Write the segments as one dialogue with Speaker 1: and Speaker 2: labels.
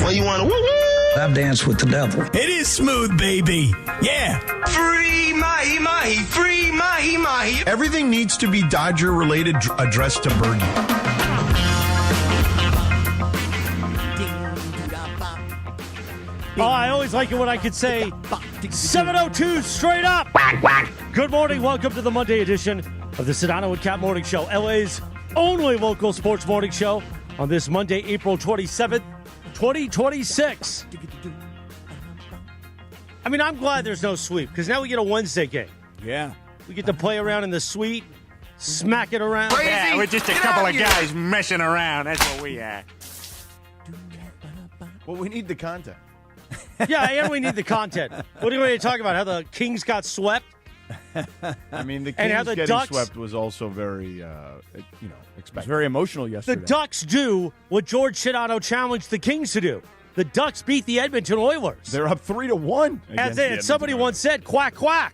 Speaker 1: Well, you want to woo-woo?
Speaker 2: I've danced with the devil.
Speaker 3: It is smooth, baby. Yeah.
Speaker 1: Free mahi-mahi, free mahi-mahi.
Speaker 4: Everything needs to be Dodger-related addressed to Bergie.
Speaker 5: Oh, I always like it when I could say 702 straight up. Good morning. Welcome to the Monday edition of the Sedano Kap Morning Show, LA's only local sports morning show on this Monday, April 27th, 2026. I mean, I'm glad there's no sweep because now we get a Wednesday game.
Speaker 3: Yeah.
Speaker 5: We get to play around in the suite, smack it around.
Speaker 1: Crazy.
Speaker 6: Yeah, we're just a couple of guys messing around. That's what we are.
Speaker 4: Well, we need the content.
Speaker 5: Yeah, and we need the content. What are we going to talk about? How the Kings got swept?
Speaker 4: I mean, the
Speaker 5: And how
Speaker 4: Kings
Speaker 5: the
Speaker 4: getting
Speaker 5: Ducks-
Speaker 4: swept was also very,
Speaker 3: It was
Speaker 4: expected.
Speaker 3: very emotional
Speaker 5: The
Speaker 3: yesterday.
Speaker 5: Ducks do what George Sedano challenged the Kings to do. The Ducks beat the Edmonton Oilers.
Speaker 4: They're up 3-1.
Speaker 5: As in, somebody once said, quack, quack.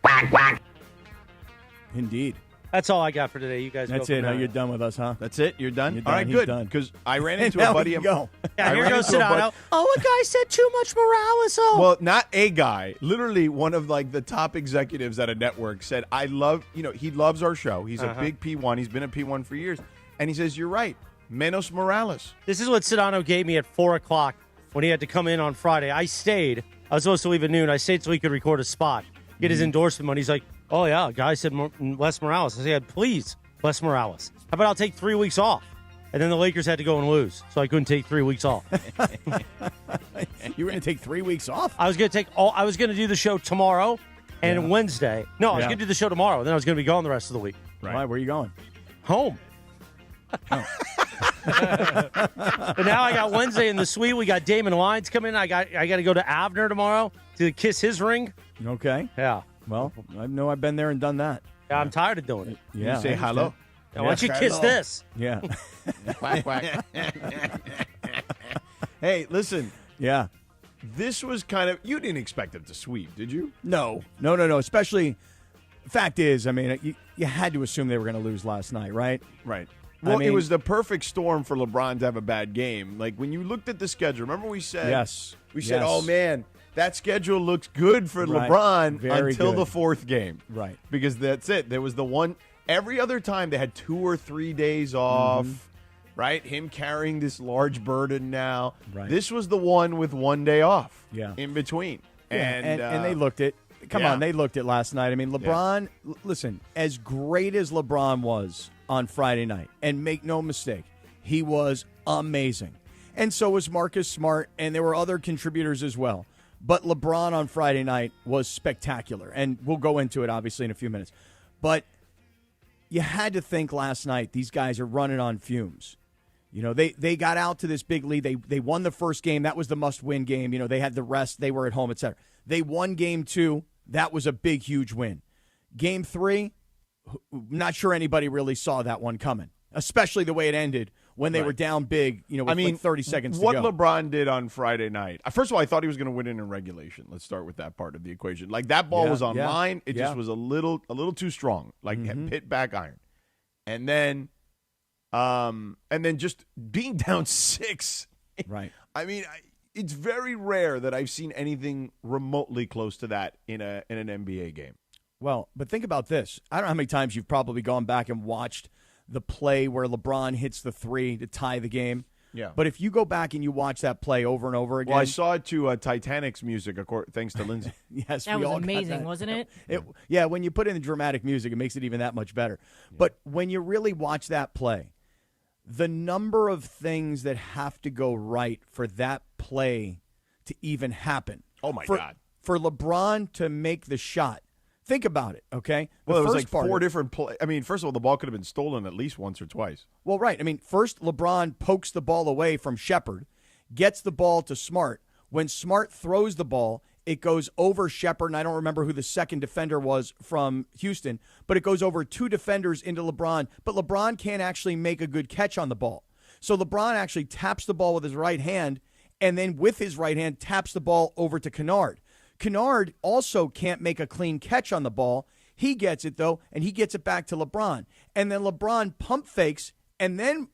Speaker 3: Indeed.
Speaker 5: That's all I got for today. You guys
Speaker 3: That's
Speaker 5: go
Speaker 3: it.
Speaker 5: from
Speaker 3: Now
Speaker 5: there.
Speaker 3: you're done with us, huh?
Speaker 4: That's it? You're done?
Speaker 3: You're
Speaker 4: All
Speaker 3: done.
Speaker 4: right,
Speaker 3: He's
Speaker 4: good.
Speaker 3: done.
Speaker 4: Because I ran
Speaker 3: And
Speaker 4: into
Speaker 3: now
Speaker 4: a buddy
Speaker 3: we
Speaker 4: of
Speaker 3: go.
Speaker 5: Yeah,
Speaker 4: I
Speaker 5: here
Speaker 4: ran
Speaker 5: goes
Speaker 4: into a
Speaker 5: Sedano.
Speaker 4: bud-
Speaker 5: Oh, a guy said too much Morales. Oh.
Speaker 4: Well, not a guy. Literally one of like the top executives at a network said, I love, he loves our show. He's a big P1. He's been a P1 for years. And he says, you're right. Menos Morales.
Speaker 5: This is what Sedano gave me at 4 o'clock when he had to come in on Friday. I stayed. I was supposed to leave at noon. I stayed so he could record a spot, get his endorsement money. He's like, oh, yeah, a guy said Les Morales. I said, please, Les Morales. How about I'll take 3 weeks off? And then the Lakers had to go and lose, so I couldn't take 3 weeks off.
Speaker 3: You were going to take 3 weeks off?
Speaker 5: I was going to do the show tomorrow and Wednesday. No, I was going to do the show tomorrow. Then I was going to be gone the rest of the week.
Speaker 3: Right. Why? Where are you going?
Speaker 5: Home. But now I got Wednesday in the suite. We got Damon Lyons coming. I got to go to Avner tomorrow to kiss his ring.
Speaker 3: Okay.
Speaker 5: Yeah.
Speaker 3: Well, I know I've been there and done that.
Speaker 5: Yeah, I'm tired of doing it.
Speaker 3: Yeah.
Speaker 4: You say
Speaker 3: I
Speaker 4: hello.
Speaker 3: understand.
Speaker 5: Now, why don't you kiss this?
Speaker 3: Yeah.
Speaker 4: Quack, quack. Hey, listen.
Speaker 3: Yeah.
Speaker 4: This was kind of, you didn't expect them to sweep, did you?
Speaker 3: No. Especially, fact is, I mean, you had to assume they were going to lose last night, right?
Speaker 4: Right. Well,
Speaker 3: mean-
Speaker 4: it was the perfect storm for LeBron to have a bad game. Like, when you looked at the schedule, remember we said,
Speaker 3: Yes.
Speaker 4: we said,
Speaker 3: Yes.
Speaker 4: oh, man, that schedule looks good for
Speaker 3: Right.
Speaker 4: LeBron
Speaker 3: Very
Speaker 4: until
Speaker 3: good.
Speaker 4: the fourth game.
Speaker 3: Right.
Speaker 4: Because that's it. There was the one, every other time they had 2 or 3 days off, right? Him carrying this large burden now.
Speaker 3: Right.
Speaker 4: This was the one with 1 day off
Speaker 3: Yeah.
Speaker 4: in between.
Speaker 3: And they looked it. Come
Speaker 4: yeah.
Speaker 3: on, they looked it last night. I mean, LeBron, listen, as great as LeBron was on Friday night, and make no mistake, he was amazing. And so was Marcus Smart, and there were other contributors as well. But LeBron on Friday night was spectacular, and we'll go into it, obviously, in a few minutes. But you had to think last night these guys are running on fumes. You know, they got out to this big lead. They won the first game. That was the must-win game. You know, they had the rest. They were at home, etc. They won game 2. That was a big, huge win. Game 3, not sure anybody really saw that one coming, especially the way it ended when they were down big, with like 30 seconds to
Speaker 4: what
Speaker 3: go.
Speaker 4: LeBron did on Friday night. First of all, I thought he was going to win it in regulation. Let's start with that part of the equation. Like, that ball was on line. It just was a little too strong, like hit back iron. And then just being down 6.
Speaker 3: Right.
Speaker 4: I mean, it's very rare that I've seen anything remotely close to that in an NBA game.
Speaker 3: Well, but think about this. I don't know how many times you've probably gone back and watched the play where LeBron hits the 3 to tie the game.
Speaker 4: Yeah.
Speaker 3: But if you go back and you watch that play over and over again.
Speaker 4: Well, I saw it to Titanic's music, thanks to Lindsay.
Speaker 3: Yes,
Speaker 7: That
Speaker 3: we
Speaker 7: was
Speaker 3: all got
Speaker 7: amazing,
Speaker 3: that.
Speaker 7: wasn't it?
Speaker 3: Yeah, when you put in the dramatic music, it makes it even that much better. But when you really watch that play, the number of things that have to go right for that play to even happen.
Speaker 4: Oh, my God.
Speaker 3: For LeBron to make the shot. Think about it, okay?
Speaker 4: Well, it was
Speaker 3: first
Speaker 4: like
Speaker 3: part
Speaker 4: 4
Speaker 3: of it-
Speaker 4: different plays. I mean, first of all, the ball could have been stolen at least once or twice.
Speaker 3: Well, right. I mean, first LeBron pokes the ball away from Shepard, gets the ball to Smart. When Smart throws the ball, it goes over Shepard, and I don't remember who the second defender was from Houston, but it goes over 2 defenders into LeBron, but LeBron can't actually make a good catch on the ball. So LeBron actually taps the ball with his right hand, and then with his right hand taps the ball over to Kennard. Kennard also can't make a clean catch on the ball. He gets it, though, and he gets it back to LeBron. And then LeBron pump fakes and then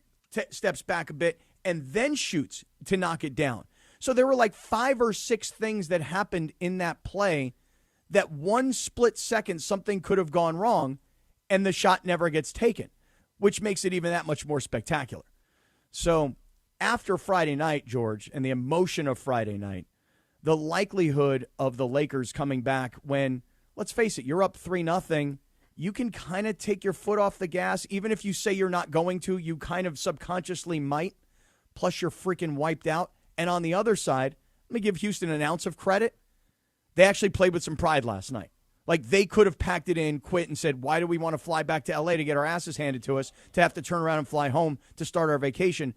Speaker 3: steps back a bit and then shoots to knock it down. So there were like 5 or 6 things that happened in that play that one split second something could have gone wrong, and the shot never gets taken, which makes it even that much more spectacular. So after Friday night, George, and the emotion of Friday night, the likelihood of the Lakers coming back when, let's face it, you're up 3-0, you can kind of take your foot off the gas. Even if you say you're not going to, you kind of subconsciously might, plus you're freaking wiped out. And on the other side, let me give Houston an ounce of credit. They actually played with some pride last night. Like, they could have packed it in, quit, and said, why do we want to fly back to L.A. to get our asses handed to us, to have to turn around and fly home to start our vacation?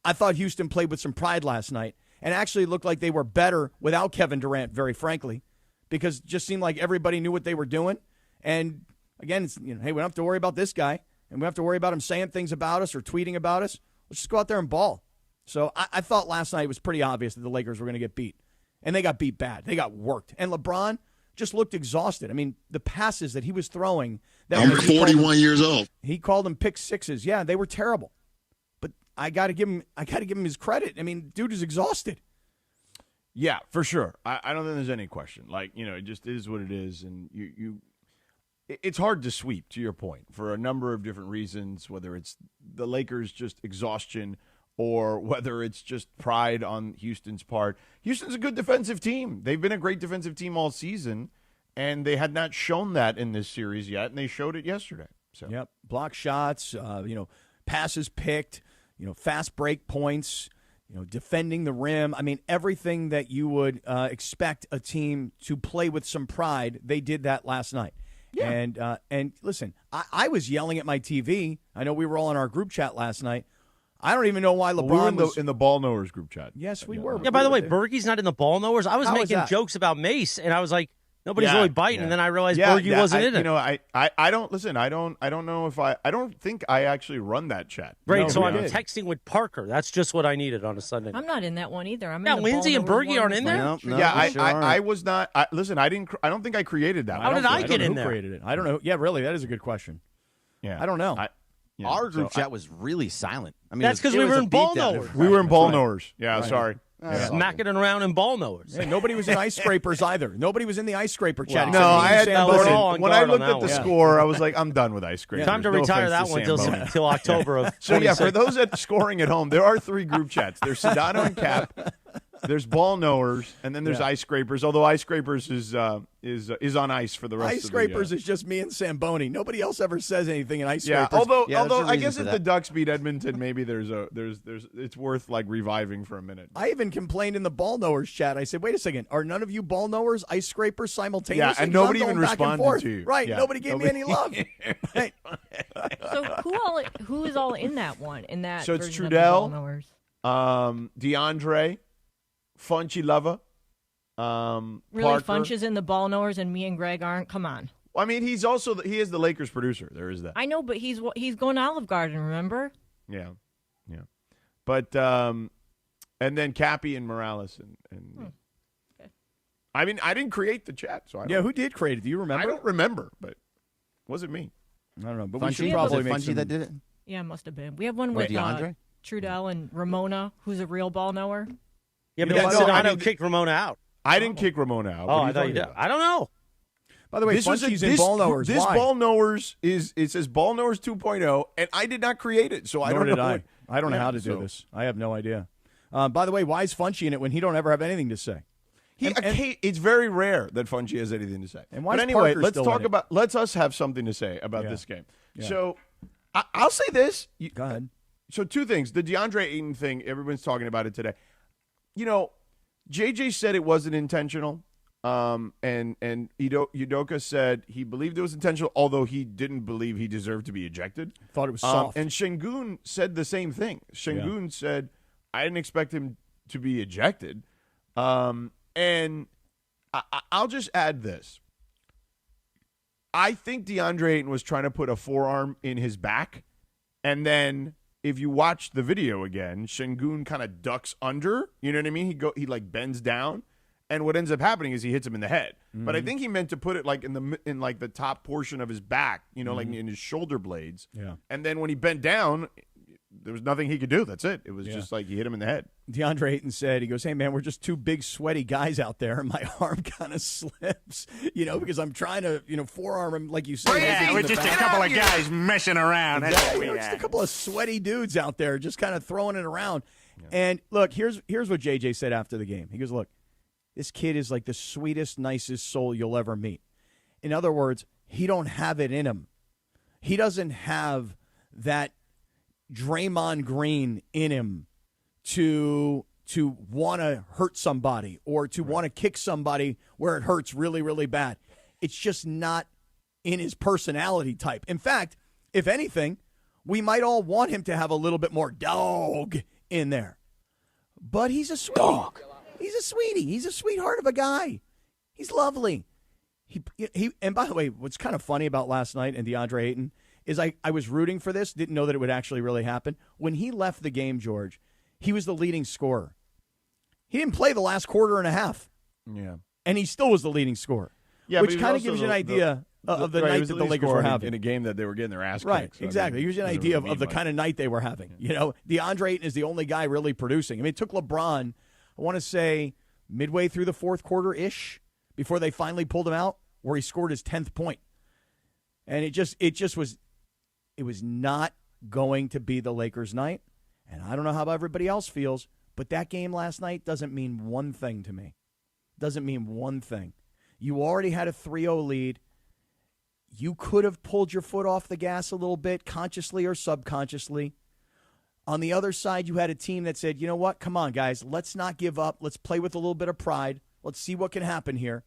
Speaker 3: I thought Houston played with some pride last night and actually looked like they were better without Kevin Durant, very frankly, because it just seemed like everybody knew what they were doing. And, again, it's, hey, we don't have to worry about this guy, and we don't have to worry about him saying things about us or tweeting about us. Let's just go out there and ball. So I thought last night it was pretty obvious that the Lakers were going to get beat. And they got beat bad. They got worked. And LeBron just looked exhausted. I mean, the passes that he was throwing.
Speaker 2: I'm 41 years old.
Speaker 3: He called them pick sixes. Yeah, they were terrible. But I got to give him his credit. I mean, dude is exhausted.
Speaker 4: Yeah, for sure. I don't think there's any question. Like, it just is what it is. And it's hard to sweep, to your point, for a number of different reasons, whether it's the Lakers' just exhaustion or whether it's just pride on Houston's part. Houston's a good defensive team. They've been a great defensive team all season, and they had not shown that in this series yet, and they showed it yesterday. So,
Speaker 3: yep, block shots, passes picked, fast break points, defending the rim. I mean, everything that you would expect a team to play with some pride, they did that last night. Yeah. And listen, I was yelling at my TV. I know we were all in our group chat last night. I don't even know why LeBron
Speaker 4: was in the Ball Knowers group chat.
Speaker 3: Yes, we were.
Speaker 5: Yeah, by the way, Berkey's not in the Ball Knowers. I was making jokes about Mace, and I was like, nobody's really biting, and then I realized Berkey wasn't in it.
Speaker 4: I don't listen. I don't know if I don't think I actually run that chat.
Speaker 5: Great, so I'm texting with Parker. That's just what I needed on a Sunday night.
Speaker 7: I'm not in that one either. I'm
Speaker 5: in the Lindsay and Berkey aren't in there.
Speaker 2: No,
Speaker 4: I was not. Listen, I didn't. I don't think I created that.
Speaker 5: How did I get in there?
Speaker 3: Created it? I don't know. Yeah, really, that is a good question.
Speaker 4: Yeah,
Speaker 3: I don't know.
Speaker 8: Our group chat was really silent. I mean,
Speaker 5: that's because we were in Ball Knowers.
Speaker 4: We were in Ball Knowers. Yeah, sorry.
Speaker 5: Smacking it around in Ball Knowers.
Speaker 3: Yeah, nobody was in ice scrapers either. Nobody was in the ice scraper chat.
Speaker 4: No, I had
Speaker 5: listen,
Speaker 4: when I looked at the score, I was like, I'm done with ice scrapers.
Speaker 5: Time to retire that one till October of 26.
Speaker 4: So yeah, for those that scoring at home, there are 3 group chats. There's Sedano and Cap. There's Ball Knowers, and then there's Ice Scrapers. Although Ice Scrapers is on ice for the rest of the
Speaker 3: Ice Scrapers is just me and Samboni. Nobody else ever says anything in Ice
Speaker 4: yeah,
Speaker 3: Scrapers.
Speaker 4: Although I guess if the Ducks beat Edmonton, maybe there's it's worth like reviving for a minute.
Speaker 3: I even complained in the Ball Knowers chat. I said, "Wait a second, are none of you Ball Knowers Ice Scrapers simultaneously?"
Speaker 4: Yeah, and nobody even responded to you.
Speaker 3: Right,
Speaker 4: yeah,
Speaker 3: nobody gave me any love. Right.
Speaker 7: So who is all in that one? In that
Speaker 4: so it's
Speaker 7: version of the Ball
Speaker 4: Trudell,
Speaker 7: Knowers?
Speaker 4: DeAndre, Funchy Lover.
Speaker 7: Really,
Speaker 4: Parker.
Speaker 7: Funch is in the Ball Knowers and me and Greg aren't? Come on.
Speaker 4: Well, I mean, he is the Lakers producer. There is that.
Speaker 7: I know, but he's going to Olive Garden, remember?
Speaker 4: Yeah. But and then Cappy and Morales and
Speaker 7: Okay.
Speaker 4: I mean, I didn't create the chat, so I don't,
Speaker 3: Who did create it? Do you remember?
Speaker 4: I don't remember, but it wasn't me.
Speaker 3: I don't know, but
Speaker 8: Funchi?
Speaker 3: we should probably
Speaker 8: Was it
Speaker 3: make
Speaker 8: Funchi
Speaker 3: some...
Speaker 8: that did it?
Speaker 7: Yeah, it must have been. We have one with
Speaker 8: DeAndre?
Speaker 7: Trudell and Ramona, who's a real Ball Knower.
Speaker 5: Yeah, but
Speaker 4: Yeah,
Speaker 5: then
Speaker 4: no, I
Speaker 5: Sedano
Speaker 4: mean-
Speaker 5: kicked Ramona out.
Speaker 4: I didn't kick Ramona out.
Speaker 5: Oh,
Speaker 4: What are
Speaker 5: I thought you
Speaker 4: talking
Speaker 5: did.
Speaker 4: about?
Speaker 5: I don't know.
Speaker 3: By the way, Funchi's in Ball Knowers.
Speaker 4: This
Speaker 3: Why?
Speaker 4: Ball Knowers it says Ball Knowers 2.0, and I did not create it, so I
Speaker 3: Nor
Speaker 4: don't
Speaker 3: did
Speaker 4: know.
Speaker 3: I. I don't know how to do this. I have no idea. By the way, why is Funchi in it when he don't ever have anything to say?
Speaker 4: It's very rare that Funchi has anything to say.
Speaker 3: And why
Speaker 4: but
Speaker 3: is
Speaker 4: anyway,
Speaker 3: Parker
Speaker 4: let's
Speaker 3: still
Speaker 4: talk
Speaker 3: in it?
Speaker 4: about. Let's us have something to say about
Speaker 3: Yeah.
Speaker 4: this game.
Speaker 3: Yeah.
Speaker 4: So I'll say this.
Speaker 3: Go ahead.
Speaker 4: So 2 things. The DeAndre Ayton thing, everyone's talking about it today. JJ said it wasn't intentional. And Udoka said he believed it was intentional, although he didn't believe he deserved to be ejected.
Speaker 3: Thought it was soft.
Speaker 4: And Şengün said the same thing. Şengün said, I didn't expect him to be ejected. And I'll just add this. I think DeAndre Ayton was trying to put a forearm in his back, and then if you watch the video again, Şengün kind of ducks under. You know what I mean? He like bends down, and what ends up happening is he hits him in the head. Mm-hmm. But I think he meant to put it like in the top portion of his back, like in his shoulder blades.
Speaker 3: Yeah.
Speaker 4: And then when he bent down, there was nothing he could do. That's it. It was just like you hit him in the head.
Speaker 3: Deandre Ayton said, he goes, hey, man, we're just two big sweaty guys out there, and my arm kind of slips, because I'm trying to, forearm him, like you said.
Speaker 6: Yeah, we're just a couple of guys messing around. That's what we
Speaker 3: Just a couple of sweaty dudes out there just kind of throwing it around. Yeah. And, look, here's what JJ said after the game. He goes, look, this kid is like the sweetest, nicest soul you'll ever meet. In other words, he don't have it in him. He doesn't have that Draymond Green in him to want to hurt somebody or to want to kick somebody where it hurts really, really bad. It's just not in his personality type. In fact, if anything, we might all want him to have a little bit more dog in there. But he's a sweetie. Dog. He's a sweetie. He's a sweetheart of a guy. He's lovely. He and by the way, what's kind of funny about last night and Deandre Ayton is I was rooting for this, didn't know that it would actually really happen. When he left the game, George, he was the leading scorer. He didn't play the last quarter and a half.
Speaker 4: Yeah.
Speaker 3: And he still was the leading scorer.
Speaker 4: Yeah,
Speaker 3: which kind of gives you an idea of the night that the Lakers were having.
Speaker 4: In a game that they were getting their ass kicked.
Speaker 3: Right,
Speaker 4: So
Speaker 3: exactly. It gives you an idea of the kind of night they were having. DeAndre Ayton is the only guy really producing. I mean, it took LeBron, I want to say, midway through the fourth quarter-ish before they finally pulled him out, where he scored his 10th point. And it just was not going to be the Lakers' night. And I don't know how everybody else feels, but that game last night doesn't mean one thing to me. Doesn't mean one thing. You already had a 3-0 lead. You could have pulled your foot off the gas a little bit, consciously or subconsciously. On the other side, you had a team that said, you know what, come on, guys, let's not give up. Let's play with a little bit of pride. Let's see what can happen here.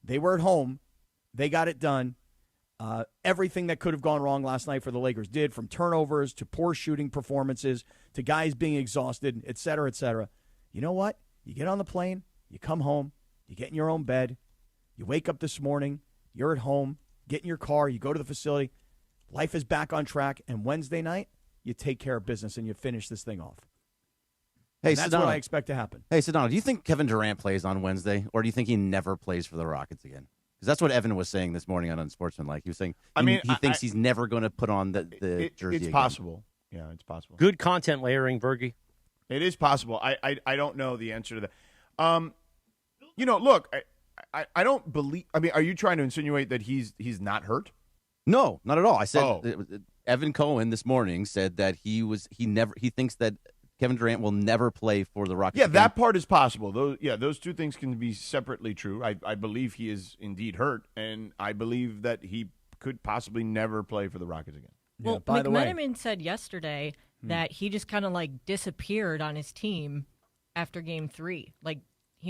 Speaker 3: They were at home. They got it done. Everything that could have gone wrong last night for the Lakers did, from turnovers to poor shooting performances to guys being exhausted, et cetera, et cetera. You know what? You get on the plane, you come home, you get in your own bed, you wake up this morning, you're at home, get in your car, you go to the facility, life is back on track, and Wednesday night, you take care of business and you finish this thing off.
Speaker 8: Hey,
Speaker 3: and that's
Speaker 8: Sedano,
Speaker 3: what I expect to happen.
Speaker 8: Hey, Sedano, do you think Kevin Durant plays on Wednesday, or do you think he never plays for the Rockets again? Because that's what Evan was saying this morning on Unsportsmanlike. He was saying he thinks he's never going to put on the jersey
Speaker 4: It's
Speaker 8: again.
Speaker 4: possible. Yeah, it's possible.
Speaker 5: Good content layering, Bergie.
Speaker 4: It is possible. I don't know the answer to that. Look, I don't believe. I mean, are you trying to insinuate that he's not hurt?
Speaker 8: No, not at all. I said Evan Cohen this morning said that he thinks that Kevin Durant will never play for the Rockets.
Speaker 4: Yeah,
Speaker 8: again.
Speaker 4: that part is possible. Those two things can be separately true. I believe he is indeed hurt, and I believe that he could possibly never play for the Rockets again.
Speaker 7: Well,
Speaker 3: Yeah, by the way,
Speaker 7: McMenamin said yesterday that he just kind of disappeared on his team after Game 3. They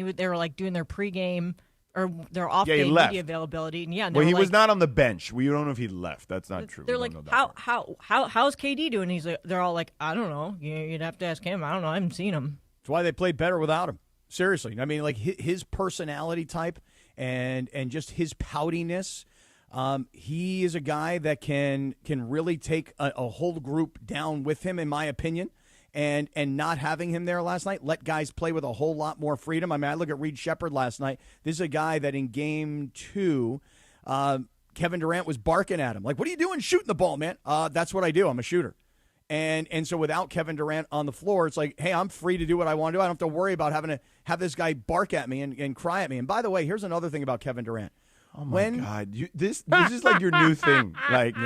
Speaker 7: were doing their pregame or their off-game media availability, and
Speaker 4: he was not on the bench. We don't know if he left. That's not true.
Speaker 7: They're like, how's KD doing? He's like, they're all like, I don't know. You'd have to ask him. I don't know. I haven't seen him.
Speaker 3: That's why they played better without him. Seriously. I mean, his personality type and just his poutiness. He is a guy that can really take a whole group down with him, in my opinion. And not having him there last night let guys play with a whole lot more freedom. I mean, I look at Reed Shepherd last night. This is a guy that in Game 2, Kevin Durant was barking at him. Like, what are you doing shooting the ball, man? That's what I do. I'm a shooter. And so without Kevin Durant on the floor, it's like, hey, I'm free to do what I want to do. I don't have to worry about having to have this guy bark at me and cry at me. And by the way, here's another thing about Kevin Durant.
Speaker 4: Oh, my God. This is like your new thing. Like,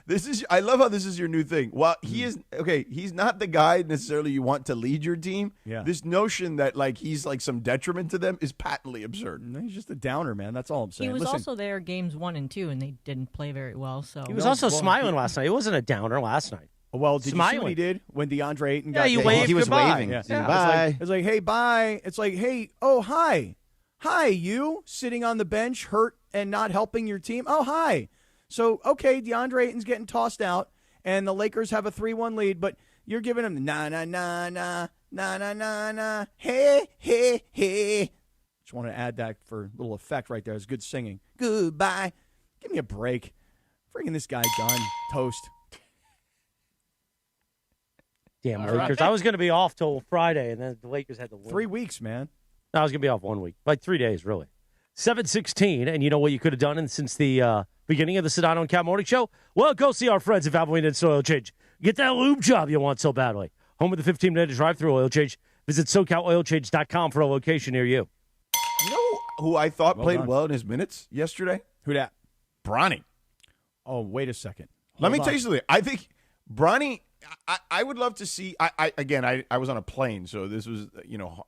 Speaker 4: this is. I love how this is your new thing. Well, he is okay. He's not the guy necessarily you want to lead your team.
Speaker 3: Yeah.
Speaker 4: This notion that he's some detriment to them is patently absurd.
Speaker 3: No, he's just a downer, man. That's all I'm saying.
Speaker 7: He was
Speaker 3: Listen,
Speaker 7: also there Games 1 and 2, and they didn't play very well. So
Speaker 5: He was also smiling last night. It wasn't a downer last night.
Speaker 3: well, did you see
Speaker 5: smiling.
Speaker 3: what he did when DeAndre Ayton got
Speaker 5: he
Speaker 3: kicked?
Speaker 5: waved
Speaker 8: He was
Speaker 5: goodbye.
Speaker 8: waving.
Speaker 3: Yeah.
Speaker 8: Yeah. Bye.
Speaker 3: It's like, hey, bye. It's like, hey, oh, hi. Hi, you sitting on the bench, hurt and not helping your team. Oh, hi. So, okay, DeAndre Ayton's getting tossed out, and the Lakers have a 3-1 lead, but you're giving him na-na-na-na, hey, hey, hey. Just want to add that for a little effect right there. It's good singing. Goodbye. Give me a break. Friggin' this guy done. Toast.
Speaker 5: Damn, Lakers. I was going to be off till Friday, and then the Lakers had to win.
Speaker 3: 3 weeks, man.
Speaker 5: I was going to be off 1 week. 3 days, really. 7:16, and you know what you could have done since the beginning of the Sedano and Kap Morning Show? Well, go see our friends at Valvoline Instant Oil Change. Get that lube job you want so badly. Home with the 15-minute drive-through oil change. Visit SoCalOilChange.com for a location near you.
Speaker 4: You know who I thought played well in his minutes yesterday?
Speaker 3: Who dat?
Speaker 4: Bronny.
Speaker 3: Oh, wait a second.
Speaker 4: Let me tell you something. I think Bronny, I would love to see. I was on a plane, so this was,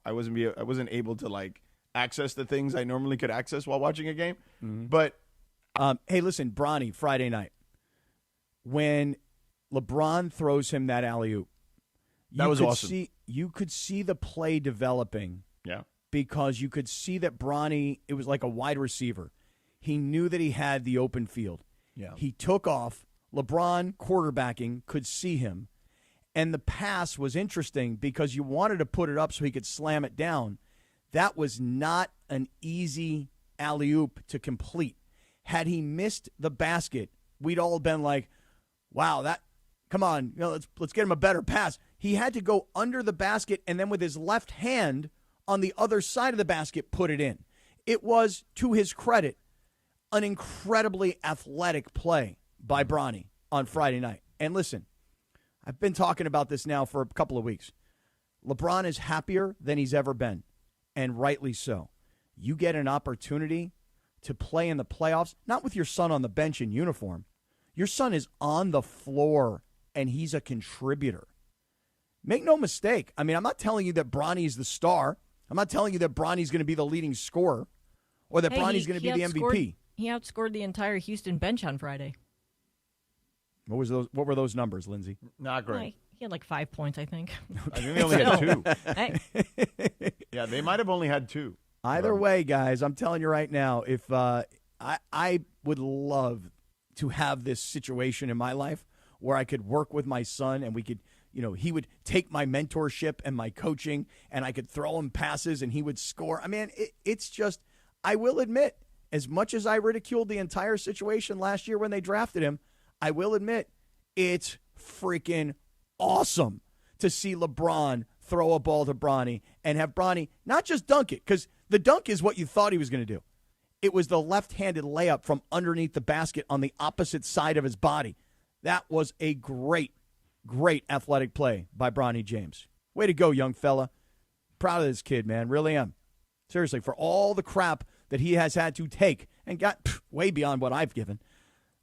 Speaker 4: I wasn't able to like access the things I normally could access while watching a game. Mm-hmm. But
Speaker 3: hey, listen, Bronny, Friday night, when LeBron throws him that alley-oop,
Speaker 4: that was awesome.
Speaker 3: You could see the play developing.
Speaker 4: Yeah.
Speaker 3: Because you could see that Bronny, it was like a wide receiver. He knew that he had the open field.
Speaker 4: Yeah.
Speaker 3: He took off. LeBron, quarterbacking, could see him. And the pass was interesting because you wanted to put it up so he could slam it down. That was not an easy alley-oop to complete. Had he missed the basket, we'd all been like, wow, come on, let's get him a better pass. He had to go under the basket and then with his left hand on the other side of the basket put it in. It was, to his credit, an incredibly athletic play by Bronny on Friday night. And listen, I've been talking about this now for a couple of weeks. LeBron is happier than he's ever been, and rightly so. You get an opportunity to play in the playoffs, not with your son on the bench in uniform. Your son is on the floor, and he's a contributor. Make no mistake. I mean, I'm not telling you that Bronny's the star. I'm not telling you that Bronny's going to be the leading scorer or that Bronny's going to be the MVP.
Speaker 7: He outscored the entire Houston bench on Friday.
Speaker 3: What were those numbers, Lindsay?
Speaker 4: Not great.
Speaker 7: Well, he had like 5 points, I think.
Speaker 4: I think they only had 2.
Speaker 7: Hey.
Speaker 4: Yeah, they might have only had 2.
Speaker 3: Either way, guys, I'm telling you right now, if I would love to have this situation in my life where I could work with my son and we could, he would take my mentorship and my coaching and I could throw him passes and he would score. I mean, it's just, I will admit, as much as I ridiculed the entire situation last year when they drafted him, I will admit it's freaking awesome to see LeBron throw a ball to Bronny and have Bronny not just dunk it, because the dunk is what you thought he was going to do. It was the left-handed layup from underneath the basket on the opposite side of his body. That was a great, great athletic play by Bronny James. Way to go, young fella. Proud of this kid, man. Really am. Seriously, for all the crap that he has had to take and got way beyond what I've given.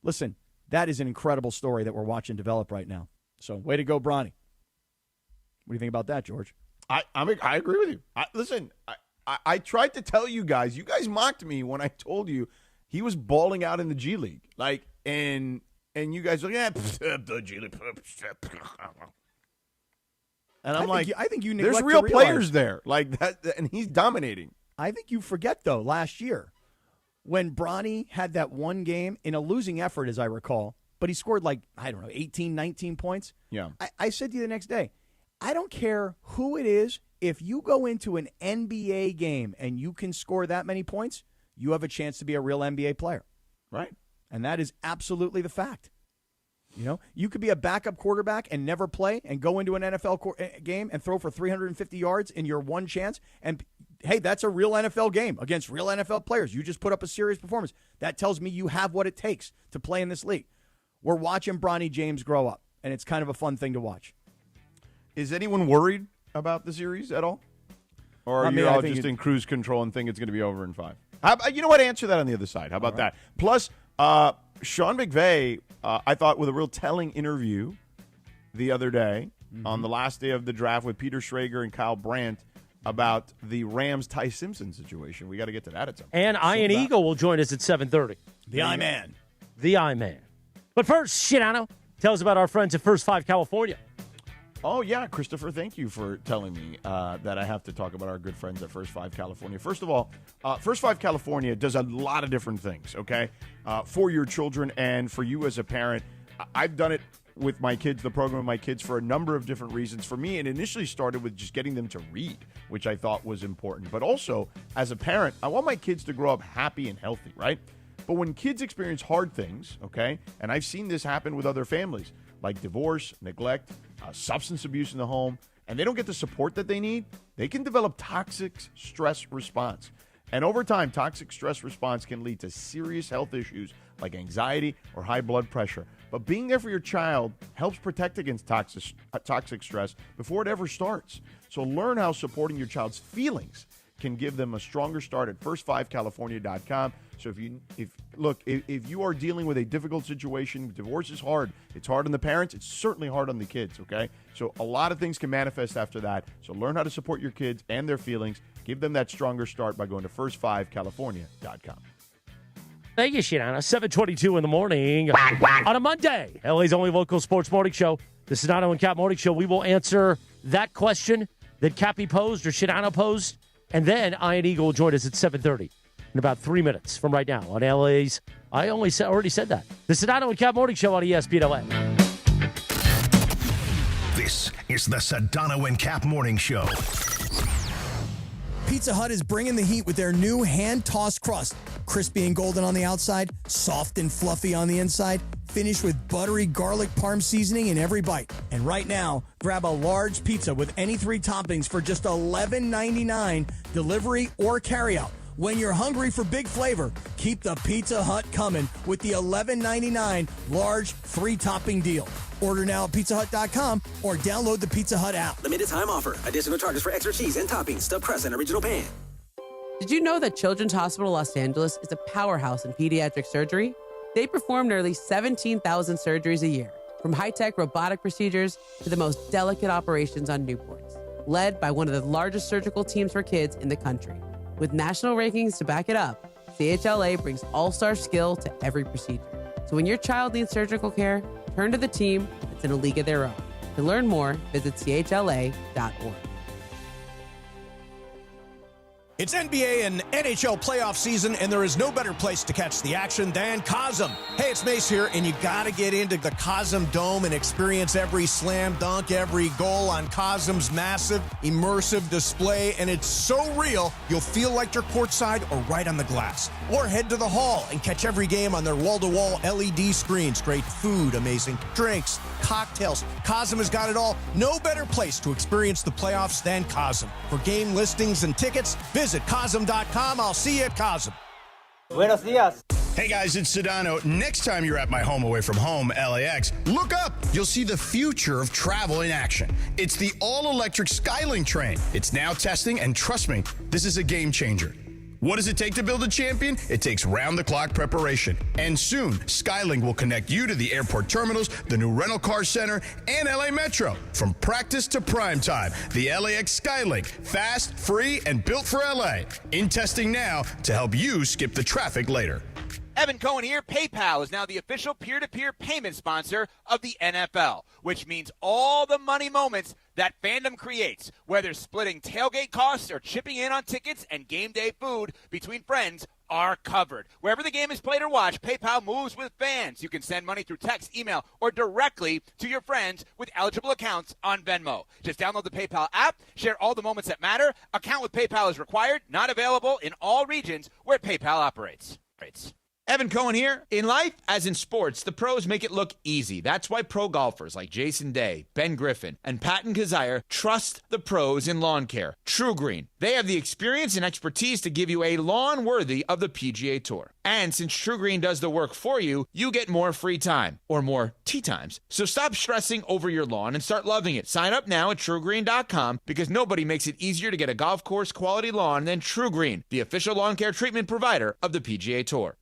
Speaker 3: Listen, that is an incredible story that we're watching develop right now. So, way to go, Bronny. What do you think about that, George?
Speaker 4: I agree with you. Listen, I tried to tell you guys. You guys mocked me when I told you he was balling out in the G League. And you guys are like, the G League. And I think you
Speaker 3: there's
Speaker 4: real players there like that, and he's dominating.
Speaker 3: I think you forget, though, last year when Bronny had that one game in a losing effort, as I recall, but he scored 18, 19 points.
Speaker 4: Yeah.
Speaker 3: I said to you the next day, I don't care who it is. If you go into an NBA game and you can score that many points, you have a chance to be a real NBA player.
Speaker 4: Right.
Speaker 3: And that is absolutely the fact. You could be a backup quarterback and never play and go into an NFL game and throw for 350 yards in your one chance. And, hey, that's a real NFL game against real NFL players. You just put up a serious performance. That tells me you have what it takes to play in this league. We're watching Bronny James grow up, and it's kind of a fun thing to watch.
Speaker 4: Is anyone worried about the series at all? Or are you all just in cruise control and think it's going to be over in 5? You know what? Answer that on the other side. How about that? Plus, Sean McVey, I thought, with a real telling interview the other day on the last day of the draft with Peter Schrager and Kyle Brandt about the Rams-Ty Simpson situation. We got to get to that at some point.
Speaker 5: And Ian Eagle will join us at 7:30.
Speaker 3: The I-Man.
Speaker 5: The I-Man. But first, Sedano, tell us about our friends at First 5 California.
Speaker 4: Oh, yeah, Christopher, thank you for telling me that I have to talk about our good friends at First 5 California. First of all, First 5 California does a lot of different things, okay, for your children and for you as a parent. I've done it with my kids, the program with my kids, for a number of different reasons. For me, it initially started with just getting them to read, which I thought was important. But also, as a parent, I want my kids to grow up happy and healthy, right? But when kids experience hard things, okay, and I've seen this happen with other families, like divorce, neglect, substance abuse in the home, and they don't get the support that they need, they can develop toxic stress response. And over time, toxic stress response can lead to serious health issues like anxiety or high blood pressure. But being there for your child helps protect against toxic stress before it ever starts. So learn how supporting your child's feelings can give them a stronger start at first5california.com. So if you are dealing with a difficult situation, divorce is hard. It's hard on the parents. It's certainly hard on the kids, okay? So a lot of things can manifest after that. So learn how to support your kids and their feelings. Give them that stronger start by going to first5california.com.
Speaker 5: Thank you, Sedano. 7:22 in the morning on a Monday. LA's only local sports morning show, the Sedano and Kap Morning Show. We will answer that question that Kappy posed or Sedano posed, and then Ian Eagle will join us at 7:30 in about 3 minutes from right now on LA's. I already said that. The Sedano and Kap Morning Show on ESPN LA.
Speaker 9: This is the Sedano and Kap Morning Show.
Speaker 10: Pizza Hut is bringing the heat with their new hand-tossed crust. Crispy and golden on the outside, soft and fluffy on the inside, finished with buttery garlic parm seasoning in every bite. And right now, grab a large pizza with any 3 toppings for just $11.99, delivery or carryout. When you're hungry for big flavor, keep the Pizza Hut coming with the $11.99 large 3-topping deal. Order now at pizzahut.com or download the Pizza Hut app.
Speaker 11: Limited time offer. Additional charges for extra cheese and toppings, stuffed crust, and original pan.
Speaker 12: Did you know that Children's Hospital Los Angeles is a powerhouse in pediatric surgery? They perform nearly 17,000 surgeries a year, from high-tech robotic procedures to the most delicate operations on newborns. Led by one of the largest surgical teams for kids in the country. With national rankings to back it up, CHLA brings all-star skill to every procedure. So when your child needs surgical care, turn to the team that's in a league of their own. To learn more, visit chla.org.
Speaker 13: It's NBA and NHL playoff season, and there is no better place to catch the action than Cosm. Hey, it's Mace here, and you got to get into the Cosm Dome and experience every slam dunk, every goal on Cosm's massive, immersive display, and it's so real, you'll feel like you're courtside or right on the glass. Or head to the hall and catch every game on their wall-to-wall LED screens. Great food, amazing drinks, cocktails. Cosm has got it all. No better place to experience the playoffs than Cosm. For game listings and tickets, visit Cosm.com. I'll see you at Cosm.
Speaker 14: Buenos dias.
Speaker 9: Hey guys, it's Sedano. Next time you're at my home away from home, LAX, look up. You'll see the future of travel in action. It's the all-electric Skylink train. It's now testing, and trust me, this is a game changer. What does it take to build a champion? It takes round-the-clock preparation. And soon, Skylink will connect you to the airport terminals, the new rental car center, and LA Metro. From practice to prime time, the LAX Skylink. Fast, free, and built for LA. In testing now to help you skip the traffic later.
Speaker 15: Evan Cohen here. PayPal is now the official peer-to-peer payment sponsor of the NFL, which means all the money moments that fandom creates, whether splitting tailgate costs or chipping in on tickets and game day food between friends, are covered. Wherever the game is played or watched, PayPal moves with fans. You can send money through text, email, or directly to your friends with eligible accounts on Venmo. Just download the PayPal app, share all the moments that matter. Account with PayPal is required, not available in all regions where PayPal operates.
Speaker 16: Evan Cohen here. In life, as in sports, the pros make it look easy. That's why pro golfers like Jason Day, Ben Griffin, and Patton Kazire trust the pros in lawn care. True Green. They have the experience and expertise to give you a lawn worthy of the PGA Tour. And since True Green does the work for you, you get more free time, or more tee times. So stop stressing over your lawn and start loving it. Sign up now at TrueGreen.com, because nobody makes it easier to get a golf course quality lawn than True Green, the official lawn care treatment provider of the PGA Tour.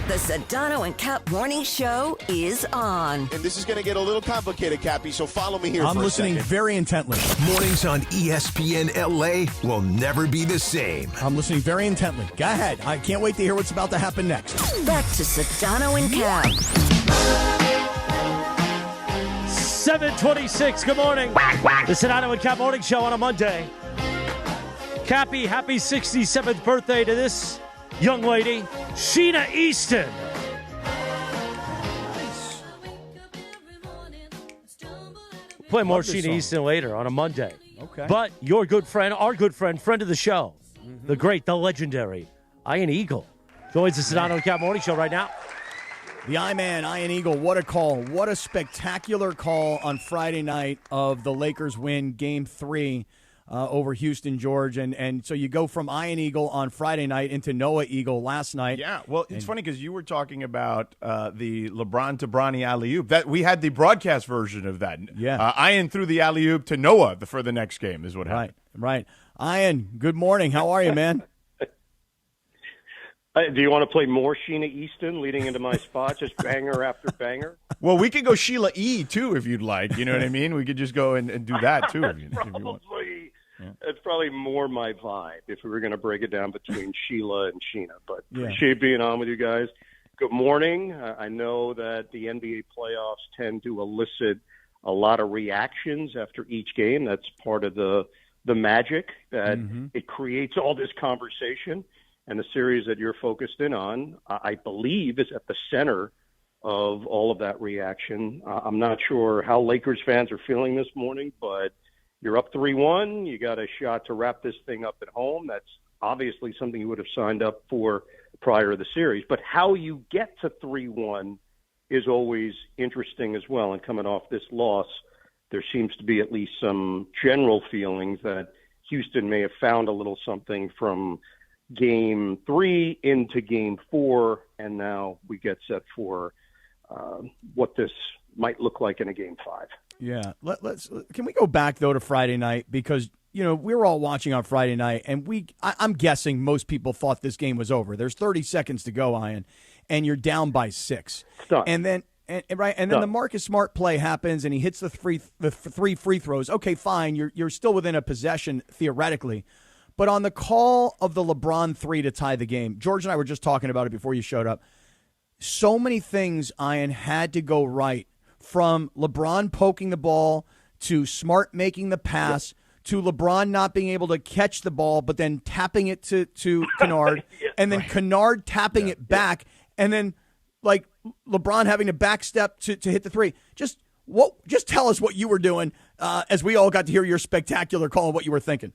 Speaker 17: The Sedano and Kap Morning Show is on.
Speaker 18: And this is going to get a little complicated, Cappy, so follow me here
Speaker 3: I'm
Speaker 18: for a
Speaker 3: listening
Speaker 18: second.
Speaker 3: very intently.
Speaker 9: Mornings on ESPN LA will never be the same.
Speaker 3: I'm listening very intently. Go ahead. I can't wait to hear what's about to happen next.
Speaker 17: Back to Sedano and Kap.
Speaker 5: 7:26. Good morning. The Sedano and Kap Morning Show on a Monday. Cappy, happy 67th birthday to this young lady, Sheena Easton. Play more Sheena Easton later on a Monday.
Speaker 3: Okay.
Speaker 5: But your good friend, our good friend of the show, the great, the legendary, Ian Eagle, joins the Sedano and Kap Morning Show right now.
Speaker 3: The I-Man, Ian Eagle, what a call. What a spectacular call on Friday night of the Lakers win Game 3 over Houston, George. And so you go from Iron Eagle on Friday night into Noah Eagle last night.
Speaker 4: Yeah, well, it's funny because you were talking about the LeBron to Bronny alley-oop. That we had the broadcast version of that.
Speaker 3: Yeah.
Speaker 4: Ian threw the alley-oop to Noah for the next game is what happened.
Speaker 3: Right. Ian, good morning. How are you, man?
Speaker 19: Do you want to play more Sheena Easton leading into my spot, just banger after banger?
Speaker 4: Well, we could go Sheila E. too if you'd like. You know what I mean? We could just go and do that too. If you want.
Speaker 19: It's probably more my vibe if we were going to break it down between Sheila and Sheena. But
Speaker 3: Yeah.
Speaker 19: appreciate being on with you guys. Good morning. I know that the NBA playoffs tend to elicit a lot of reactions after each game. That's part of the magic that it creates all this conversation. And the series that you're focused in on, I believe, is at the center of all of that reaction. I'm not sure how Lakers fans are feeling this morning, but you're up 3-1. You got a shot to wrap this thing up at home. That's obviously something you would have signed up for prior to the series. But how you get to 3-1 is always interesting as well. And coming off this loss, there seems to be at least some general feelings that Houston may have found a little something from Game 3 into Game 4, and now we get set for what this might look like in a Game 5.
Speaker 3: Yeah. Can we go back, though, to Friday night? Because, we were all watching on Friday night, and I'm guessing most people thought this game was over. There's 30 seconds to go, Ian, and you're down by 6. And then the Marcus Smart play happens, and he hits the three free throws. Okay, fine. You're still within a possession, theoretically. But on the call of the LeBron 3 to tie the game, George and I were just talking about it before you showed up. So many things, Ian, had to go right, from LeBron poking the ball to Smart making the pass to LeBron not being able to catch the ball but then tapping it to Kennard and then Kennard tapping it back and then like LeBron having to backstep to hit the 3. Just tell us what you were doing as we all got to hear your spectacular call and what you were thinking.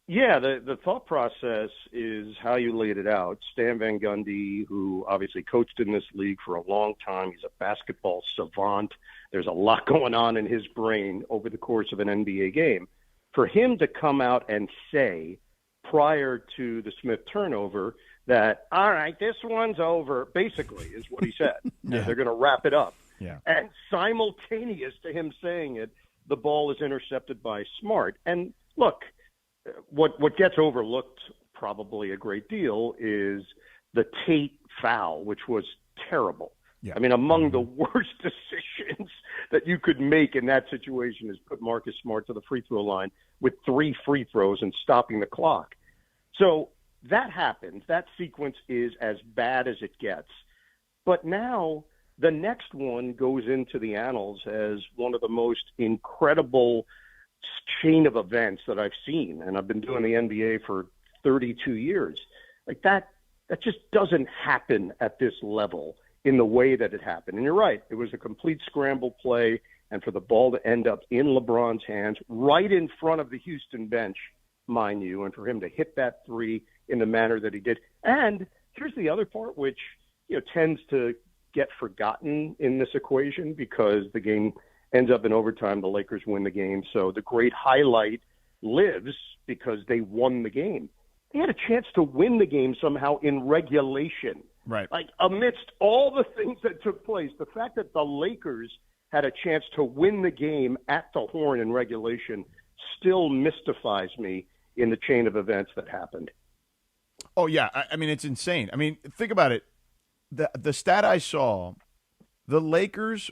Speaker 19: Yeah, the thought process is how you laid it out. Stan Van Gundy, who obviously coached in this league for a long time, he's a basketball savant. There's a lot going on in his brain over the course of an NBA game. For him to come out and say prior to the Smith turnover that, all right, this one's over, basically is what he said. They're going to wrap it up.
Speaker 4: Yeah.
Speaker 19: And simultaneous to him saying it, the ball is intercepted by Smart. And look, what gets overlooked probably a great deal is the Tate foul, which was terrible.
Speaker 4: Yeah.
Speaker 19: I mean, among the worst decisions that you could make in that situation is put Marcus Smart to the free throw line with 3 free throws and stopping the clock. So that happens. That sequence is as bad as it gets. But now the next one goes into the annals as one of the most incredible chain of events that I've seen, and I've been doing the NBA for 32 years. Like that just doesn't happen at this level in the way that it happened. And you're right, it was a complete scramble play, and for the ball to end up in LeBron's hands right in front of the Houston bench, mind you, and for him to hit that 3 in the manner that he did. And here's the other part, which tends to get forgotten in this equation because the game ends up in overtime. The Lakers win the game. So the great highlight lives because they won the game. They had a chance to win the game somehow in regulation.
Speaker 4: Right.
Speaker 19: Like amidst all the things that took place, the fact that the Lakers had a chance to win the game at the Horn in regulation still mystifies me in the chain of events that happened.
Speaker 4: Oh, yeah. I mean, it's insane. I mean, think about it. The stat I saw, the Lakers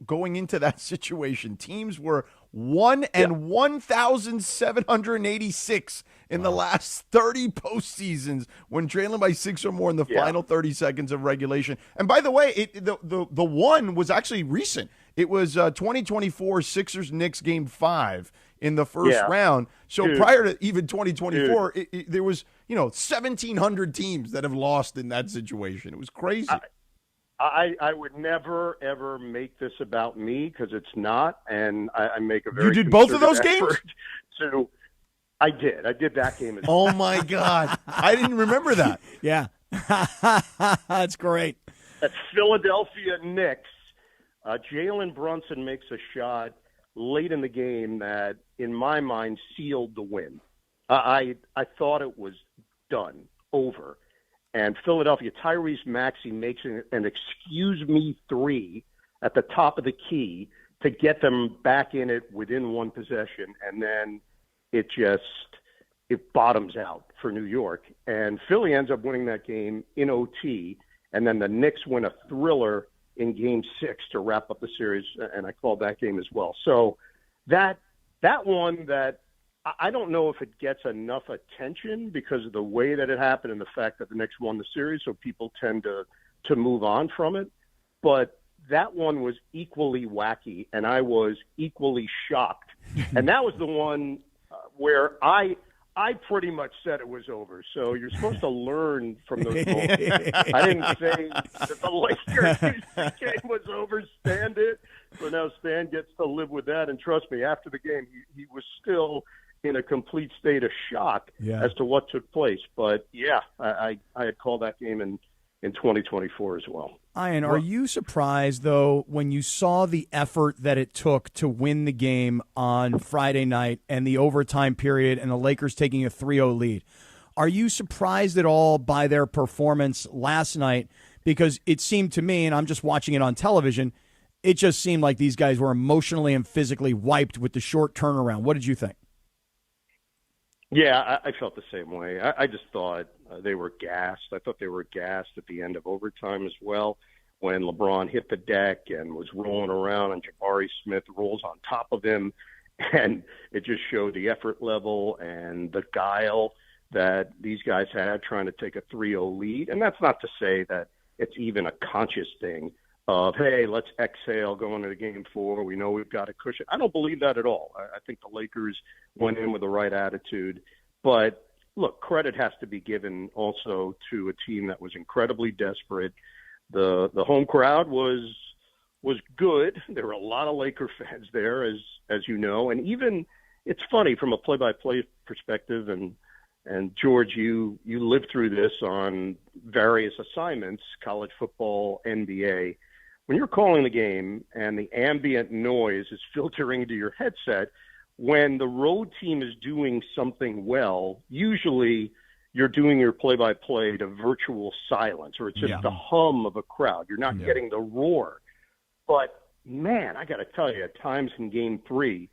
Speaker 4: going into that situation, teams were 1,786 in the last 30 postseasons when trailing by 6 or more in the final 30 seconds of regulation. And by the way, the one was actually recent. It was 2024 Sixers-Knicks Game 5 in the first round. So prior to even 2024, there was 1,700 teams that have lost in that situation. It was crazy.
Speaker 19: I would never, ever make this about me because it's not, and I make a very
Speaker 4: You did both of those
Speaker 19: concerted
Speaker 4: games?
Speaker 19: effort to I did that game as
Speaker 4: Oh, my God. I didn't remember that.
Speaker 3: Yeah. That's great.
Speaker 19: At Philadelphia Knicks, Jalen Brunson makes a shot late in the game that, in my mind, sealed the win. I thought it was done, over. And Philadelphia, Tyrese Maxey makes an excuse me three at the top of the key to get them back in it within one possession. And then it bottoms out for New York. And Philly ends up winning that game in OT. And then the Knicks win a thriller in Game 6 to wrap up the series. And I called that game as well. So that one that I don't know if it gets enough attention because of the way that it happened and the fact that the Knicks won the series, so people tend to move on from it. But that one was equally wacky, and I was equally shocked. And that was the one where I pretty much said it was over. So you're supposed to learn from those moments. I didn't say that the Lakers game was over, Stan did. So now Stan gets to live with that. And trust me, after the game, he was still in a complete state of shock as to what took place. But, yeah, I had called that game in 2024 as well.
Speaker 3: Ian, are you surprised, though, when you saw the effort that it took to win the game on Friday night and the overtime period and the Lakers taking a 3-0 lead? Are you surprised at all by their performance last night? Because it seemed to me, and I'm just watching it on television, it just seemed like these guys were emotionally and physically wiped with the short turnaround. What did you think?
Speaker 19: Yeah, I felt the same way. I just thought they were gassed. I thought they were gassed at the end of overtime as well when LeBron hit the deck and was rolling around and Jabari Smith rolls on top of him. And it just showed the effort level and the guile that these guys had trying to take a 3-0 lead. And that's not to say that it's even a conscious thing of, hey, let's exhale going into Game 4. We know we've got a cushion. I don't believe that at all. I think the Lakers went in with the right attitude. But, look, credit has to be given also to a team that was incredibly desperate. The home crowd was good. There were a lot of Laker fans there, as you know. And even it's funny from a play-by-play perspective, and George, you lived through this on various assignments, college football, NBA. When you're calling the game and the ambient noise is filtering into your headset, when the road team is doing something well, usually you're doing your play-by-play to virtual silence, or it's just the hum of a crowd. You're not getting the roar. But, man, I got to tell you, at times in Game 3,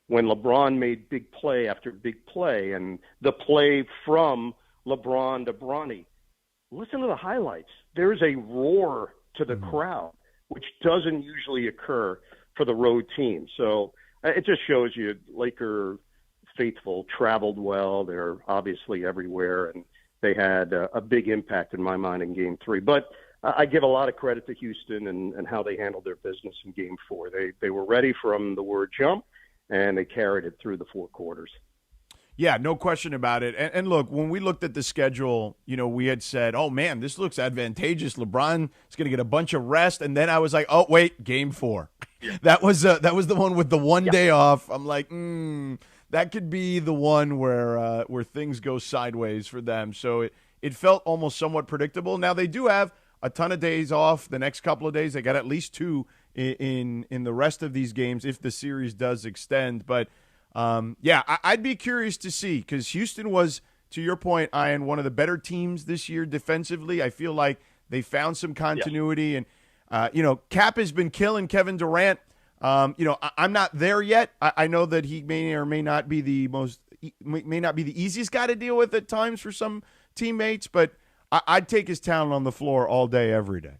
Speaker 19: when LeBron made big play after big play, and the play from LeBron to Bronny, listen to the highlights. There's a roar to the crowd, which doesn't usually occur for the road team. So it just shows you Laker faithful traveled well. They're obviously everywhere, and they had a big impact in my mind in Game 3. But I give a lot of credit to Houston and how they handled their business in Game 4. They were ready from the word jump, and they carried it through the 4 quarters.
Speaker 4: Yeah, no question about it. And look, when we looked at the schedule, we had said, oh, man, this looks advantageous. LeBron is going to get a bunch of rest. And then I was like, oh, wait, Game 4. Yeah. That was the one with the one day off. I'm like, that could be the one where things go sideways for them. So it felt almost somewhat predictable. Now, they do have a ton of days off the next couple of days. They got at least 2 in the rest of these games if the series does extend. But I'd be curious to see, because Houston was, to your point, Ian, one of the better teams this year defensively. I feel like they found some continuity, and Cap has been killing Kevin Durant. I'm not there yet. I know that he may or may not be the easiest guy to deal with at times for some teammates, but I'd take his talent on the floor all day, every day.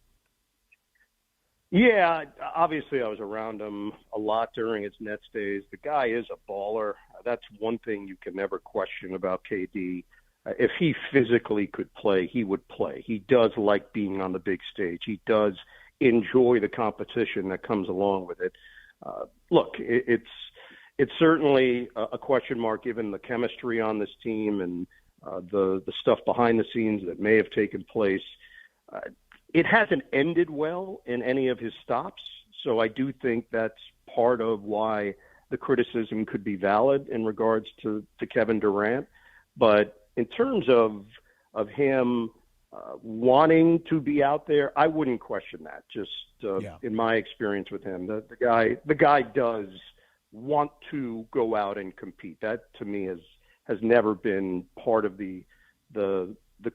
Speaker 19: Yeah, obviously I was around him a lot during his Nets days. The guy is a baller. That's one thing you can never question about KD. If he physically could play, he would play. He does like being on the big stage. He does enjoy the competition that comes along with it. Look, it's certainly a question mark given the chemistry on this team and the stuff behind the scenes that may have taken place. It hasn't ended well in any of his stops, so I do think that's part of why the criticism could be valid in regards to Kevin Durant. But in terms of him wanting to be out there, I wouldn't question that. Just in my experience with him, the guy does want to go out and compete. That to me has never been part of the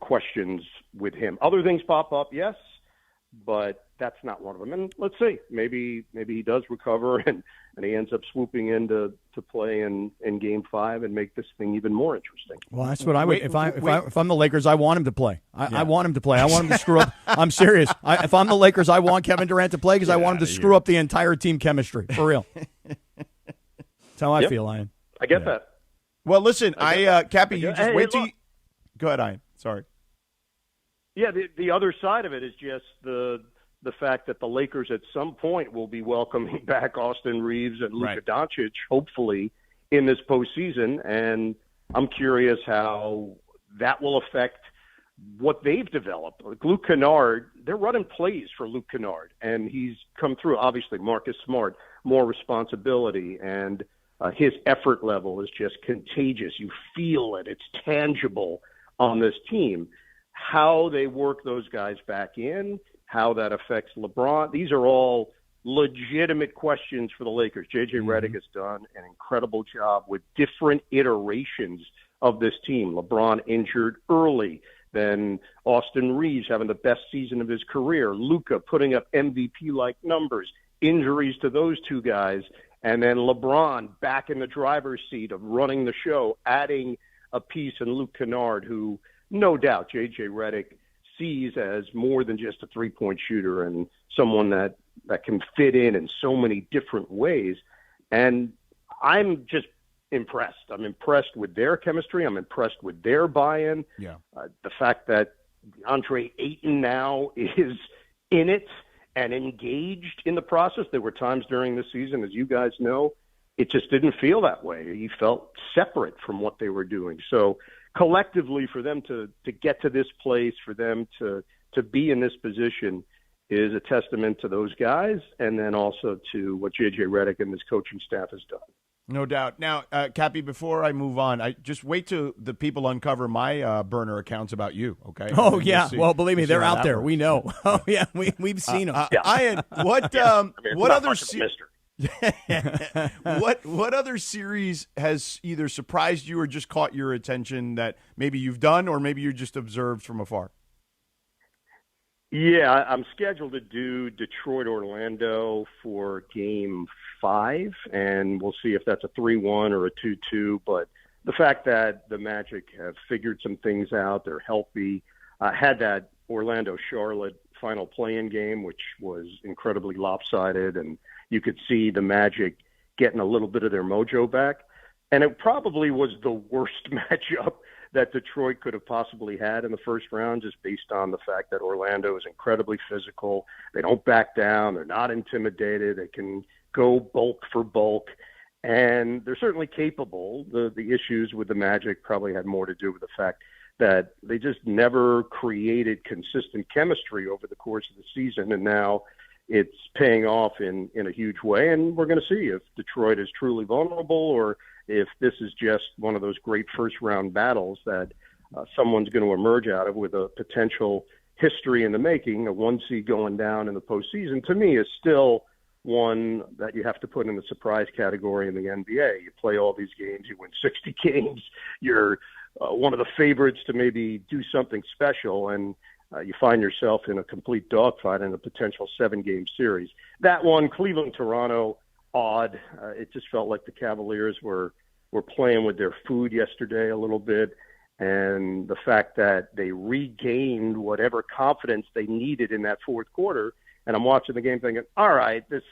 Speaker 19: questions with him. Other things pop up, yes, but that's not one of them. And let's see, maybe he does recover and he ends up swooping in to play in Game 5 and make this thing even more interesting.
Speaker 3: Well, that's what I would. If I'm the Lakers, I want him to play. I want him to play. I want him to screw up. I'm serious. If I'm the Lakers, I want Kevin Durant to play because I want him to screw up the entire team chemistry for real. That's how I feel, Ian.
Speaker 19: I get that.
Speaker 4: Well, listen, Cappy, you just wait till. Go ahead, Ian. Sorry.
Speaker 19: Yeah, the other side of it is just the fact that the Lakers at some point will be welcoming back Austin Reaves and Luka Doncic, hopefully, in this postseason. And I'm curious how that will affect what they've developed. Like Luke Kennard, they're running plays for Luke Kennard, and he's come through. Obviously, Marcus Smart, more responsibility, and his effort level is just contagious. You feel it. It's tangible on this team. How they work those guys back in, how that affects LeBron. These are all legitimate questions for the Lakers. J.J. Redick has done an incredible job with different iterations of this team. LeBron injured early, then Austin Reaves having the best season of his career, Luka putting up MVP-like numbers, injuries to those two guys, and then LeBron back in the driver's seat of running the show, adding a piece in Luke Kennard, who no doubt J.J. Redick sees as more than just a three-point shooter and someone that can fit in so many different ways. And I'm just impressed. I'm impressed with their chemistry. I'm impressed with their buy-in.
Speaker 4: Yeah.
Speaker 19: The fact that Deandre Ayton now is in it and engaged in the process. There were times during the season, as you guys know, it just didn't feel that way. He felt separate from what they were doing. So collectively, for them to get to this place, for them to be in this position is a testament to those guys, and then also to what J.J. Redick and his coaching staff has done.
Speaker 4: No doubt. Now, Cappy, before I move on, I just wait till the people uncover my burner accounts about you, okay?
Speaker 3: Oh, yeah. Well, believe me, they're out there. Works. We know. Oh, yeah, we've seen them.
Speaker 4: Ian, what other what other series has either surprised you or just caught your attention that maybe you've done or maybe you just observed from afar?
Speaker 19: Yeah, I'm scheduled to do Detroit-Orlando for Game 5, and we'll see if that's a 3-1 or a 2-2. But the fact that the Magic have figured some things out, they're healthy, had that Orlando-Charlotte final play-in game, which was incredibly lopsided, and you could see the Magic getting a little bit of their mojo back. And it probably was the worst matchup that Detroit could have possibly had in the first round, just based on the fact that Orlando is incredibly physical. They don't back down. They're not intimidated. They can go bulk for bulk, and they're certainly capable. The issues with the Magic probably had more to do with the fact that they just never created consistent chemistry over the course of the season, and now it's paying off in a huge way, and we're going to see if Detroit is truly vulnerable or if this is just one of those great first-round battles that someone's going to emerge out of with a potential history in the making. A 1 seed going down in the postseason, to me, is still one that you have to put in the surprise category in the NBA. You play all these games, you win 60 games, you're one of the favorites to maybe do something special, and you find yourself in a complete dogfight in a potential 7-game series. That one, Cleveland-Toronto, odd. It just felt like the Cavaliers were playing with their food yesterday a little bit, and the fact that they regained whatever confidence they needed in that fourth quarter. And I'm watching the game thinking, all right, this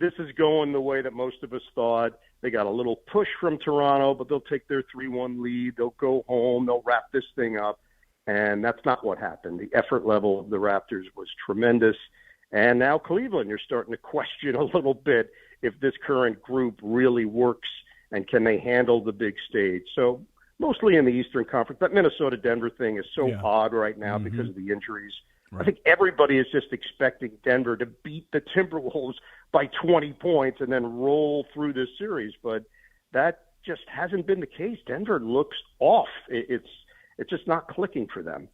Speaker 19: is going the way that most of us thought. They got a little push from Toronto, but they'll take their 3-1 lead. They'll go home. They'll wrap this thing up. And that's not what happened. The effort level of the Raptors was tremendous. And now Cleveland, you're starting to question a little bit if this current group really works and can they handle the big stage. So mostly in the Eastern Conference. That Minnesota-Denver thing is so odd right now because of the injuries. Right. I think everybody is just expecting Denver to beat the Timberwolves by 20 points and then roll through this series. But that just hasn't been the case. Denver looks off. It's just not clicking for them.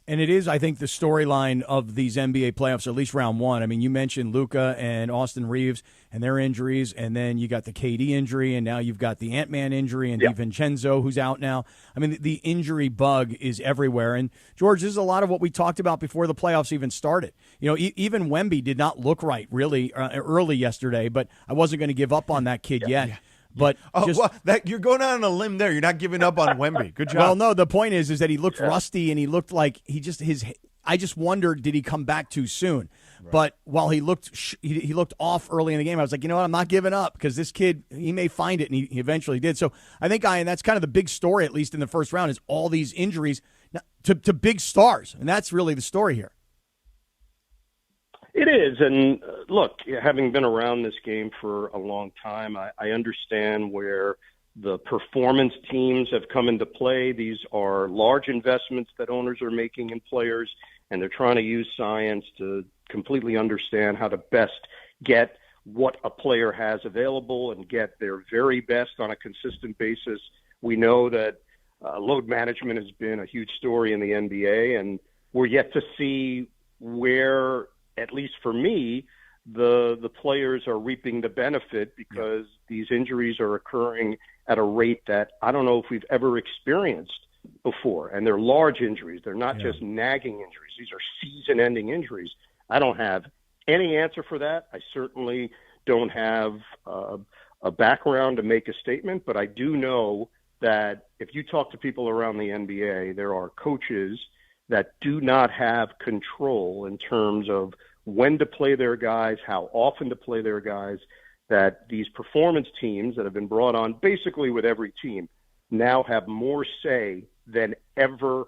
Speaker 3: And it is, I think, the storyline of these NBA playoffs, at least round one. I mean, you mentioned Luka and Austin Reaves and their injuries, and then you got the KD injury, and now you've got the Ant-Man injury and DiVincenzo, who's out now. I mean, the injury bug is everywhere. And, George, this is a lot of what we talked about before the playoffs even started. You know, even Wemby did not look right, really, early yesterday, but I wasn't going to give up on that kid yet. Yeah. But
Speaker 4: you're going out on a limb there. You're not giving up on Wemby. Good job.
Speaker 3: Well, no, the point is that he looked rusty, and he looked like I just wondered, did he come back too soon? Right. But while he looked off early in the game, I was like, you know what, I'm not giving up because this kid, he may find it, and he eventually did. So I think, Ian, that's kind of the big story, at least in the first round, is all these injuries to big stars, and that's really the story here.
Speaker 19: It is, and look, having been around this game for a long time, I understand where the performance teams have come into play. These are large investments that owners are making in players, and they're trying to use science to completely understand how to best get what a player has available and get their very best on a consistent basis. We know that load management has been a huge story in the NBA, and we're yet to see where, at least for me, the players are reaping the benefit because these injuries are occurring at a rate that I don't know if we've ever experienced before. And they're large injuries. They're not just nagging injuries. These are season-ending injuries. I don't have any answer for that. I certainly don't have a background to make a statement, but I do know that if you talk to people around the NBA, there are coaches that do not have control in terms of when to play their guys, how often to play their guys, that these performance teams that have been brought on basically with every team now have more say than ever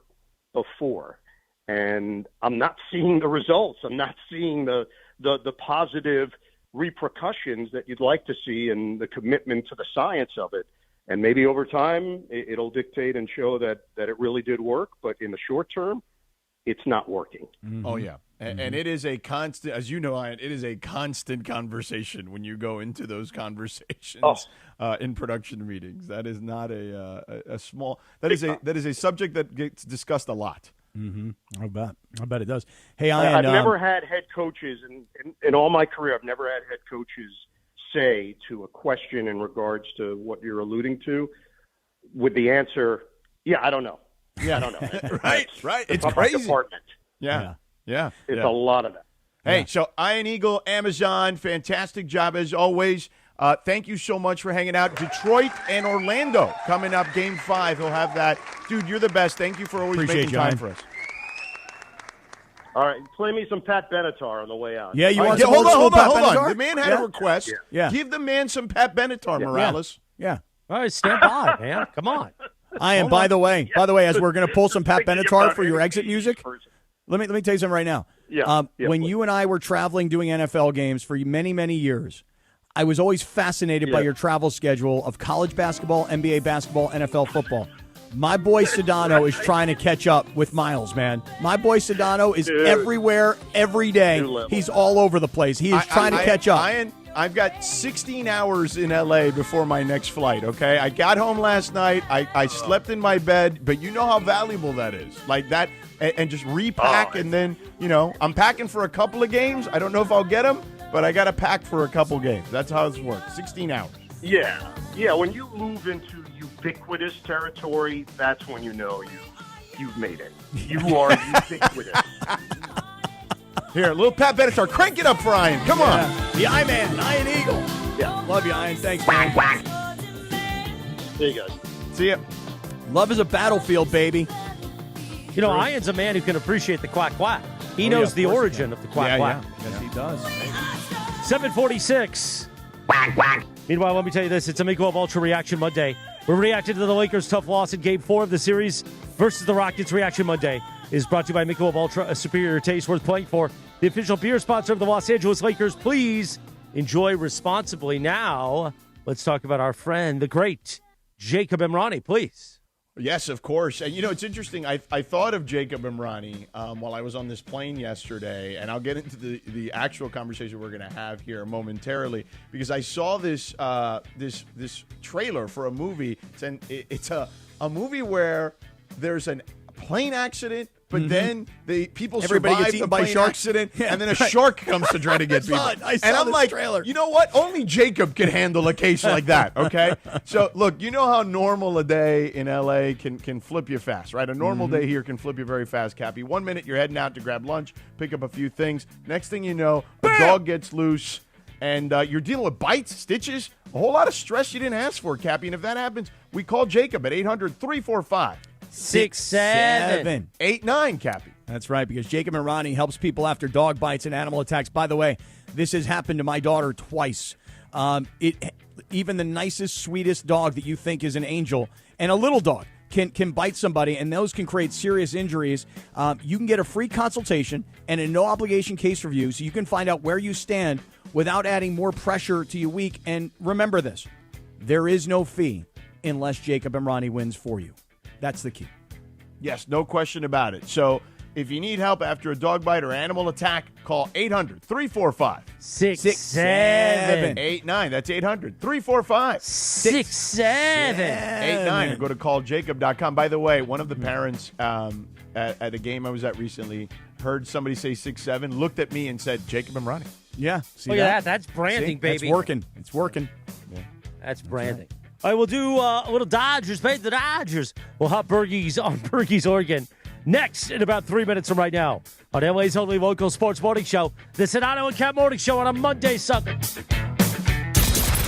Speaker 19: before. And I'm not seeing the results. I'm not seeing the positive repercussions that you'd like to see and the commitment to the science of it. And maybe over time it'll dictate and show that it really did work. But in the short term, it's not working.
Speaker 4: Mm-hmm. Oh, yeah. And it is a constant, as you know, Ian, it is a constant conversation when you go into those conversations in production meetings. That is not a small, that is a subject that gets discussed a lot.
Speaker 3: Mm-hmm. I bet it does. Hey, Ian,
Speaker 19: I've never had head coaches, in all my career, I've never had head coaches say to a question in regards to what you're alluding to with the answer, I don't know. Yeah, I don't know.
Speaker 4: right. It's crazy.
Speaker 19: Department.
Speaker 4: Yeah.
Speaker 19: It's a lot of that.
Speaker 4: Hey, so Ian Eagle, Amazon, fantastic job as always. Thank you so much for hanging out. Detroit and Orlando coming up, Game 5. He'll have that. Dude, you're the best. Thank you for always making time for us.
Speaker 19: All right, play me some Pat Benatar on the way out.
Speaker 3: Yeah, you want some
Speaker 4: hold
Speaker 3: old
Speaker 4: on.
Speaker 3: Benatar?
Speaker 4: The man had a request.
Speaker 3: Yeah.
Speaker 4: Give the man some Pat Benatar, Morales.
Speaker 3: Yeah.
Speaker 5: All right, stand by, man. Come on.
Speaker 3: Ian, by the way, as we're going to pull some Pat Benatar for your exit music, let me tell you something right now. When you and I were traveling doing NFL games for many, many years, I was always fascinated by your travel schedule of college basketball, NBA basketball, NFL football. My boy Sedano is trying to catch up with Miles, man. My boy Sedano is everywhere, every day. He's all over the place. He is trying to catch up.
Speaker 4: I've got 16 hours in L.A. before my next flight, okay? I got home last night. I slept in my bed, but you know how valuable that is. Like that, and just repack, and then, I'm packing for a couple of games. I don't know if I'll get them, but I got to pack for a couple games. That's how it's worked. 16 hours.
Speaker 19: Yeah. When you move into ubiquitous territory, that's when you know you've made it. You are ubiquitous.
Speaker 4: Here, a little Pat Benatar. Crank it up for Ian. Come on.
Speaker 3: The I-Man, Ian Eagle. Yeah. Love you, Ian. Thanks, man.
Speaker 19: See you guys.
Speaker 4: See ya.
Speaker 3: Love is a battlefield, baby.
Speaker 5: You know, Ian's a man who can appreciate the quack quack. He knows the origin of the quack quack.
Speaker 3: Yes, he does.
Speaker 5: 7:46. Quack quack. Meanwhile, let me tell you this. It's a Michelob Ultra Reaction Monday. We're reacting to the Lakers' tough loss in Game 4 of the series versus the Rockets. Reaction Monday is brought to you by Michelob Ultra, a superior taste worth playing for. The official beer sponsor of the Los Angeles Lakers. Please enjoy responsibly. Now, let's talk about our friend, the great Jacob Emrani, please.
Speaker 4: Yes, of course. And, it's interesting. I thought of Jacob Emrani while I was on this plane yesterday, and I'll get into the actual conversation we're going to have here momentarily, because I saw this this trailer for a movie. It's a movie where there's a plane accident but then people
Speaker 3: Everybody
Speaker 4: survive
Speaker 3: gets
Speaker 4: the
Speaker 3: eaten by
Speaker 4: plane
Speaker 3: sharks.
Speaker 4: accident,
Speaker 3: Yeah,
Speaker 4: and then a
Speaker 3: right.
Speaker 4: shark comes to try to get people.
Speaker 3: I saw
Speaker 4: and I'm
Speaker 3: this
Speaker 4: like,
Speaker 3: trailer.
Speaker 4: you know what? Only Jacob can handle a case like that, okay? So, look, you know how normal a day in L.A. can flip you fast, right? A normal day here can flip you very fast, Cappy. 1 minute, you're heading out to grab lunch, pick up a few things. Next thing you know, a dog gets loose, and you're dealing with bites, stitches, a whole lot of stress you didn't ask for, Cappy. And if that happens, we call Jacob at 800-345-6789, Cappy.
Speaker 3: That's right, because Jacob Emrani helps people after dog bites and animal attacks. By the way, this has happened to my daughter twice. Even the nicest, sweetest dog that you think is an angel and a little dog can bite somebody, and those can create serious injuries. You can get a free consultation and a no-obligation case review, so you can find out where you stand without adding more pressure to your week. And remember this, there is no fee unless Jacob Emrani wins for you. That's the key.
Speaker 4: Yes, no question about it. So if you need help after a dog bite or animal attack, call 800-345-6789. That's 800-345-6789. Or go to calljacob.com. By the way, one of the parents at a game I was at recently heard somebody say 6'7", looked at me and said, Jacob Emrani.
Speaker 3: Yeah. See
Speaker 5: Look at that. That's branding, baby.
Speaker 3: It's working. It's working.
Speaker 4: Yeah.
Speaker 5: That's branding. All right, we'll do a little Dodgers. Pay the Dodgers. We'll hop Bergie's on Bergie's Oregon next in about 3 minutes from right now on LA's only local sports morning show, the Sedano and Kap Morning Show on a Monday, sucker.
Speaker 17: The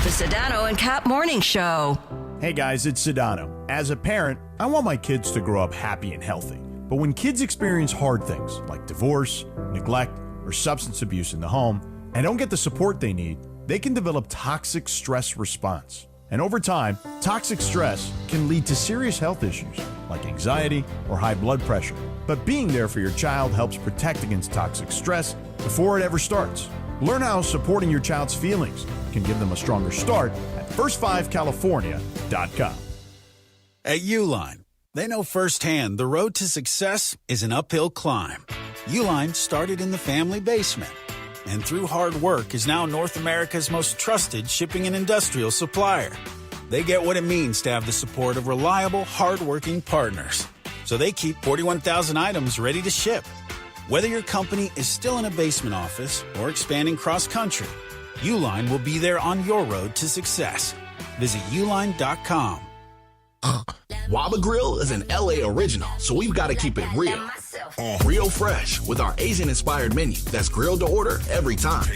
Speaker 17: Sedano and Kap Morning Show.
Speaker 9: Hey guys, it's Sedano. As a parent, I want my kids to grow up happy and healthy. But when kids experience hard things like divorce, neglect, or substance abuse in the home and don't get the support they need, they can develop toxic stress response. And over time, toxic stress can lead to serious health issues like anxiety or high blood pressure. But being there for your child helps protect against toxic stress before it ever starts. Learn how supporting your child's feelings can give them a stronger start at first5california.com.
Speaker 20: At Uline, they know firsthand the road to success is an uphill climb. Uline started in the family basement, and through hard work is now North America's most trusted shipping and industrial supplier. They get what it means to have the support of reliable, hardworking partners. So they keep 41,000 items ready to ship. Whether your company is still in a basement office or expanding cross-country, Uline will be there on your road to success. Visit uline.com.
Speaker 21: Waba Grill is an LA original, so we've got to keep it real. Real fresh with our Asian-inspired menu that's grilled to order every time.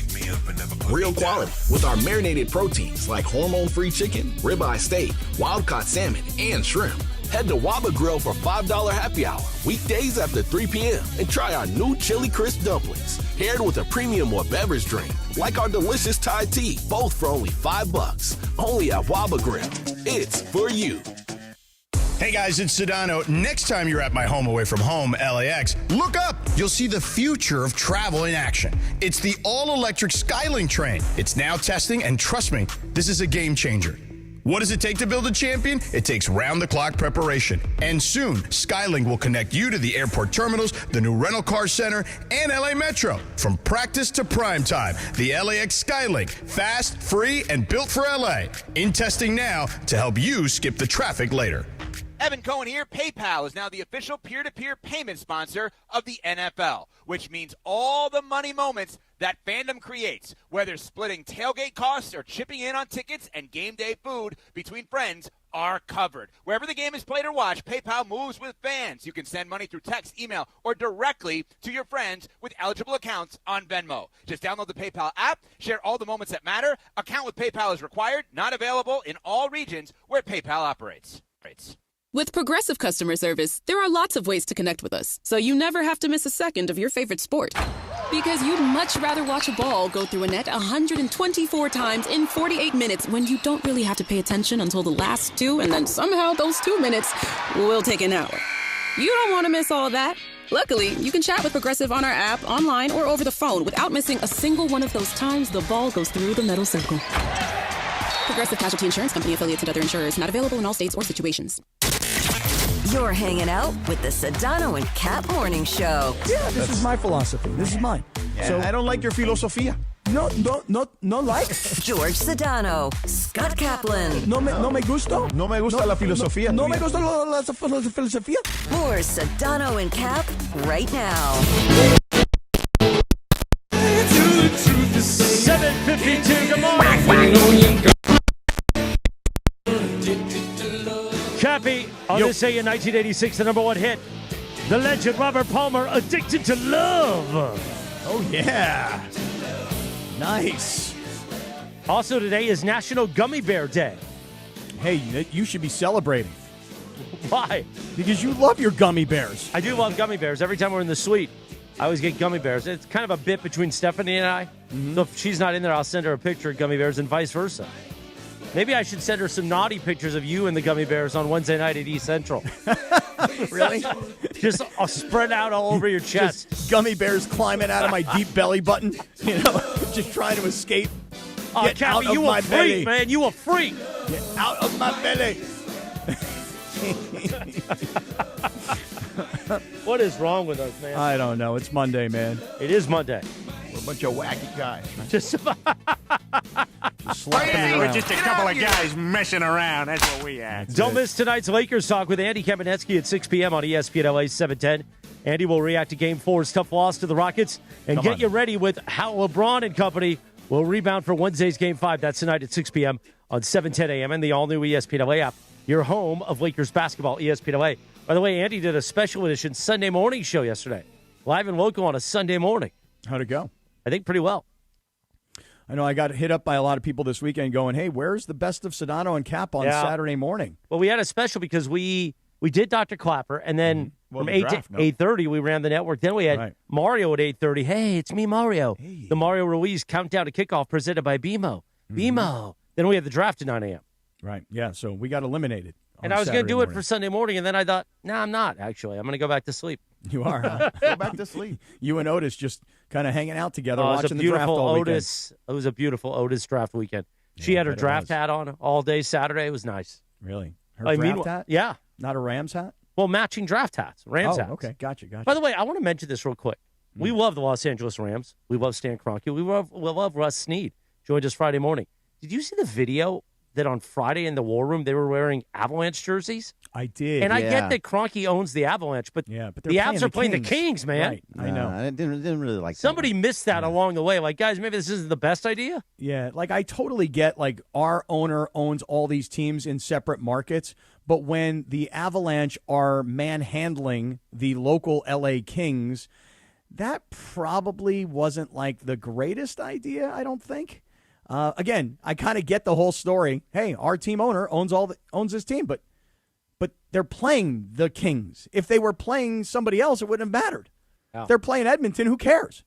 Speaker 21: Real quality with our marinated proteins like hormone-free chicken, ribeye steak, wild-caught salmon, and shrimp. Head to Waba Grill for $5 happy hour, weekdays after 3 p.m. and try our new chili crisp dumplings, paired with a premium or beverage drink, like our delicious Thai tea, both for only $5. Only at Waba Grill. It's for you.
Speaker 9: Hey guys, it's Sedano. Next time you're at my home away from home, LAX, look up. You'll see the future of travel in action. It's the all-electric Skylink train. It's now testing, and trust me, this is a game changer. What does it take to build a champion? It takes round-the-clock preparation. And soon, Skylink will connect you to the airport terminals, the new rental car center, and LA Metro. From practice to prime time, the LAX Skylink. Fast, free, and built for LA. In testing now to help you skip the traffic later.
Speaker 15: Evan Cohen here. PayPal is now the official peer-to-peer payment sponsor of the NFL, which means all the money moments that fandom creates, whether splitting tailgate costs or chipping in on tickets and game day food between friends, are covered. Wherever the game is played or watched, PayPal moves with fans. You can send money through text, email, or directly to your friends with eligible accounts on Venmo. Just download the PayPal app, share all the moments that matter. Account with PayPal is required, not available in all regions where PayPal operates.
Speaker 22: With Progressive Customer Service, there are lots of ways to connect with us, so you never have to miss a second of your favorite sport. Because you'd much rather watch a ball go through a net 124 times in 48 minutes when you don't really have to pay attention until the last 2, and then somehow those 2 minutes will take an hour. You don't want to miss all that. Luckily, you can chat with Progressive on our app, online, or over the phone without missing a single one of those times the ball goes through the metal circle. Progressive Casualty Insurance Company, affiliates, and other insurers. Not available in all states or situations.
Speaker 17: You're hanging out with the Sedano and Kap Morning Show.
Speaker 3: Yeah, this is my philosophy. This is mine.
Speaker 4: So I don't like your filosofia.
Speaker 10: No like.
Speaker 17: George Sedano, Scott Kaplan.
Speaker 10: No me gusto.
Speaker 4: No me gusta la filosofía.
Speaker 10: No me gusta la filosofía.
Speaker 17: More Sedano and Cap right now.
Speaker 1: 7:52. Good morning. Cappy, on this day in 1986, the number one hit. The legend Robert Palmer, Addicted to Love.
Speaker 3: Oh, yeah. Nice.
Speaker 1: Also today is National Gummy Bear Day.
Speaker 3: Hey, you should be celebrating.
Speaker 1: Why?
Speaker 3: Because you love your gummy bears.
Speaker 1: I do love gummy bears. Every time we're in the suite, I always get gummy bears. It's kind of a bit between Stephanie and I. So if she's not in there, I'll send her a picture of gummy bears and vice versa. Maybe I should send her some naughty pictures of you and the gummy bears on Wednesday night at East Central.
Speaker 3: Really?
Speaker 1: Just spread out all over your chest.
Speaker 3: Just gummy bears climbing out of my deep belly button, just trying to escape. Get out
Speaker 1: Cappy,
Speaker 3: of my
Speaker 1: you a
Speaker 3: belly.
Speaker 1: freak, man. You a freak.
Speaker 3: Get out of my belly.
Speaker 1: What is wrong with us, man?
Speaker 3: I don't know. It's Monday, man.
Speaker 1: It is Monday.
Speaker 4: We're a bunch of wacky guys.
Speaker 1: Just
Speaker 6: Yeah, we're just a couple of guys messing around. That's what we are.
Speaker 1: Don't miss tonight's Lakers talk with Andy Kamenetsky at 6 p.m. on ESPN LA 710. Andy will react to Game 4's tough loss to the Rockets and get you ready with how LeBron and company will rebound for Wednesday's Game 5. That's tonight at 6 p.m. on 710 a.m. and the all-new ESPN LA app, your home of Lakers basketball, ESPN LA. By the way, Andy did a special edition Sunday morning show yesterday, live and local on a Sunday morning.
Speaker 3: How'd it go?
Speaker 1: I think pretty well.
Speaker 3: I know I got hit up by a lot of people this weekend going, hey, where's the best of Sedano and Cap on Saturday morning?
Speaker 1: Well, we had a special because we did Dr. Clapper, and then from 8 to 8:30, we ran the network. Then we had Mario at 8:30. Hey, it's me, Mario. Hey. The Mario Ruiz Countdown to Kickoff presented by BMO. BMO. Then we had the draft at 9 a.m.
Speaker 3: Right, yeah, so we got eliminated.
Speaker 1: And I was going to do it for Sunday morning, and then I thought, no, I'm not, actually. I'm going to go back to sleep.
Speaker 3: You are, huh?
Speaker 4: Go back to sleep.
Speaker 3: You and Otis just kind of hanging out together, watching the draft all weekend.
Speaker 1: It was a beautiful Otis draft weekend. She had her draft hat on all day Saturday. It was nice.
Speaker 3: Really? Her draft hat?
Speaker 1: Yeah.
Speaker 3: Not a Rams hat?
Speaker 1: Well, matching draft hats. Rams hats.
Speaker 3: Okay. Gotcha.
Speaker 1: By the way, I want to mention this real quick. We love the Los Angeles Rams. We love Stan Kroenke. We love Russ Snead. Joined us Friday morning. Did you see the video that on Friday in the War Room they were wearing Avalanche jerseys?
Speaker 3: I did.
Speaker 1: And I get that Kroenke owns the Avalanche, but the Avs are playing the Kings, man.
Speaker 3: Right. I know.
Speaker 8: I didn't really like
Speaker 1: Somebody missed that along the way. Like, guys, maybe this isn't the best idea.
Speaker 3: Yeah, like I totally get, like, our owner owns all these teams in separate markets, but when the Avalanche are manhandling the local LA Kings, that probably wasn't, like, the greatest idea, I don't think. Again, I kind of get the whole story. Hey, our team owner owns this team, but they're playing the Kings. If they were playing somebody else, it wouldn't have mattered.
Speaker 1: Yeah.
Speaker 3: They're playing Edmonton. Who cares?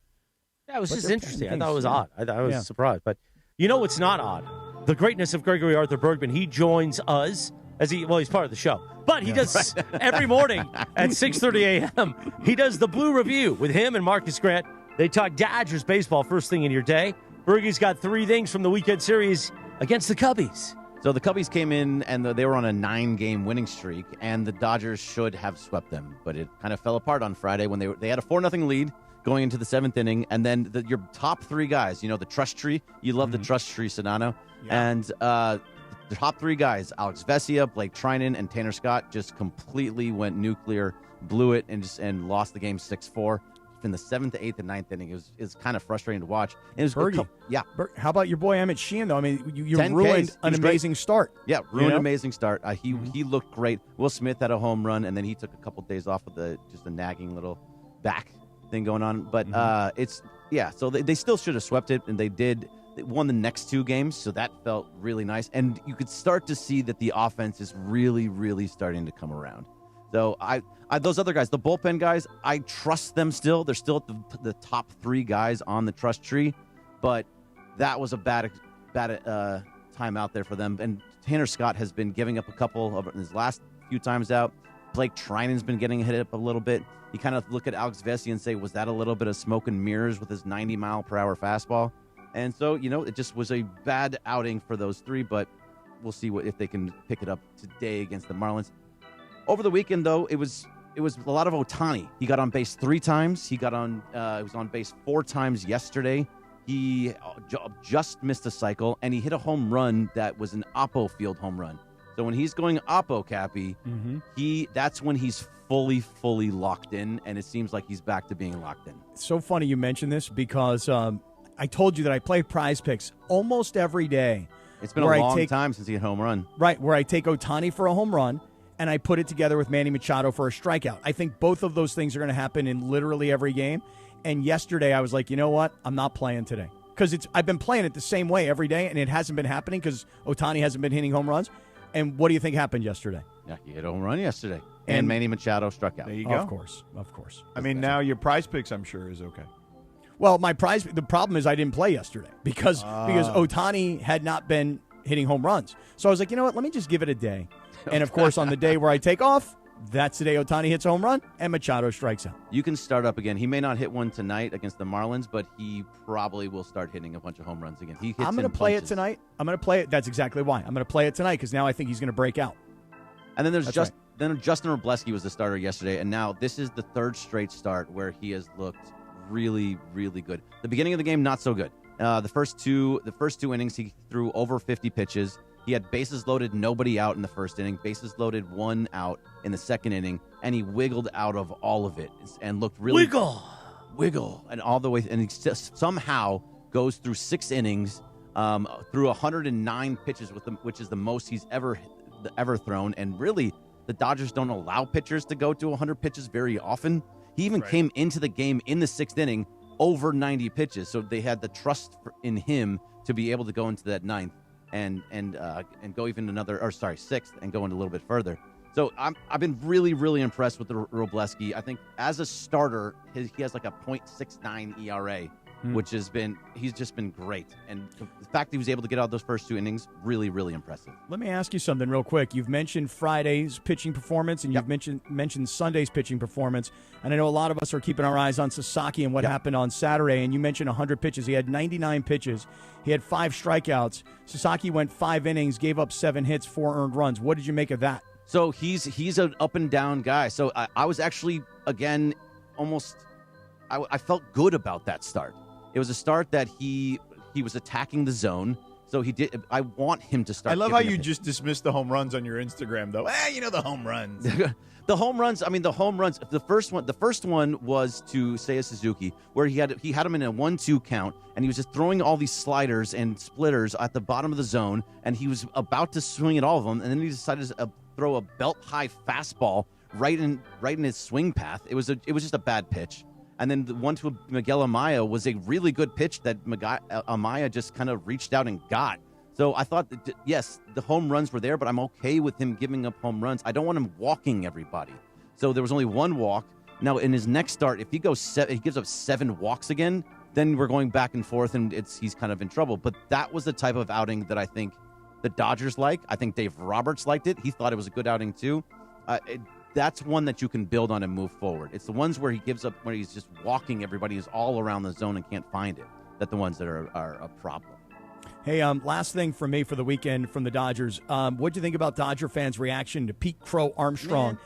Speaker 1: Yeah, it was just interesting. I thought it was odd. I was surprised. But you know what's not odd? The greatness of Gregory Arthur Bergman. He joins us he's part of the show. But he does every morning at 6:30 a.m. He does the Blue Review with him and Marcus Grant. They talk Dodgers baseball first thing in your day. Bergie's got 3 things from the weekend series against the Cubbies.
Speaker 8: So the Cubbies came in, and they were on a 9-game winning streak, and the Dodgers should have swept them. But it kind of fell apart on Friday when they had a 4-0 lead going into the 7th inning, and then your top 3 guys, the trust tree. You love the trust tree, Sedano. Yeah. And the top 3 guys, Alex Vesia, Blake Trinan, and Tanner Scott, just completely went nuclear, blew it, and lost the game 6-4. In the 7th, 8th, and 9th inning. It was kind of frustrating to watch. And it was
Speaker 3: Bergie. How about your boy Emmett Sheehan, though? I mean, you ruined an amazing start.
Speaker 8: Yeah, ruined an amazing start. He looked great. Will Smith had a home run, and then he took a couple days off with just a nagging little back thing going on. But so they still should have swept it, and they did. They won the next 2 games, so that felt really nice. And you could start to see that the offense is really, really starting to come around. So those other guys, the bullpen guys, I trust them still. They're still at the top 3 guys on the trust tree, but that was a bad time out there for them. And Tanner Scott has been giving up a couple of his last few times out. Blake Trinan's been getting hit up a little bit. You kind of look at Alex Vesia and say, was that a little bit of smoke and mirrors with his 90-mile-per-hour fastball? And so, it just was a bad outing for those 3, but we'll see if they can pick it up today against the Marlins. Over the weekend, though, it was a lot of Ohtani. He got on base 3 times. He was on base 4 times yesterday. he just missed a cycle, and he hit a home run that was an Oppo field home run. So when he's going Oppo, Cappy, that's when he's fully locked in, and it seems like he's back to being locked in.
Speaker 3: It's so funny you mention this because I told you that I play Prize Picks almost every day.
Speaker 8: It's been a long time since he hit a home run.
Speaker 3: Right, where I take Ohtani for a home run, and I put it together with Manny Machado for a strikeout. I think both of those things are going to happen in literally every game. And yesterday I was like, you know what? I'm not playing today. Because I've been playing it the same way every day, and it hasn't been happening because Ohtani hasn't been hitting home runs. And what do you think happened yesterday?
Speaker 8: Yeah, he hit a home run yesterday. And Manny Machado struck out.
Speaker 4: There you go.
Speaker 3: Of course.
Speaker 4: I mean, now your Prize Picks, I'm sure, is okay.
Speaker 3: Well, the problem is I didn't play yesterday because Ohtani had not been hitting home runs. So I was like, you know what? Let me just give it a day. And, of course, on the day where I take off, that's the day Ohtani hits a home run and Machado strikes out.
Speaker 8: You can start up again. He may not hit one tonight against the Marlins, but he probably will start hitting a bunch of home runs again.
Speaker 3: I'm going to play it tonight. I'm going to play it. That's exactly why. I'm going to play it tonight because now I think he's going to break out.
Speaker 8: And then there's then Justin Robleski was the starter yesterday, and now this is the third straight start where he has looked really, really good. The beginning of the game, not so good. The first two innings, he threw over 50 pitches. He had bases loaded, nobody out in the first inning, bases loaded, 1 out in the second inning, and he wiggled out of all of it and looked really wiggle, and all the way, and he just somehow goes through 6 innings, through 109 pitches which is the most he's ever thrown. And really, the Dodgers don't allow pitchers to go to 100 pitches very often. He even came into the game in the 6th inning over 90 pitches, so they had the trust in him to be able to go into that 9th. And go even another, 6th, and go in a little bit further. So I've been really, really impressed with the Robleski. I think as a starter, he has like a .69 ERA, which he's just been great. And the fact that he was able to get out those first 2 innings, really, really impressive.
Speaker 3: Let me ask you something real quick. You've mentioned Friday's pitching performance, and you've mentioned Sunday's pitching performance. And I know a lot of us are keeping our eyes on Sasaki and what happened on Saturday. And you mentioned 100 pitches. He had 99 pitches. He had 5 strikeouts. Sasaki went 5 innings, gave up 7 hits, 4 earned runs. What did you make of that?
Speaker 8: So he's an up and down guy. So I was actually, again, I felt good about that start. It was a start that he was attacking the zone. So he did. I want him to start.
Speaker 4: I love how you just dismissed the home runs on your Instagram, though. The home runs.
Speaker 8: The home runs. I mean, the home runs. The first one was to Seiya Suzuki, where he had him in a 1-2 count, and he was just throwing all these sliders and splitters at the bottom of the zone, and he was about to swing at all of them, and then he decided to throw a belt high fastball right in his swing path. It was just a bad pitch. And then the one to Miguel Amaya was a really good pitch that Amaya just kind of reached out and got. So I thought, yes, the home runs were there, but I'm okay with him giving up home runs. I don't want him walking everybody. So there was only 1 walk. Now, in his next start, if he gives up 7 walks again, then we're going back and forth, and he's kind of in trouble. But that was the type of outing that I think the Dodgers like. I think Dave Roberts liked it. He thought it was a good outing, too. That's one that you can build on and move forward. It's the ones where he gives up, where he's just walking everybody, who's all around the zone and can't find it, that the ones that are a problem.
Speaker 3: Hey, last thing for me for the weekend from the Dodgers. What do you think about Dodger fans' reaction to Pete Crow Armstrong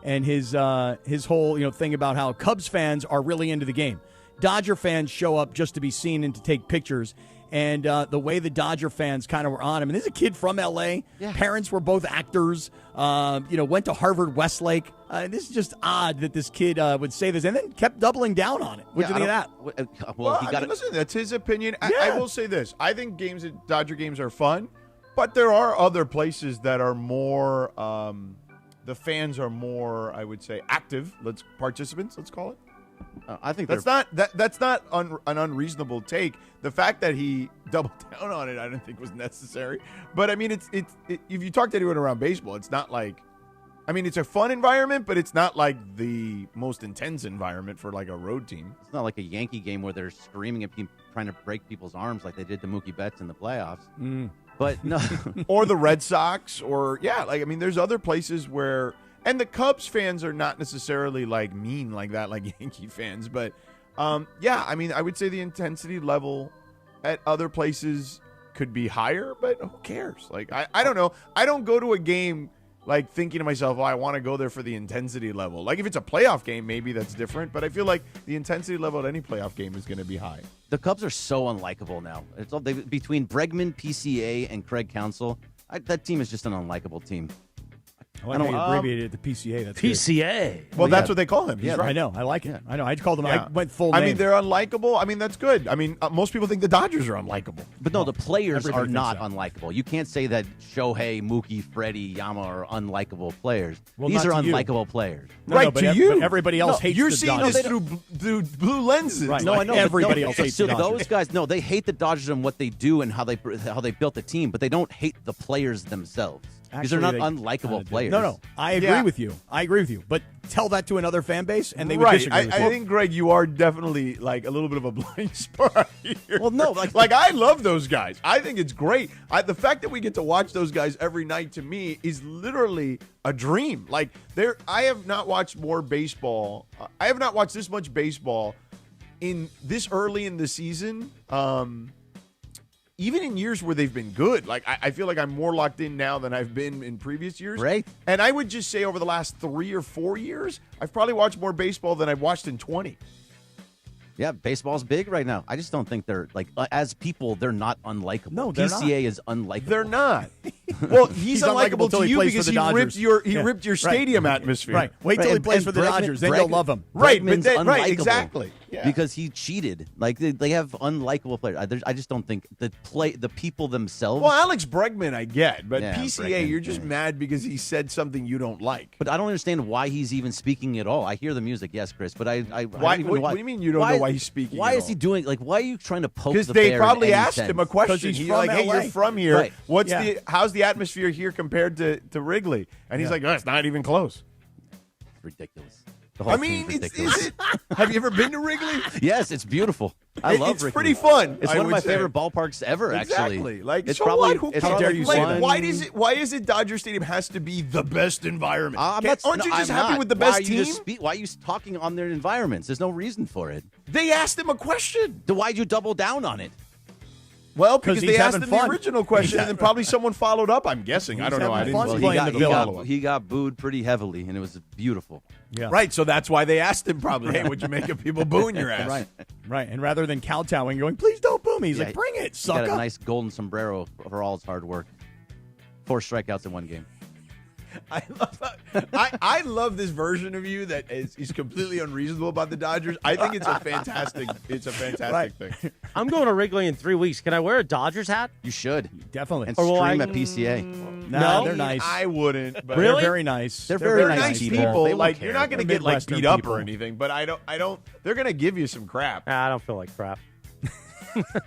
Speaker 3: and his whole thing about how Cubs fans are really into the game? Dodger fans show up just to be seen and to take pictures. And the way the Dodger fans kind of were on him. And this is a kid from L.A. Yeah. Parents were both actors, went to Harvard Westlake. This is just odd that this kid would say this and then kept doubling down on it. What do you think of that?
Speaker 4: Listen, that's his opinion. I will say this. I think Dodger games are fun, but there are other places that are more, the fans are more, I would say, active. Participants, let's call it.
Speaker 8: I think
Speaker 4: that's not an unreasonable take. The fact that he doubled down on it, I don't think was necessary. But I mean, it's if you talk to anyone around baseball, it's not like, I mean, it's a fun environment, but it's not like the most intense environment for like a road team.
Speaker 8: It's not like a Yankee game where they're screaming at people, trying to break people's arms like they did to Mookie Betts in the playoffs. But no,
Speaker 4: or the Red Sox, or there's other places where. And the Cubs fans are not necessarily like mean like that, like Yankee fans. But I would say the intensity level at other places could be higher, but who cares? Like, I don't know. I don't go to a game like thinking to myself, I want to go there for the intensity level. Like if it's a playoff game, maybe that's different, but I feel like the intensity level at any playoff game is going to be high.
Speaker 8: The Cubs are so unlikable now. It's all, between Bregman, PCA, and Craig Counsell, that team is just an unlikable team.
Speaker 3: I like how you abbreviated the PCA. That's
Speaker 1: PCA.
Speaker 3: Good.
Speaker 4: Well, that's what they call him. He's
Speaker 3: Yeah,
Speaker 4: right.
Speaker 3: I know. I like it.
Speaker 8: Yeah.
Speaker 3: I know. I called them.
Speaker 4: Yeah.
Speaker 3: I went full name.
Speaker 4: I mean, they're unlikable. I mean, that's good. I mean, most people think the Dodgers are unlikable.
Speaker 8: But no, the players
Speaker 3: everybody
Speaker 8: are not
Speaker 3: thinks
Speaker 8: unlikable. You can't say that Shohei, Mookie, Freddie, Yama are unlikable players.
Speaker 3: Well,
Speaker 8: These are
Speaker 3: not to you.
Speaker 8: unlikable players.
Speaker 3: No,
Speaker 4: right,
Speaker 3: but
Speaker 4: to you.
Speaker 3: But everybody else hates
Speaker 4: You're
Speaker 3: the
Speaker 4: seeing
Speaker 3: Dodgers.
Speaker 4: this through blue lenses.
Speaker 3: Right.
Speaker 8: No,
Speaker 3: Like
Speaker 8: I know. but
Speaker 3: everybody
Speaker 8: no,
Speaker 3: else hates
Speaker 8: so
Speaker 3: the Dodgers.
Speaker 8: those guys, no, they hate the Dodgers and what they do and how they built the team, but they don't hate the players themselves. Because they're not
Speaker 3: Actually, they
Speaker 8: unlikable players.
Speaker 3: No. I agree with you. I agree with you. But tell that to another fan base, and they would
Speaker 4: Right.
Speaker 3: disagree with you.
Speaker 4: I think, Greg, you are definitely like a little bit of a blind spot here.
Speaker 8: Well, no,
Speaker 4: like I love those guys. I think it's great. The fact that we get to watch those guys every night to me is literally a dream. Like I have not watched more baseball. I have not watched this much baseball in this early in the season. Even in years where they've been good, like I feel like I'm more locked in now than I've been in previous years.
Speaker 8: Right.
Speaker 4: And I would just say over the last 3 or 4 years, I've probably watched more baseball than I've watched in 20.
Speaker 8: Yeah, baseball's big right now. I just don't think they're like as people, they're not unlikable.
Speaker 3: No, they're not.
Speaker 8: PCA is unlikable.
Speaker 4: They're not. Well, he's unlikable
Speaker 3: till
Speaker 4: to
Speaker 3: he
Speaker 4: you
Speaker 3: plays
Speaker 4: because
Speaker 3: for
Speaker 4: he
Speaker 3: the Dodgers.
Speaker 4: ripped your stadium atmosphere.
Speaker 3: Right. Wait till
Speaker 8: Right,
Speaker 3: he plays
Speaker 8: and
Speaker 3: for the
Speaker 8: Bregman-
Speaker 3: Dodgers. Then you'll love him.
Speaker 4: Right, but
Speaker 8: Bregman's
Speaker 4: then, right,
Speaker 8: unlikable
Speaker 4: exactly. Yeah.
Speaker 8: Because he cheated. Like they have unlikable players. I just don't think the people themselves.
Speaker 4: Well, Alex Bregman, I get, but
Speaker 8: Yeah,
Speaker 4: PCA,
Speaker 8: Bregman,
Speaker 4: you're just mad because he said something you don't like.
Speaker 8: But I don't understand why he's even speaking at all. I hear the music, yes, Chris, but I
Speaker 4: Why?
Speaker 8: don't even know
Speaker 4: What do you mean you don't know why he's speaking?
Speaker 8: Why
Speaker 4: at
Speaker 8: is he
Speaker 4: all?
Speaker 8: doing like? Why are you trying to poke?
Speaker 4: Because
Speaker 8: the
Speaker 4: they
Speaker 8: bear in
Speaker 4: probably
Speaker 8: any
Speaker 4: asked
Speaker 8: sense?
Speaker 4: him a question.
Speaker 3: he's
Speaker 4: He's
Speaker 3: from
Speaker 4: like, "Hey,
Speaker 3: LA.
Speaker 4: you're from here.
Speaker 8: Right.
Speaker 4: What's
Speaker 3: Yeah.
Speaker 4: how's the atmosphere here compared to Wrigley?" And he's like, "Oh, it's not even close."
Speaker 8: It's ridiculous. The whole
Speaker 4: I mean,
Speaker 8: thing's
Speaker 4: is
Speaker 8: ridiculous.
Speaker 4: it? Have you ever been to Wrigley?
Speaker 8: Yes, it's beautiful. I love
Speaker 4: It's
Speaker 8: Wrigley.
Speaker 4: pretty fun.
Speaker 8: It's
Speaker 4: I
Speaker 8: one of
Speaker 4: would
Speaker 8: my
Speaker 4: say.
Speaker 8: favorite ballparks ever.
Speaker 4: Exactly.
Speaker 8: Actually,
Speaker 4: Like,
Speaker 8: it's
Speaker 4: so
Speaker 8: probably.
Speaker 4: what? Who
Speaker 8: it's
Speaker 4: cares?
Speaker 8: probably
Speaker 3: you
Speaker 4: Like,
Speaker 3: say that?
Speaker 4: why is it Dodger Stadium has to be the best environment?
Speaker 8: I'm
Speaker 4: Aren't
Speaker 8: not,
Speaker 4: you just
Speaker 8: I'm
Speaker 4: happy
Speaker 8: not.
Speaker 4: with the
Speaker 8: Why
Speaker 4: best
Speaker 8: are you
Speaker 4: team?
Speaker 8: just why are you talking on their environments? There's no reason for it.
Speaker 4: They asked him a question.
Speaker 8: Then why'd you double down on it?
Speaker 4: Well, because
Speaker 3: he's
Speaker 4: they asked
Speaker 3: having
Speaker 4: him
Speaker 3: fun.
Speaker 4: the original question, and then probably someone followed up. I'm guessing. I
Speaker 3: He's
Speaker 4: don't know. I
Speaker 3: having
Speaker 4: didn't
Speaker 3: fun.
Speaker 4: see.
Speaker 3: Playing the Villa.
Speaker 8: He got booed pretty heavily, and it was beautiful.
Speaker 3: Yeah.
Speaker 4: Right, so that's why they asked him probably, "Hey, would you make of people booing your ass?"
Speaker 3: Right. Right. And rather than kowtowing, going, please don't boo me. He's
Speaker 8: Yeah,
Speaker 3: like, bring it,
Speaker 8: He got
Speaker 3: sucker.
Speaker 8: a nice golden sombrero for all his hard work. 4 strikeouts in one game.
Speaker 4: I love this version of you that is completely unreasonable about the Dodgers. I think it's a fantastic thing.
Speaker 1: I'm going to Wrigley in 3 weeks. Can I wear a Dodgers hat?
Speaker 8: You should.
Speaker 3: Definitely.
Speaker 8: And
Speaker 1: Or will
Speaker 8: stream
Speaker 1: I-
Speaker 8: at PCA.
Speaker 3: Nah,
Speaker 1: No?
Speaker 3: they're nice.
Speaker 4: I wouldn't. But
Speaker 3: They're
Speaker 1: Really?
Speaker 3: very nice.
Speaker 8: They're
Speaker 4: They're
Speaker 8: very
Speaker 4: nice
Speaker 8: people.
Speaker 4: people.
Speaker 8: They won't
Speaker 4: Like
Speaker 8: care.
Speaker 4: you're not going to
Speaker 3: They're
Speaker 4: get like
Speaker 3: Midwestern
Speaker 4: beat up
Speaker 3: people.
Speaker 4: or anything, but I don't. They're going to give you some crap.
Speaker 1: I don't feel like crap.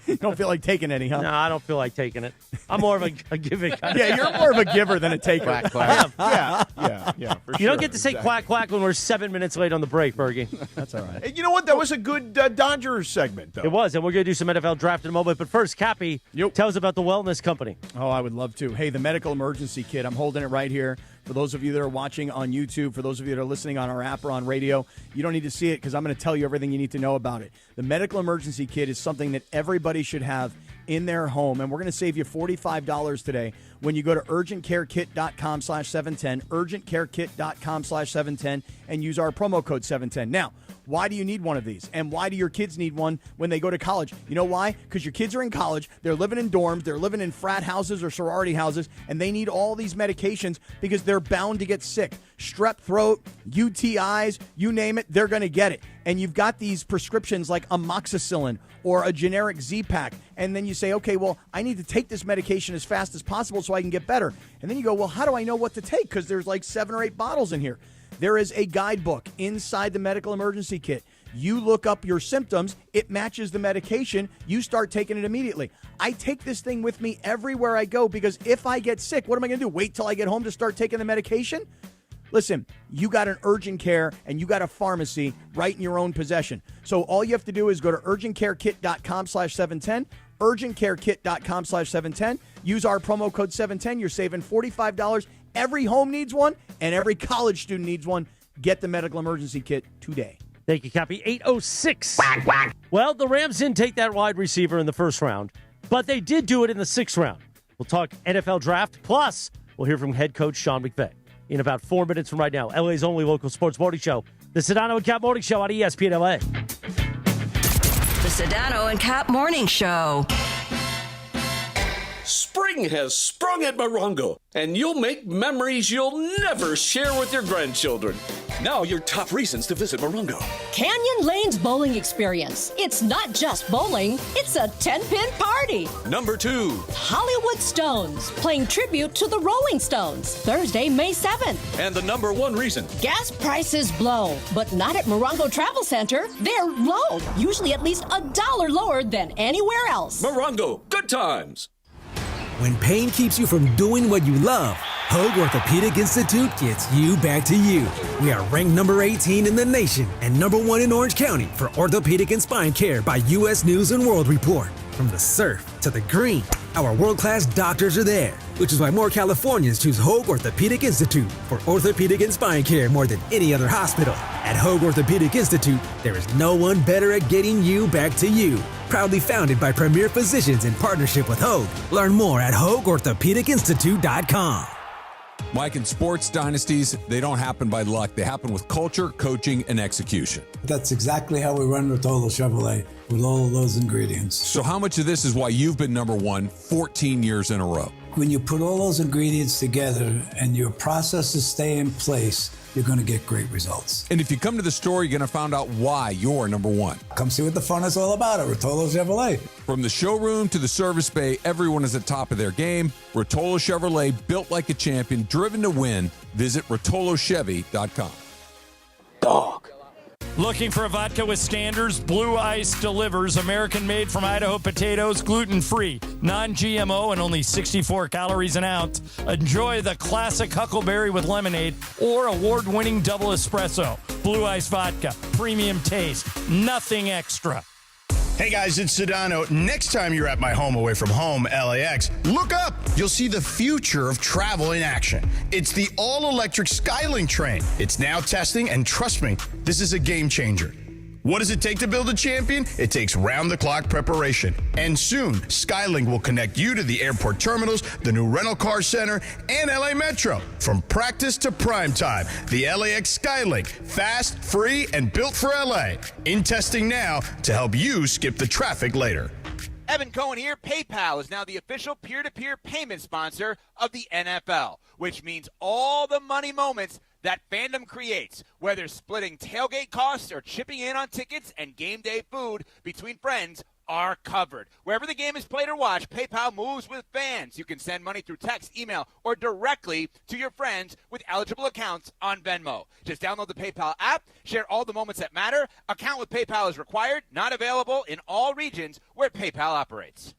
Speaker 3: You don't feel like taking any, huh?
Speaker 1: No, I don't feel like taking it. I'm more of a giving kind
Speaker 3: Yeah, you're more of a giver than a taker.
Speaker 8: Quack, quack.
Speaker 4: Yeah, for sure.
Speaker 1: You don't get to say quack quack when we're 7 minutes late on the break, Bergie.
Speaker 3: That's all right.
Speaker 4: Hey, you know what? That was a good Dodgers segment, though.
Speaker 1: It was, and we're going to do some NFL draft in a moment. But first, Cappy, tell us about the wellness company.
Speaker 3: Oh, I would love to. Hey, the medical emergency kit. I'm holding it right here. For those of you that are watching on YouTube, for those of you that are listening on our app or on radio, you don't need to see it because I'm going to tell you everything you need to know about it. The medical emergency kit is something that everybody should have in their home, and we're going to save you $45 today when you go to urgentcarekit.com/710, urgentcarekit.com/710, and use our promo code 710. Now, why do you need one of these? And why do your kids need one when they go to college? You know why? Because your kids are in college, they're living in dorms, they're living in frat houses or sorority houses, and they need all these medications because they're bound to get sick. Strep throat, UTIs, you name it, they're going to get it. And you've got these prescriptions like amoxicillin or a generic Z-Pack, and then you say, okay, well, I need to take this medication as fast as possible so I can get better. And then you go, well, how do I know what to take? Because there's like 7 or 8 bottles in here. There is a guidebook inside the medical emergency kit. You look up your symptoms, it matches the medication, you start taking it immediately. I take this thing with me everywhere I go because if I get sick, what am I going to do? Wait till I get home to start taking the medication? Listen, you got an urgent care and you got a pharmacy right in your own possession. So all you have to do is go to urgentcarekit.com/710, urgentcarekit.com/710. Use our promo code 710. You're saving $45. Every home needs one and every college student needs one. Get the medical emergency kit today.
Speaker 1: Thank you, Cappy. 806. Well, the Rams didn't take that wide receiver in the first round, but they did do it in the 6th round. We'll talk NFL draft, plus we'll hear from head coach Sean McVey. in about 4 minutes from right now. LA's only local sports morning show, the Sedano and Kap Morning Show on ESPN LA.
Speaker 17: The Sedano and Kap Morning Show.
Speaker 2: Spring has sprung at Morongo, and you'll make memories you'll never share with your grandchildren. Now your top reasons to visit Morongo.
Speaker 7: Canyon Lane's bowling experience. It's not just bowling, it's a 10-pin party.
Speaker 2: Number 2.
Speaker 7: Hollywood Stones, playing tribute to the Rolling Stones, Thursday, May 7th.
Speaker 2: And the number 1 reason.
Speaker 7: Gas prices blow, but not at Morongo Travel Center. They're low, usually at least $1 lower than anywhere else.
Speaker 2: Morongo, good times.
Speaker 23: When pain keeps you from doing what you love, Hoag Orthopedic Institute gets you back to you. We are ranked number 18 in the nation and number 1 in Orange County for orthopedic and spine care by U.S. News & World Report. From the surf to the green, our world-class doctors are there, which is why more Californians choose Hoag Orthopedic Institute for orthopedic and spine care more than any other hospital. At Hoag Orthopedic Institute, there is no one better at getting you back to you. Proudly founded by premier physicians in partnership with Hoag. Learn more at HoagOrthopedicInstitute.com.
Speaker 24: Mike, in sports dynasties, they don't happen by luck. They happen with culture, coaching, and execution.
Speaker 25: That's exactly how we run Rotolo Chevrolet, with all of those ingredients.
Speaker 24: So how much of this is why you've been number 1 14 years in a row?
Speaker 25: When you put all those ingredients together and your processes stay in place, you're going to get great results.
Speaker 24: And if you come to the store, you're going to find out why you're number 1.
Speaker 25: Come see what the fun is all about at Rotolo Chevrolet.
Speaker 24: From the showroom to the service bay, everyone is at top of their game. Rotolo Chevrolet, built like a champion, driven to win. Visit RotoloChevy.com.
Speaker 2: Dog.
Speaker 26: Looking for a vodka with standards? Blue Ice delivers. American-made from Idaho potatoes, gluten-free, non-GMO, and only 64 calories an ounce. Enjoy the classic Huckleberry with lemonade or award-winning double espresso. Blue Ice vodka, premium taste, nothing extra.
Speaker 9: Hey guys, it's Sedano. Next time you're at my home away from home, LAX, look up. You'll see the future of travel in action. It's the all-electric Skylink train. It's now testing, and trust me, this is a game changer. What does it take to build a champion? It takes round-the-clock preparation. And soon, Skylink will connect you to the airport terminals, the new rental car center, and LA Metro. From practice to prime time, the LAX Skylink. Fast, free, and built for LA. In testing now to help you skip the traffic later.
Speaker 15: Evan Cohen here. PayPal is now the official peer-to-peer payment sponsor of the NFL, which means all the money moments that fandom creates, whether splitting tailgate costs or chipping in on tickets and game day food between friends, are covered. Wherever the game is played or watched, PayPal moves with fans. You can send money through text, email, or directly to your friends with eligible accounts on Venmo. Just download the PayPal app, share all the moments that matter. Account with PayPal is required, not available in all regions where PayPal operates.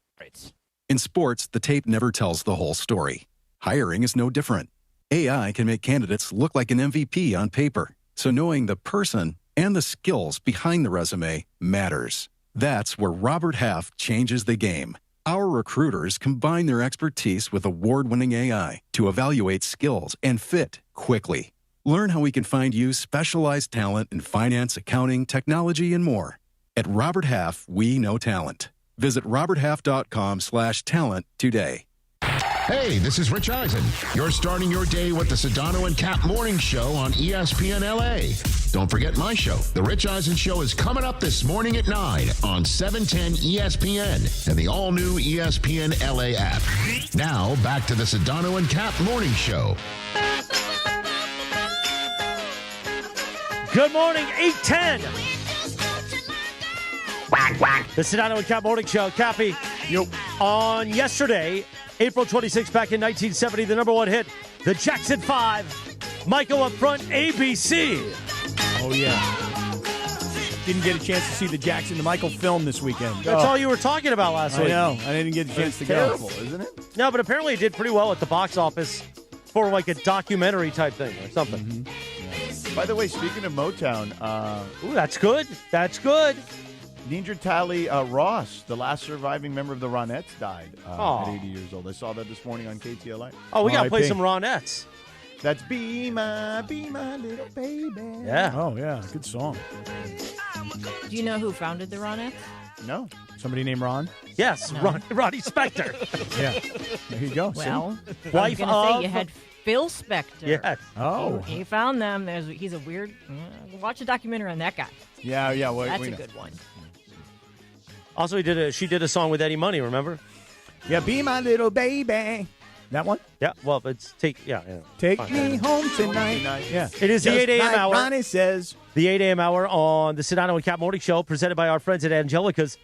Speaker 27: In sports, the tape never tells the whole story. Hiring is no different. AI can make candidates look like an MVP on paper, so knowing the person and the skills behind the resume matters. That's where Robert Half changes the game. Our recruiters combine their expertise with award-winning AI to evaluate skills and fit quickly. Learn how we can find you specialized talent in finance, accounting, technology, and more. At Robert Half, we know talent. Visit roberthalf.com/talent today.
Speaker 28: Hey, this is Rich Eisen. You're starting your day with the Sedano and Kap Morning Show on ESPN LA. Don't forget my show. The Rich Eisen Show is coming up this morning at 9 on 710 ESPN and the all-new ESPN LA app. Now, back to the Sedano and Kap Morning Show.
Speaker 1: Good morning, 8:10. Whack, whack. The Sedano and Kap Morning Show. Cappy, on yesterday, April 26th, back in 1970, the number 1 hit, the Jackson 5. Michael up front, ABC.
Speaker 3: Oh, yeah. Didn't get a chance to see the Michael film this weekend.
Speaker 1: That's all you were talking about last week.
Speaker 3: I know. I didn't get a chance to go.
Speaker 4: Terrible, isn't it?
Speaker 1: No, but apparently it did pretty well at the box office for like a documentary type thing or something.
Speaker 4: Mm-hmm. By the way, speaking of Motown.
Speaker 1: Ooh, that's good. That's good.
Speaker 4: Needra Talley Ross, the last surviving member of the Ronettes, died at 80 years old. I saw that this morning on KTLA.
Speaker 1: Oh, we got to play some Ronettes.
Speaker 4: That's Be My Little Baby.
Speaker 1: Yeah.
Speaker 3: Oh, yeah. Good song.
Speaker 29: Do you know who founded the Ronettes?
Speaker 4: No.
Speaker 3: Somebody named Ron?
Speaker 1: Yes,
Speaker 29: No.
Speaker 1: Ronnie Spector.
Speaker 3: Yeah. There you go.
Speaker 29: Well,
Speaker 1: wife
Speaker 29: I was going to say
Speaker 1: of...
Speaker 29: you had Phil Spector.
Speaker 1: Yeah.
Speaker 3: Oh.
Speaker 29: He found them. He's a weird. Watch a documentary on that guy.
Speaker 3: Yeah. Well,
Speaker 29: That's
Speaker 3: we
Speaker 29: a
Speaker 3: know.
Speaker 29: good one.
Speaker 1: Also, she did a song with Eddie Money, remember?
Speaker 3: Yeah, Be My Little Baby. That one?
Speaker 1: Yeah, well, it's Take
Speaker 3: Take Me Home Tonight. Yeah.
Speaker 1: It is the
Speaker 3: Just
Speaker 1: 8 a.m.
Speaker 3: like
Speaker 1: hour.
Speaker 3: Ronnie says.
Speaker 1: The 8 a.m. hour on the Sedano and Kap Morning Show, presented by our friends at Angelica's.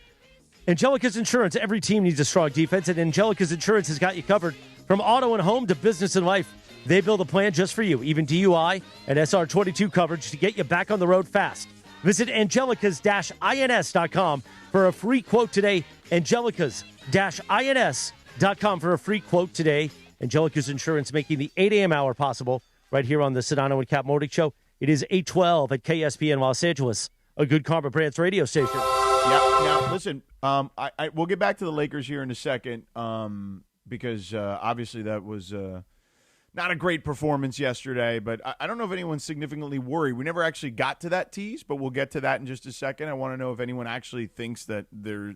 Speaker 1: Angelica's Insurance. Every team needs a strong defense, and Angelica's Insurance has got you covered from auto and home to business and life. They build a plan just for you, even DUI and SR22 coverage to get you back on the road fast. Visit angelicas-ins.com for a free quote today. Angelicas-ins.com for a free quote today. Angelica's Insurance making the 8 a.m. hour possible right here on the Sedano and Kap Morning Show. It is 8:12 at KSPN Los Angeles, a Good Karma Brands radio station.
Speaker 4: Yeah. Now, listen, we'll get back to the Lakers here in a second because obviously that was not a great performance yesterday. But I don't know if anyone's significantly worried. We never actually got to that tease, but we'll get to that in just a second. I want to know if anyone actually thinks that there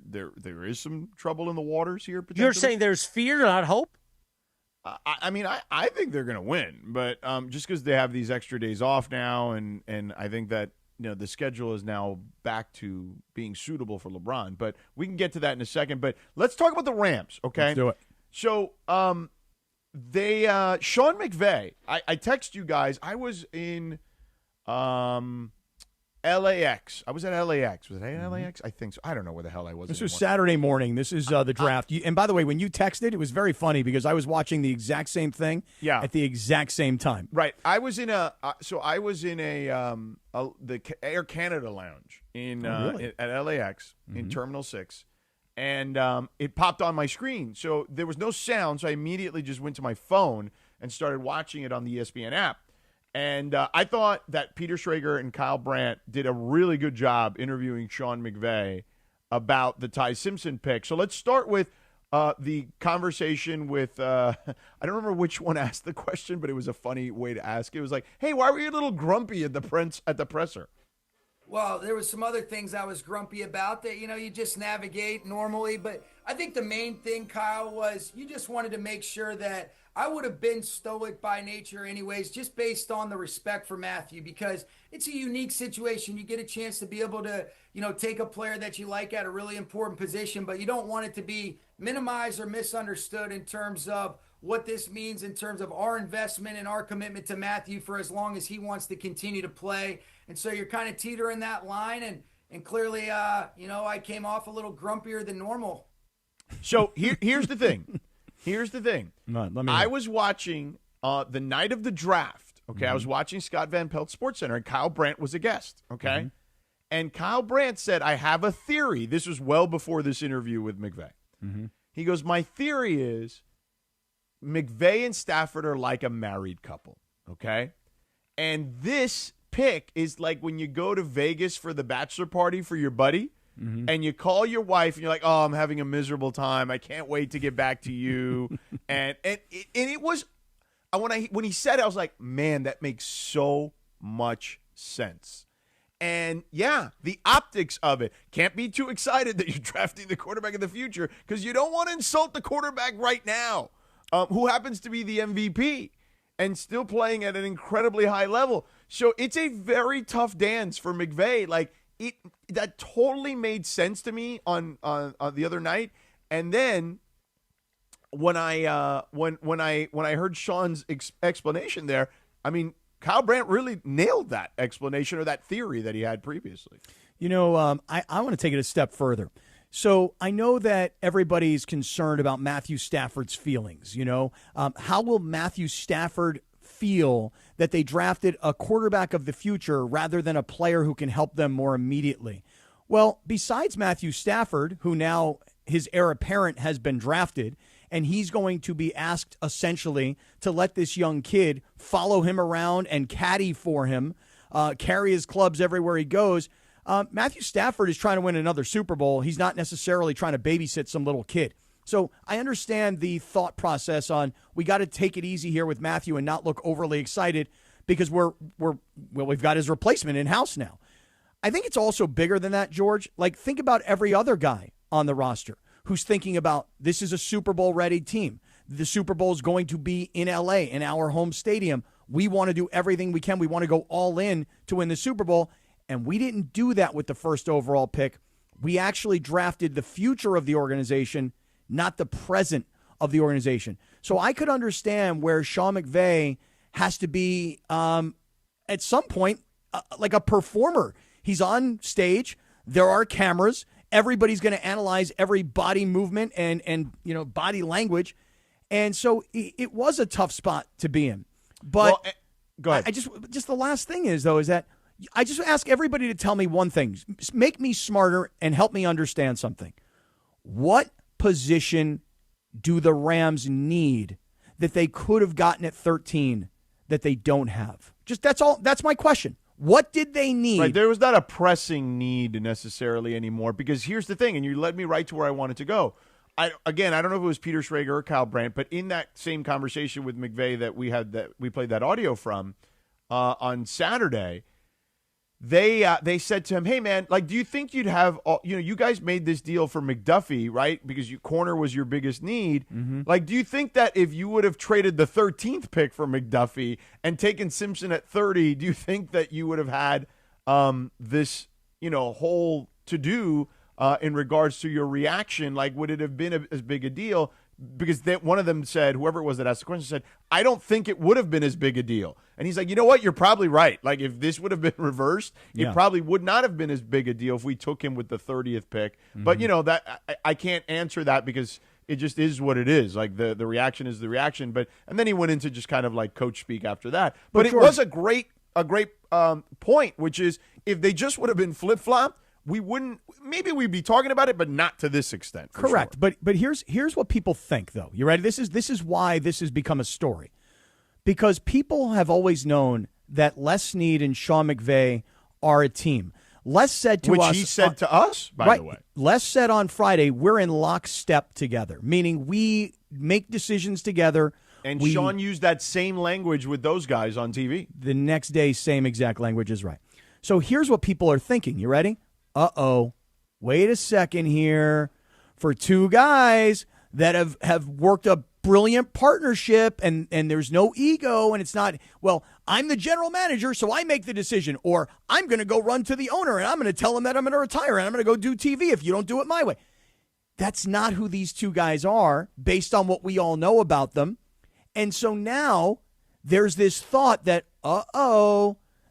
Speaker 4: is some trouble in the waters here.
Speaker 1: You're saying there's fear, not hope?
Speaker 4: I think they're going to win, but just because they have these extra days off now, and I think that the schedule is now back to being suitable for LeBron. But we can get to that in a second. But let's talk about the Rams, okay?
Speaker 3: Let's do it.
Speaker 4: So Sean McVey, I text you guys. I was in LAX. I was at LAX. Was it at LAX? I think so. I don't know where the hell I was.
Speaker 3: This
Speaker 4: anymore.
Speaker 3: was Saturday morning. This is the draft. And by the way, when you texted, it was very funny because I was watching the exact same thing at the exact same time.
Speaker 4: Right. I was in the Air Canada lounge at LAX in Terminal 6. And it popped on my screen. So there was no sound, so I immediately just went to my phone and started watching it on the ESPN app. And I thought that Peter Schrager and Kyle Brandt did a really good job interviewing Sean McVey about the Ty Simpson pick. So let's start with the conversation with I don't remember which one asked the question, but it was a funny way to ask it. It was like, hey, why were you a little grumpy at the presser?
Speaker 5: Well, there was some other things I was grumpy about that, you just navigate normally. But I think the main thing, Kyle, was you just wanted to make sure that I would have been stoic by nature anyways, just based on the respect for Matthew, because it's a unique situation. You get a chance to be able to, take a player that you like at a really important position, but you don't want it to be minimized or misunderstood in terms of what this means in terms of our investment and our commitment to Matthew for as long as he wants to continue to play. And so you're kind of teetering that line. And clearly, I came off a little grumpier than normal.
Speaker 4: So here's the thing. Here's the thing.
Speaker 3: I
Speaker 4: was watching the night of the draft. Okay, I was watching Scott Van Pelt Sports Center, and Kyle Brandt was a guest. Okay, and Kyle Brandt said, "I have a theory." This was well before this interview with McVay. He goes, "My theory is McVay and Stafford are like a married couple." Okay, and this pick is like when you go to Vegas for the bachelor party for your buddy. And you call your wife and you're like, "Oh, I'm having a miserable time. I can't wait to get back to you." and it was when he said it, I was like, "Man, that makes so much sense." And yeah, the optics of it. Can't be too excited that you're drafting the quarterback of the future because you don't want to insult the quarterback right now, who happens to be the MVP and still playing at an incredibly high level. So it's a very tough dance for McVay. Like, that totally made sense to me on the other night, and then when I heard Sean's explanation there, I mean, Kyle Brandt really nailed that explanation or that theory that he had previously.
Speaker 3: I want to take it a step further. So I know that everybody's concerned about Matthew Stafford's feelings. How will Matthew Stafford feel that they drafted a quarterback of the future rather than a player who can help them more immediately? Well, besides Matthew Stafford, who now his heir apparent has been drafted, and he's going to be asked essentially to let this young kid follow him around and caddy for him, carry his clubs everywhere he goes. Matthew Stafford is trying to win another Super Bowl. He's not necessarily trying to babysit some little kid. So I understand the thought process on we got to take it easy here with Matthew and not look overly excited because we've got his replacement in house now. I think it's also bigger than that, George. Like, think about every other guy on the roster who's thinking about this is a Super Bowl ready team. The Super Bowl is going to be in LA, in our home stadium. We want to do everything we can. We want to go all in to win the Super Bowl. And we didn't do that with the first overall pick. We actually drafted the future of the organization, not the present of the organization. So I could understand where Sean McVey has to be, at some point, like a performer. He's on stage. There are cameras. Everybody's going to analyze every body movement and body language. And so it was a tough spot to be in. But
Speaker 4: go ahead.
Speaker 3: I just the last thing is that I just ask everybody to tell me one thing. Make me smarter and help me understand something. What position do the Rams need that they could have gotten at 13 that they don't have? Just that's all. That's my question. What did they need?
Speaker 4: Right, there was not a pressing need necessarily anymore, because here's the thing, and you led me right to where I wanted to go. I don't know if it was Peter Schrager or Kyle Brandt, but in that same conversation with McVay that we played that audio from on Saturday, they said to him, "Hey man, like, do you think you'd have you guys made this deal for McDuffie, right? Because corner was your biggest need.
Speaker 3: Mm-hmm.
Speaker 4: Like, do you think that if you would have traded the 13th pick for McDuffie and taken Simpson at 30, do you think that you would have had this whole to do?" In regards to your reaction, like, would it have been as big a deal? Because one of them said, whoever it was that asked the question said, "I don't think it would have been as big a deal." And he's like, you know what? You're probably right. Like, if this would have been reversed, it probably would not have been as big a deal if we took him with the 30th pick. Mm-hmm. But, that I can't answer that because it just is what it is. Like, the reaction is the reaction. And then he went into just kind of like coach speak after that. But it was a great point, which is if they just would have been flip-flop, maybe we'd be talking about it, but not to this extent.
Speaker 3: Correct.
Speaker 4: Sure.
Speaker 3: But here's what people think, though. You ready? This is why this has become a story. Because people have always known that Les Snead and Sean McVay are a team. Les said to us,
Speaker 4: which he said to us, by the way.
Speaker 3: Les said on Friday, we're in lockstep together, meaning we make decisions together.
Speaker 4: And Sean used that same language with those guys on TV.
Speaker 3: The next day, same exact language is right. So here's what people are thinking. You ready? Wait a second here. For two guys that have worked a brilliant partnership and there's no ego and it's not, well, I'm the general manager, so I make the decision, or I'm going to go run to the owner and I'm going to tell him that I'm going to retire and I'm going to go do TV if you don't do it my way. That's not who these two guys are based on what we all know about them. And so now there's this thought that,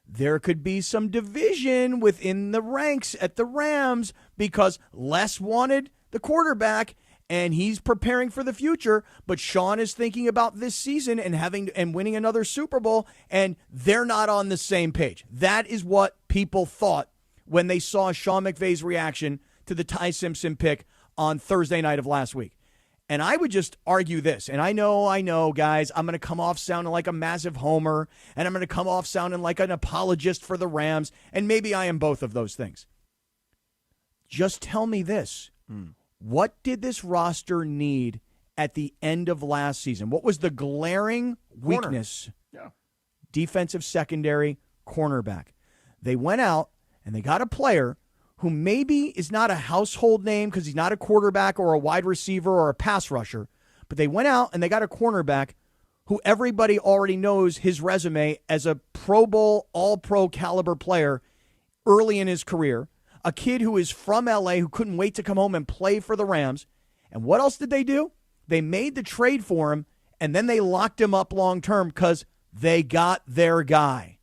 Speaker 3: there could be some division within the ranks at the Rams because Les wanted the quarterback and he's preparing for the future, but Sean is thinking about this season and winning another Super Bowl, and they're not on the same page. That is what people thought when they saw Sean McVay's reaction to the Ty Simpson pick on Thursday night of last week. And I would just argue this, and I know, guys, I'm going to come off sounding like a massive homer, and I'm going to come off sounding like an apologist for the Rams, and maybe I am both of those things. Just tell me this. What did this roster need at the end of last season? What was the glaring weakness?
Speaker 4: Yeah.
Speaker 3: Defensive secondary, cornerback. They went out, and they got a player who maybe is not a household name because he's not a quarterback or a wide receiver or a pass rusher, but they went out and they got a cornerback who everybody already knows his resume as a Pro Bowl, all-pro caliber player early in his career, a kid who is from L.A. who couldn't wait to come home and play for the Rams. And what else did they do? They made the trade for him, and then they locked him up long-term because they got their guy.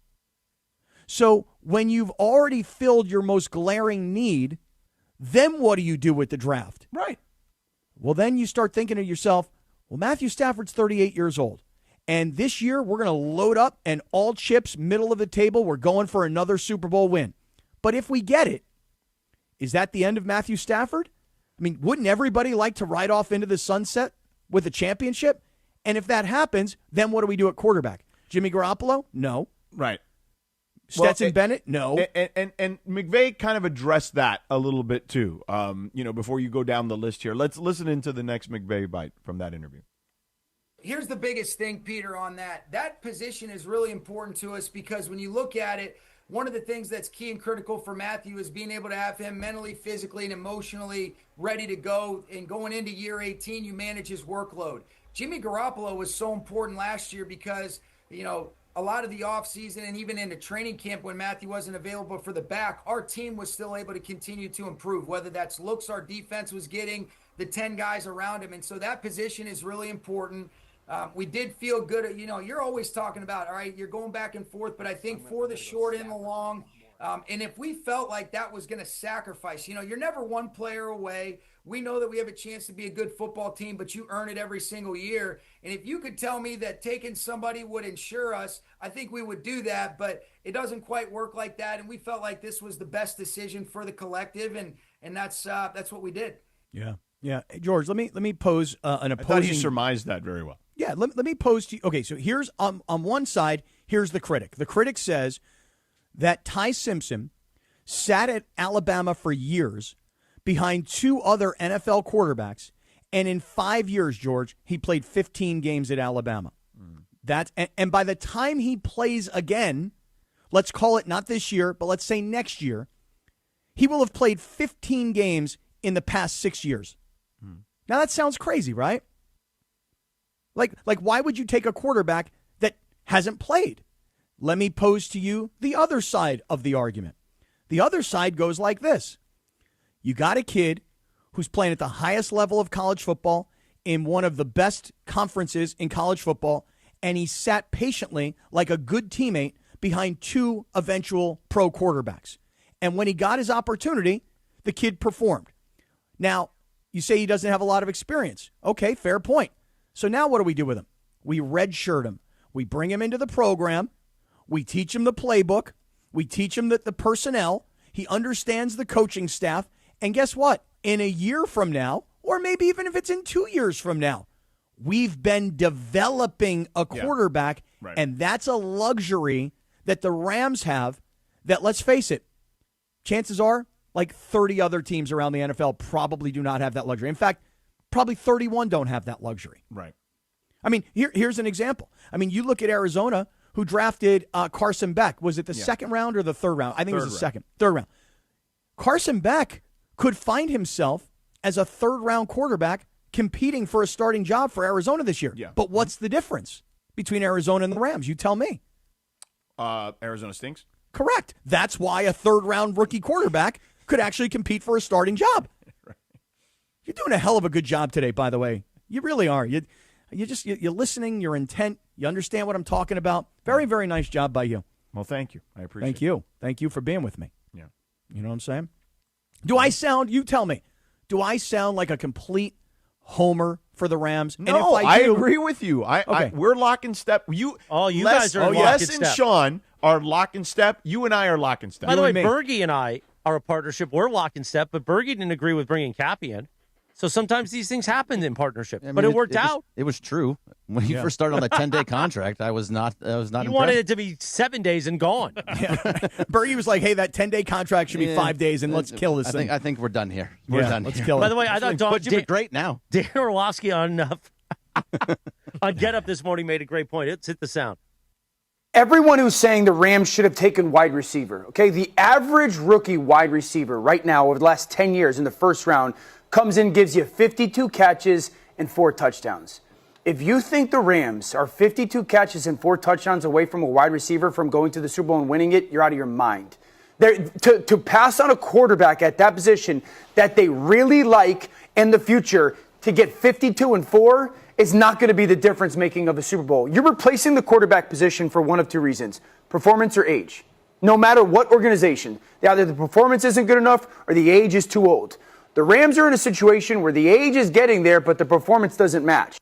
Speaker 3: So when you've already filled your most glaring need, then what do you do with the draft?
Speaker 4: Right.
Speaker 3: Well, then you start thinking to yourself, well, Matthew Stafford's 38 years old. And this year we're going to load up and all chips, middle of the table, we're going for another Super Bowl win. But if we get it, is that the end of Matthew Stafford? I mean, wouldn't everybody like to ride off into the sunset with a championship? And if that happens, then what do we do at quarterback? Jimmy Garoppolo? No.
Speaker 4: Right.
Speaker 3: Stetson Bennett? No.
Speaker 4: And McVay kind of addressed that a little bit too, before you go down the list here. Let's listen into the next McVay bite from that interview.
Speaker 5: Here's the biggest thing, Peter, on that. That position is really important to us because when you look at it, one of the things that's key and critical for Matthew is being able to have him mentally, physically, and emotionally ready to go. And going into year 18, you manage his workload. Jimmy Garoppolo was so important last year because, a lot of the offseason and even into training camp when Matthew wasn't available for the back, our team was still able to continue to improve, whether that's looks our defense was getting, the 10 guys around him. And so that position is really important. We did feel good. You're always talking about, all right, you're going back and forth, but I think for the short and the long, and if we felt like that was going to sacrifice, you're never one player away. We know that we have a chance to be a good football team, but you earn it every single year. And if you could tell me that taking somebody would ensure us, I think we would do that, but it doesn't quite work like that. And we felt like this was the best decision for the collective, and that's what we did.
Speaker 3: Yeah. Yeah. George, let me pose an opposing.
Speaker 4: I thought you surmised that very well.
Speaker 3: Yeah. Let me pose to you. Okay. So here's on one side, here's the critic. The critic says that Ty Simpson sat at Alabama for years behind two other NFL quarterbacks, and in 5 years, George, he played 15 games at Alabama. And by the time he plays again, let's call it not this year, but let's say next year, he will have played 15 games in the past 6 years. Now that sounds crazy, right? Like why would you take a quarterback that hasn't played? Let me pose to you the other side of the argument. The other side goes like this. You got a kid who's playing at the highest level of college football in one of the best conferences in college football, and he sat patiently like a good teammate behind two eventual pro quarterbacks. And when he got his opportunity, the kid performed. Now, you say he doesn't have a lot of experience. Okay, fair point. So now what do we do with him? We redshirt him. We bring him into the program. We teach him the playbook. We teach him the personnel. He understands the coaching staff. And guess what? In a year from now, or maybe even if it's in 2 years from now, we've been developing a quarterback, and that's a luxury that the Rams have that, let's face it, chances are like 30 other teams around the NFL probably do not have that luxury. In fact, probably 31 don't have that luxury.
Speaker 4: Right.
Speaker 3: I mean, here's an example. I mean, you look at Arizona, who drafted Carson Beck. Was it the second round or the third round? I think it was the third round. Carson Beck could find himself as a third-round quarterback competing for a starting job for Arizona this year. Yeah. But what's the difference between Arizona and the Rams? You tell me.
Speaker 4: Arizona stinks?
Speaker 3: Correct. That's why a third-round rookie quarterback could actually compete for a starting job.
Speaker 4: Right.
Speaker 3: You're doing a hell of a good job today, by the way. You really are. You're listening, you're intent, you understand what I'm talking about. Very, very nice job by you.
Speaker 4: Well, thank you. I appreciate it.
Speaker 3: Thank you. Thank you for being with me.
Speaker 4: Yeah.
Speaker 3: You know what I'm saying? Do I sound, you tell me, do I sound like a complete homer for the Rams?
Speaker 4: No,
Speaker 3: and if I
Speaker 4: agree with you. We're lock in step. You
Speaker 1: guys are lock in step.
Speaker 4: Les and Sean are lock in step. You and I are lock in step.
Speaker 1: By the way, Bergie and I are a partnership. We're lock in step, but Bergie didn't agree with bringing Cappy in. So sometimes these things happen in partnership, but it worked out.
Speaker 8: It was true. When he first started on the 10-day contract, I was not
Speaker 1: You
Speaker 8: impressed.
Speaker 1: wanted it to be 7 days and gone.
Speaker 3: Bergie was like, hey, that 10-day contract should be 5 days, and let's kill this thing.
Speaker 8: I think we're done here. We're done
Speaker 3: let's
Speaker 8: here.
Speaker 3: kill it.
Speaker 1: By the way, I thought
Speaker 8: But you're great now.
Speaker 1: Dan Orlovsky on Get Up this morning made a great point. Let's hit the sound.
Speaker 11: Everyone who's saying the Rams should have taken wide receiver, okay? The average rookie wide receiver right now over the last 10 years in the first round comes in, gives you 52 catches and 4 touchdowns. If you think the Rams are 52 catches and 4 touchdowns away from a wide receiver from going to the Super Bowl and winning it, you're out of your mind. To pass on a quarterback at that position that they really like in the future to get 52 and 4 is not going to be the difference making of a Super Bowl. You're replacing the quarterback position for one of two reasons: performance or age. No matter what organization, either the performance isn't good enough or the age is too old. The Rams are in a situation where the age is getting there, but the performance doesn't match.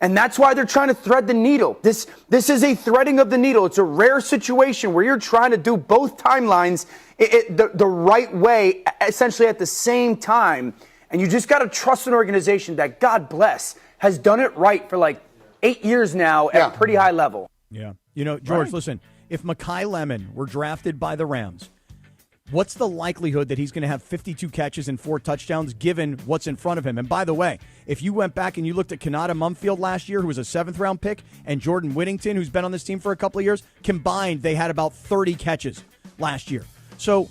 Speaker 11: And that's why they're trying to thread the needle. This is a threading of the needle. It's a rare situation where you're trying to do both timelines the right way, essentially at the same time. And you just got to trust an organization that, God bless, has done it right for like 8 years now at a pretty high level.
Speaker 3: Yeah. You know, George, listen, if Mekhi Lemon were drafted by the Rams, what's the likelihood that he's going to have 52 catches and 4 touchdowns given what's in front of him? And by the way, if you went back and you looked at Kanata Mumfield last year, who was a 7th-round pick, and Jordan Whittington, who's been on this team for a couple of years, combined, they had about 30 catches last year. So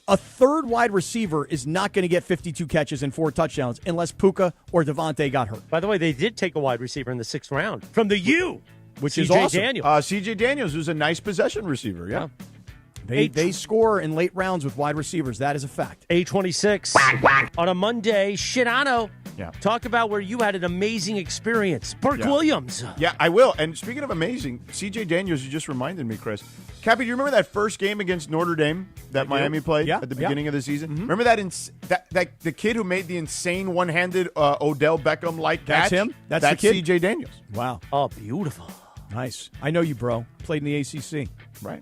Speaker 3: A third wide receiver is not going to get 52 catches and 4 touchdowns unless Puka or Devontae got hurt.
Speaker 1: By the way, they did take a wide receiver in the 6th round from the U,
Speaker 3: which is
Speaker 1: C.J.
Speaker 3: awesome.
Speaker 1: Daniels.
Speaker 4: C.J. Daniels, who's a nice possession receiver, yeah.
Speaker 3: They score in late rounds with wide receivers. That is a fact.
Speaker 1: 8:26 on a Monday. Sedano,
Speaker 4: yeah.
Speaker 1: Talk about where you had an amazing experience. Burke Williams.
Speaker 4: Yeah, I will. And speaking of amazing, C.J. Daniels, you just reminded me, Chris. Cappy, do you remember that first game against Notre Dame that Miami played at the beginning of the season? Mm-hmm. Remember that the kid who made the insane one-handed Odell Beckham-like catch?
Speaker 3: That's him? That's
Speaker 4: the kid?
Speaker 3: C.J.
Speaker 4: Daniels.
Speaker 3: Wow.
Speaker 1: Oh, beautiful.
Speaker 3: Nice. I know you, bro. Played in the ACC.
Speaker 4: Right.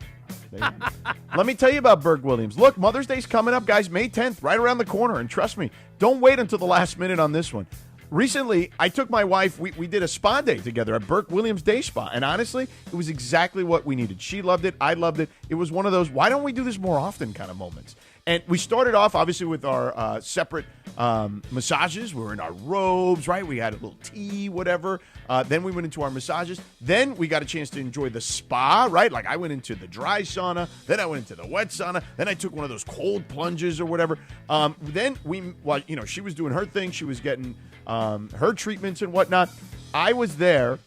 Speaker 4: Let me tell you about Burke Williams. Look, Mother's Day's coming up, guys, May 10th, right around the corner. And trust me, don't wait until the last minute on this one. Recently, I took my wife, we did a spa day together at Burke Williams Day Spa. And honestly, it was exactly what we needed. She loved it. I loved it. It was one of those, why don't we do this more often kind of moments? And we started off, obviously, with our separate massages. We were in our robes, right? We had a little tea, whatever. Then we went into our massages. Then we got a chance to enjoy the spa, right? Like I went into the dry sauna. Then I went into the wet sauna. Then I took one of those cold plunges or whatever. Then she was doing her thing. She was getting her treatments and whatnot. I was there.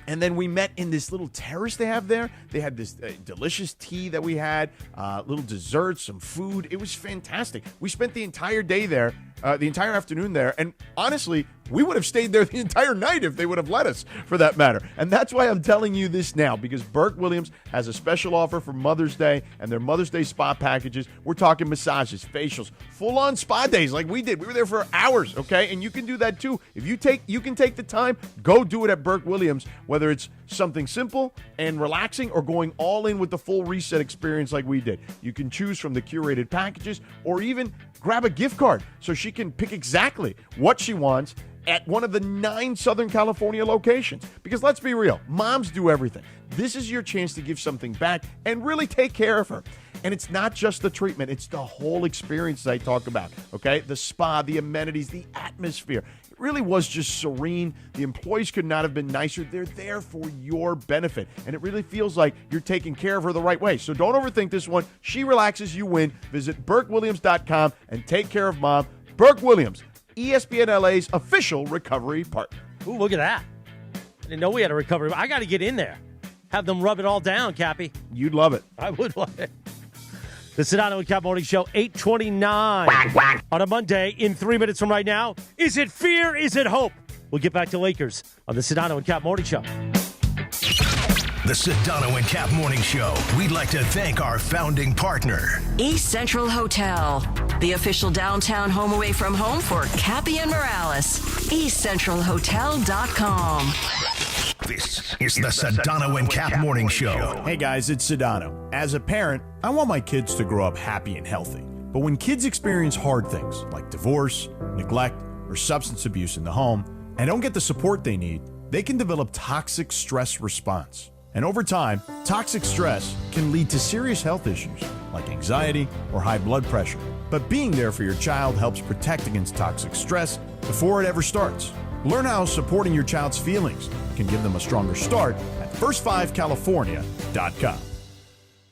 Speaker 4: And then we met in this little terrace they have there. They had this delicious tea that we had, little desserts, some food. It was fantastic. We spent the entire day there, the entire afternoon there. And honestly, we would have stayed there the entire night if they would have let us, for that matter. And that's why I'm telling you this now, because Burke Williams has a special offer for Mother's Day and their Mother's Day spa packages. We're talking massages, facials, full-on spa days like we did. We were there for hours, okay? And you can do that too. If you can take the time, go do it at Burke Williams, whether it's something simple and relaxing or going all in with the full reset experience like we did. You can choose from the curated packages or even grab a gift card so she can pick exactly what she wants at one of the 9 Southern California locations. Because let's be real, moms do everything. This is your chance to give something back and really take care of her. And it's not just the treatment, it's the whole experience that I talk about, okay? The spa, the amenities, the atmosphere. It really was just serene. The employees could not have been nicer. They're there for your benefit. And it really feels like you're taking care of her the right way. So don't overthink this one. She relaxes, you win. Visit BurkeWilliams.com and take care of mom. Burke Williams, ESPN LA's official recovery partner.
Speaker 1: Ooh, look at that. I didn't know we had a recovery. I got to get in there. Have them rub it all down, Cappy.
Speaker 4: You'd love it.
Speaker 1: I would love it. The Sedano and Kap Morning Show, 8:29 on a Monday. In 3 minutes from right now, is it fear? Is it hope? We'll get back to Lakers on the Sedano and Kap Morning Show.
Speaker 28: The Sedano and Kap Morning Show. We'd like to thank our founding partner,
Speaker 17: East Central Hotel, the official downtown home away from home for Cappy and Morales. EastCentralHotel.com.
Speaker 28: This is the Sedano and Kap Morning Show.
Speaker 4: Hey guys, it's Sedano. As a parent, I want my kids to grow up happy and healthy. But when kids experience hard things like divorce, neglect, or substance abuse in the home, and don't get the support they need, they can develop toxic stress response. And over time, toxic stress can lead to serious health issues like anxiety or high blood pressure. But being there for your child helps protect against toxic stress before it ever starts. Learn how supporting your child's feelings can give them a stronger start at first5california.com.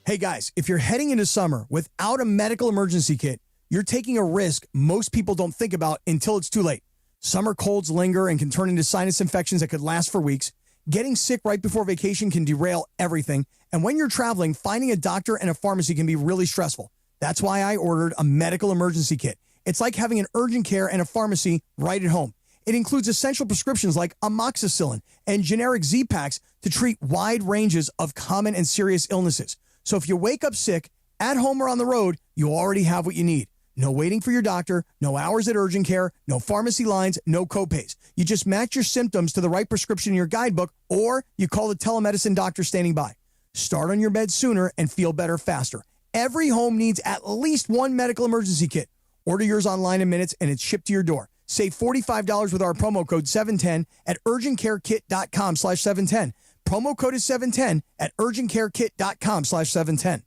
Speaker 10: Hey guys, if you're heading into summer without a medical emergency kit, you're taking a risk most people don't think about until it's too late. Summer colds linger and can turn into sinus infections that could last for weeks. Getting sick right before vacation can derail everything. And when you're traveling, finding a doctor and a pharmacy can be really stressful. That's why I ordered a medical emergency kit. It's like having an urgent care and a pharmacy right at home. It includes essential prescriptions like amoxicillin and generic Z-Packs to treat wide ranges of common and serious illnesses. So if you wake up sick, at home or on the road, you already have what you need. No waiting for your doctor, no hours at urgent care, no pharmacy lines, no copays. You just match your symptoms to the right prescription in your guidebook, or you call the telemedicine doctor standing by. Start on your bed sooner and feel better faster. Every home needs at least one medical emergency kit. Order yours online in minutes and it's shipped to your door. Save $45 with our promo code 710 at urgentcarekit.com/710. Promo code is 710 at urgentcarekit.com/710.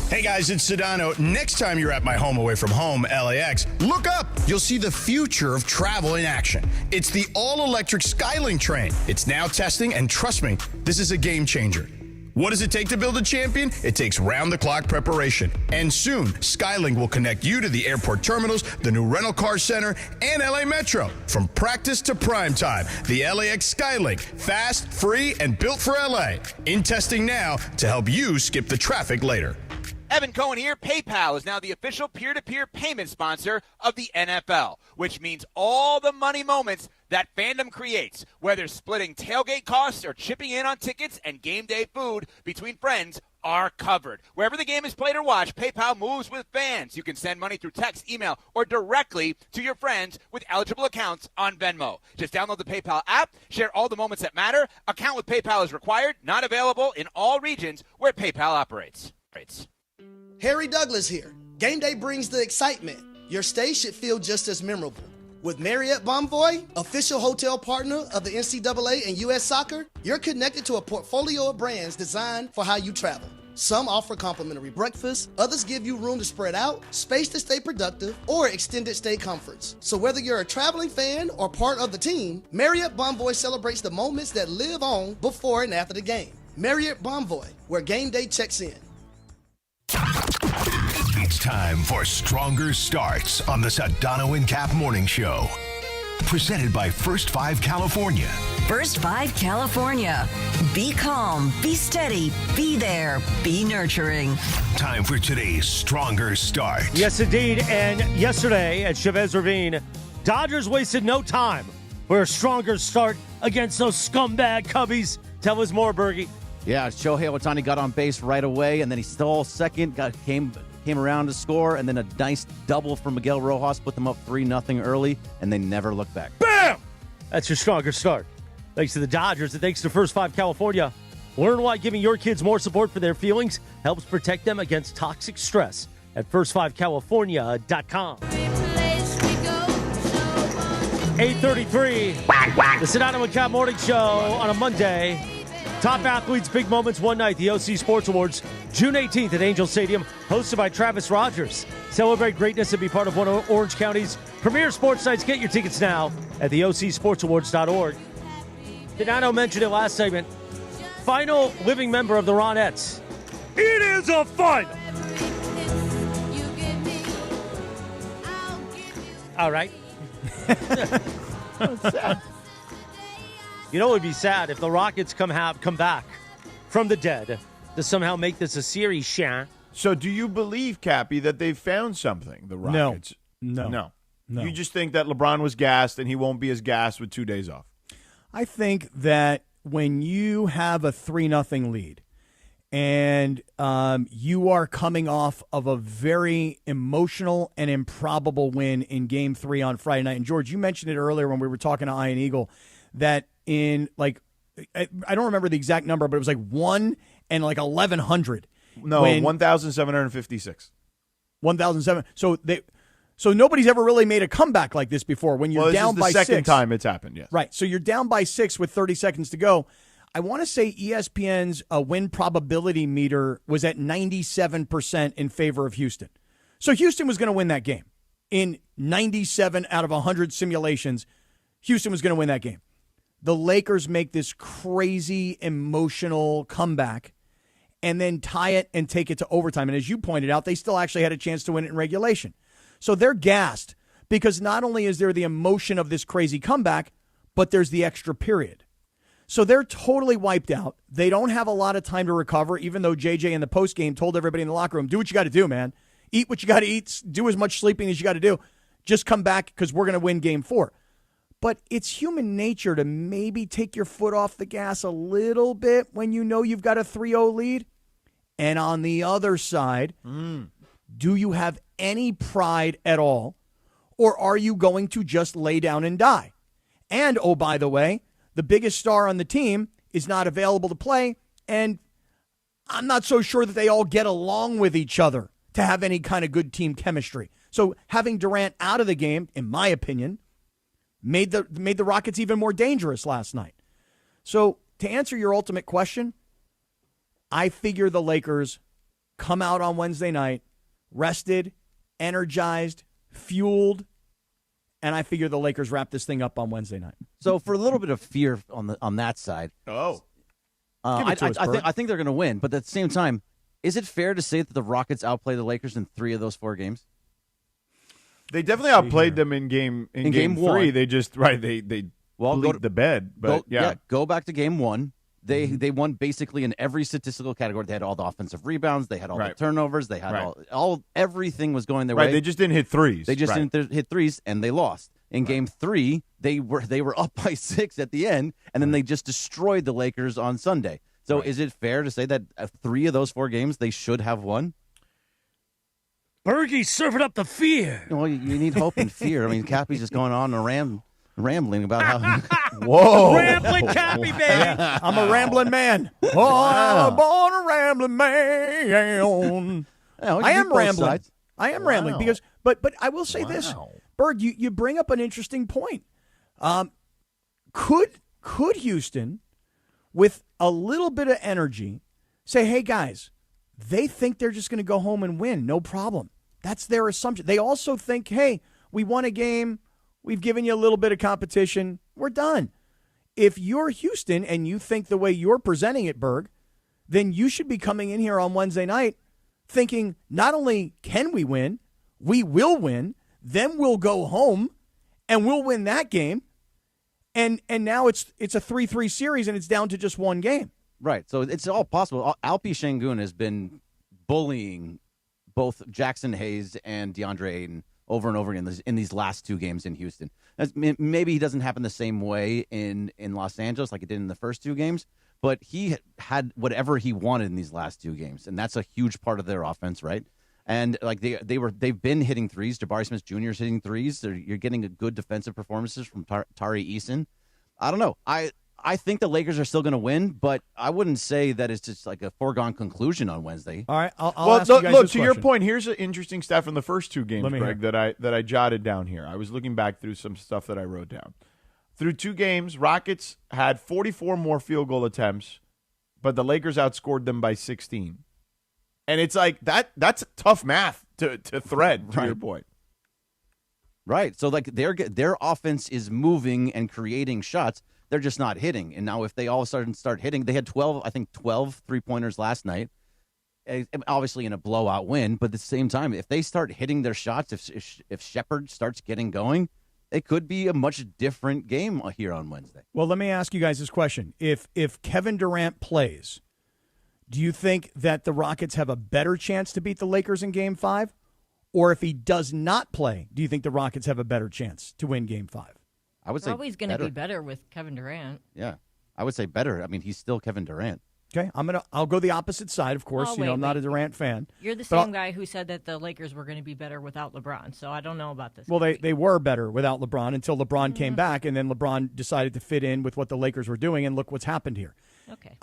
Speaker 9: Hey guys, it's Sedano. Next time you're at my home away from home, LAX, look up. You'll see the future of travel in action. It's the all-electric Skylink train. It's now testing, and trust me, this is a game changer. What does it take to build a champion? It takes round-the-clock preparation. And soon, Skylink will connect you to the airport terminals, the new rental car center, and LA Metro. From practice to prime time, the LAX Skylink. Fast, free, and built for LA. In testing now to help you skip the traffic later.
Speaker 15: Evan Cohen here. PayPal is now the official peer-to-peer payment sponsor of the NFL, which means all the money moments that fandom creates, whether splitting tailgate costs or chipping in on tickets and game day food between friends, are covered. Wherever the game is played or watched, PayPal moves with fans. You can send money through text, email, or directly to your friends with eligible accounts on Venmo. Just download the PayPal app, share all the moments that matter. Account with PayPal is required, not available in all regions where PayPal operates.
Speaker 12: Harry Douglas here. Game day brings the excitement. Your stay should feel just as memorable. With Marriott Bonvoy, official hotel partner of the NCAA and U.S. Soccer, you're connected to a portfolio of brands designed for how you travel. Some offer complimentary breakfast, others give you room to spread out, space to stay productive, or extended stay comforts. So whether you're a traveling fan or part of the team, Marriott Bonvoy celebrates the moments that live on before and after the game. Marriott Bonvoy, where game day checks in.
Speaker 28: It's time for Stronger Starts on the Sedano and Kap Morning Show. Presented by First 5 California.
Speaker 17: First 5 California. Be calm, be steady, be there, be nurturing.
Speaker 28: Time for today's Stronger Start.
Speaker 1: Yes, indeed. And yesterday at Chavez Ravine, Dodgers wasted no time for a stronger start against those scumbag Cubbies. Tell us more, Bergie.
Speaker 8: Yeah, Shohei Ohtani got on base right away, and then he stole second, came around to score, and then a nice double from Miguel Rojas put them up 3-0 early, and they never looked back.
Speaker 1: Bam! That's your stronger start. Thanks to the Dodgers and thanks to First 5 California. Learn why giving your kids more support for their feelings helps protect them against toxic stress at first5california.com. 8:33, the Sedano and Kap Morning Show on a Monday. Top athletes, big moments, one night. The OC Sports Awards, June 18th at Angel Stadium, hosted by Travis Rogers. Celebrate greatness and be part of one of Orange County's premier sports nights. Get your tickets now at theocsportsawards.org. Sedano mentioned it last segment. Final living member of the Ronettes. It is a final. All right. You know, it would be sad if the Rockets come back from the dead to somehow make this a series, Shan.
Speaker 4: So do you believe, Cappy, that they've found something, the Rockets?
Speaker 3: No.
Speaker 4: You just think that LeBron was gassed and he won't be as gassed with 2 days off?
Speaker 3: I think that when you have a 3-0 lead and you are coming off of a very emotional and improbable win in Game 3 on Friday night, and George, you mentioned it earlier when we were talking to Iron Eagle, that in I don't remember the exact number, but it was like 1 and 1,100.
Speaker 4: No, 1,756.
Speaker 3: 1,007. So nobody's ever really made a comeback like this before. When you're down by 6.
Speaker 4: This is the second time it's happened, yes.
Speaker 3: Right. So you're down by 6 with 30 seconds to go. I want to say ESPN's win probability meter was at 97% in favor of Houston. So Houston was going to win that game. In 97 out of 100 simulations, Houston was going to win that game. The Lakers make this crazy emotional comeback and then tie it and take it to overtime. And as you pointed out, they still actually had a chance to win it in regulation. So they're gassed because not only is there the emotion of this crazy comeback, but there's the extra period. So they're totally wiped out. They don't have a lot of time to recover, even though JJ in the postgame told everybody in the locker room, do what you got to do, man. Eat what you got to eat. Do as much sleeping as you got to do. Just come back because we're going to win Game 4. But it's human nature to maybe take your foot off the gas a little bit when you know you've got a 3-0 lead. And on the other side, do you have any pride at all? Or are you going to just lay down and die? And, oh, by the way, the biggest star on the team is not available to play. And I'm not so sure that they all get along with each other to have any kind of good team chemistry. So having Durant out of the game, in my opinion, made the Rockets even more dangerous last night. So to answer your ultimate question, I figure the Lakers come out on Wednesday night, rested, energized, fueled, and I figure the Lakers wrap this thing up on Wednesday night.
Speaker 8: So for a little bit of fear on that side.
Speaker 4: Oh.
Speaker 8: I think they're going to win, but at the same time, is it fair to say that the Rockets outplay the Lakers in 3 of those 4 games?
Speaker 4: They definitely outplayed them in game 3.
Speaker 8: One.
Speaker 4: They just they blew the bed. But
Speaker 8: go back to game 1. They won basically in every statistical category. They had all the offensive rebounds. They had all the turnovers. They had all everything was going their way.
Speaker 4: They just didn't hit threes.
Speaker 8: They just didn't hit threes, and they lost. In game 3, they were up by 6 at the end, and then they just destroyed the Lakers on Sunday. So is it fair to say that 3 of those 4 games they should have won?
Speaker 1: Bergie's serving up the fear.
Speaker 8: Well, you need hope and fear. I mean, Cappy's just going on and rambling about how.
Speaker 3: Whoa.
Speaker 1: Rambling Cappy, baby.
Speaker 3: Yeah, I'm a rambling man. Oh, I'm born a rambling man. I am rambling. I am rambling because, but I will say this, Berg, you bring up an interesting point. Could Houston, with a little bit of energy, say, hey, guys, they think they're just going to go home and win. No problem. That's their assumption. They also think, hey, we won a game. We've given you a little bit of competition. We're done. If you're Houston and you think the way you're presenting it, Berg, then you should be coming in here on Wednesday night thinking not only can we win, we will win, then we'll go home and we'll win that game. And now it's a 3-3 series and it's down to just 1 game.
Speaker 8: Right. So it's all possible. Alpi Şengün has been bullying both Jackson Hayes and Deandre Ayton over and over again in these last 2 games in Houston. Maybe he doesn't happen the same way in Los Angeles like it did in the first 2 games, but he had whatever he wanted in these last 2 games, and that's a huge part of their offense, right? And like they've been hitting threes. Jabari Smith Jr. is hitting threes. You're getting a good defensive performances from Tari Eason. I don't know. I think the Lakers are still going to win, but I wouldn't say that it's just like a foregone conclusion on Wednesday.
Speaker 3: All right, I'll ask you guys
Speaker 4: look
Speaker 3: this
Speaker 4: to
Speaker 3: question.
Speaker 4: your point. Here's an interesting stat from the first 2 games, Greg, that I jotted down here. I was looking back through some stuff that I wrote down. Through 2 games, Rockets had 44 more field goal attempts, but the Lakers outscored them by 16. And it's like that's tough math to thread, to your point.
Speaker 8: Right. So like their offense is moving and creating shots. They're just not hitting. And now if they all of a sudden start hitting, they had 12 3-pointers last night, obviously in a blowout win. But at the same time, if they start hitting their shots, if Shepherd starts getting going, it could be a much different game here on Wednesday.
Speaker 3: Well, let me ask you guys this question. If Kevin Durant plays, do you think that the Rockets have a better chance to beat the Lakers in Game 5? Or if he does not play, do you think the Rockets have a better chance to win Game 5?
Speaker 8: I would say
Speaker 29: always going to be better with Kevin Durant.
Speaker 8: Yeah, I would say better. I mean, he's still Kevin Durant.
Speaker 3: Okay, I'll go the opposite side, of course. I'm not a Durant fan.
Speaker 29: You're the same guy who said that the Lakers were going to be better without LeBron, so I don't know about this.
Speaker 3: Well, they were better without LeBron until LeBron came back, and then LeBron decided to fit in with what the Lakers were doing, and look what's happened here.
Speaker 29: Okay.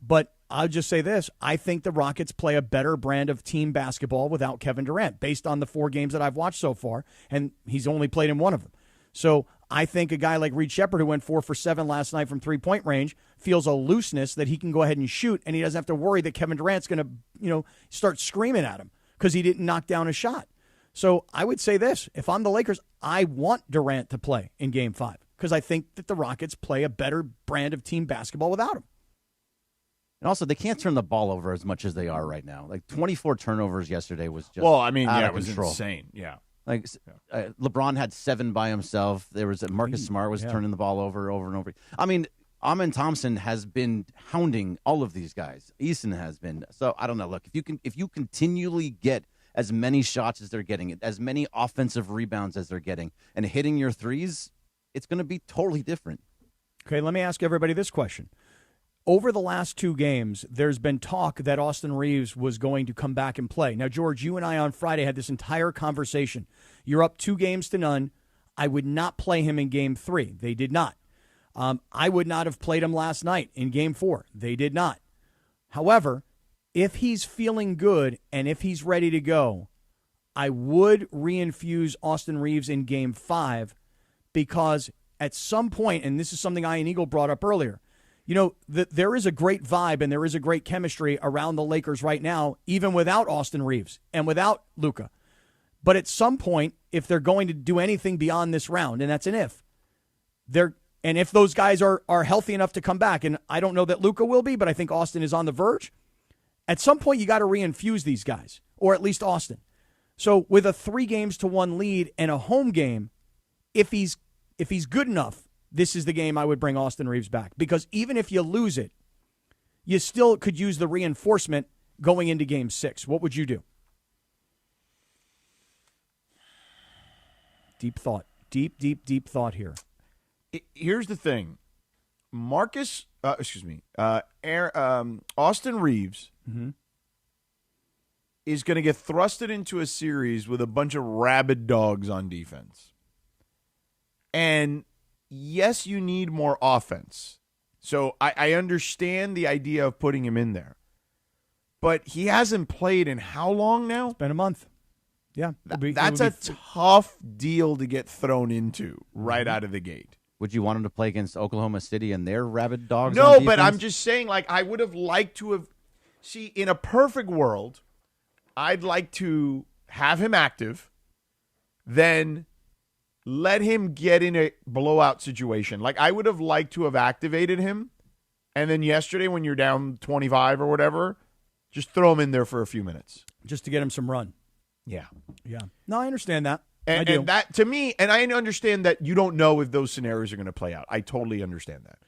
Speaker 3: But I'll just say this. I think the Rockets play a better brand of team basketball without Kevin Durant, based on the 4 games that I've watched so far, and he's only played in 1 of them. So I think a guy like Reed Shepherd, who went 4 for 7 last night from 3-point range, feels a looseness that he can go ahead and shoot, and he doesn't have to worry that Kevin Durant's going to, start screaming at him because he didn't knock down a shot. So I would say this. If I'm the Lakers, I want Durant to play in Game 5 because I think that the Rockets play a better brand of team basketball without him.
Speaker 8: And also, they can't turn the ball over as much as they are right now. Like 24 turnovers yesterday was just out of
Speaker 4: was
Speaker 8: control.
Speaker 4: Insane. Yeah.
Speaker 8: Like LeBron had 7 by himself. There was Marcus Smart was turning the ball over and over. I mean, Amin Thompson has been hounding all of these guys. Eason has been. So I don't know. Look, if you continually get as many shots as they're getting, as many offensive rebounds as they're getting, and hitting your threes, it's going to be totally different.
Speaker 3: Okay, let me ask everybody this question. Over the last 2 games, there's been talk that Austin Reaves was going to come back and play. Now, George, you and I on Friday had this entire conversation. You're up 2-0. I would not play him in Game 3. They did not. I would not have played him last night in Game 4. They did not. However, if he's feeling good and if he's ready to go, I would reinfuse Austin Reaves in Game 5 because at some point, and this is something Ian Eagle brought up earlier, there is a great vibe and there is a great chemistry around the Lakers right now, even without Austin Reaves and without Luka. But at some point, if they're going to do anything beyond this round, and that's an if, And if those guys are healthy enough to come back, and I don't know that Luka will be, but I think Austin is on the verge, at some point you got to reinfuse these guys, or at least Austin. So with a 3-1 lead and a home game, if he's good enough, this is the game I would bring Austin Reaves back. Because even if you lose it, you still could use the reinforcement going into Game 6. What would you do? Deep thought. Deep thought here.
Speaker 4: Here's the thing. Austin Reaves is going to get thrusted into a series with a bunch of rabid dogs on defense. And yes, you need more offense. So I understand the idea of putting him in there. But he hasn't played in how long now? It's
Speaker 3: been a month. Yeah.
Speaker 4: That's a tough deal to get thrown into right out of the gate.
Speaker 8: Would you want him to play against Oklahoma City and their rabid dogs?
Speaker 4: No,
Speaker 8: on
Speaker 4: but I'm
Speaker 8: defense?
Speaker 4: just saying, like, I would have liked to have. See, in a perfect world, I'd like to have him active, then let him get in a blowout situation. Like, I would have liked to have activated him, and then yesterday when you're down 25 or whatever, just throw him in there for a few minutes.
Speaker 3: Just to get him some run.
Speaker 4: Yeah.
Speaker 3: Yeah. No, I understand that.
Speaker 4: And that, to me, and I understand that you don't know if those scenarios are going to play out. I totally understand that.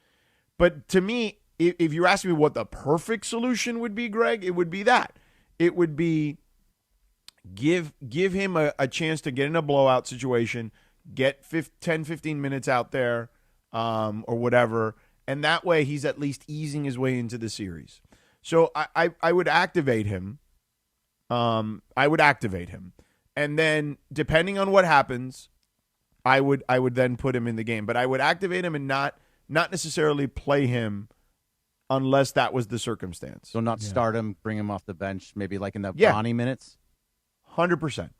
Speaker 4: But to me, if you're asking me what the perfect solution would be, Greg, it would be that. It would be give him a chance to get in a blowout situation, get 10, 15 minutes out there or whatever, and that way he's at least easing his way into the series. So I would activate him. And then, depending on what happens, I would then put him in the game. But I would activate him and not necessarily play him unless that was the circumstance.
Speaker 8: So not start him, bring him off the bench, maybe like in the Bronny minutes?
Speaker 4: 100%.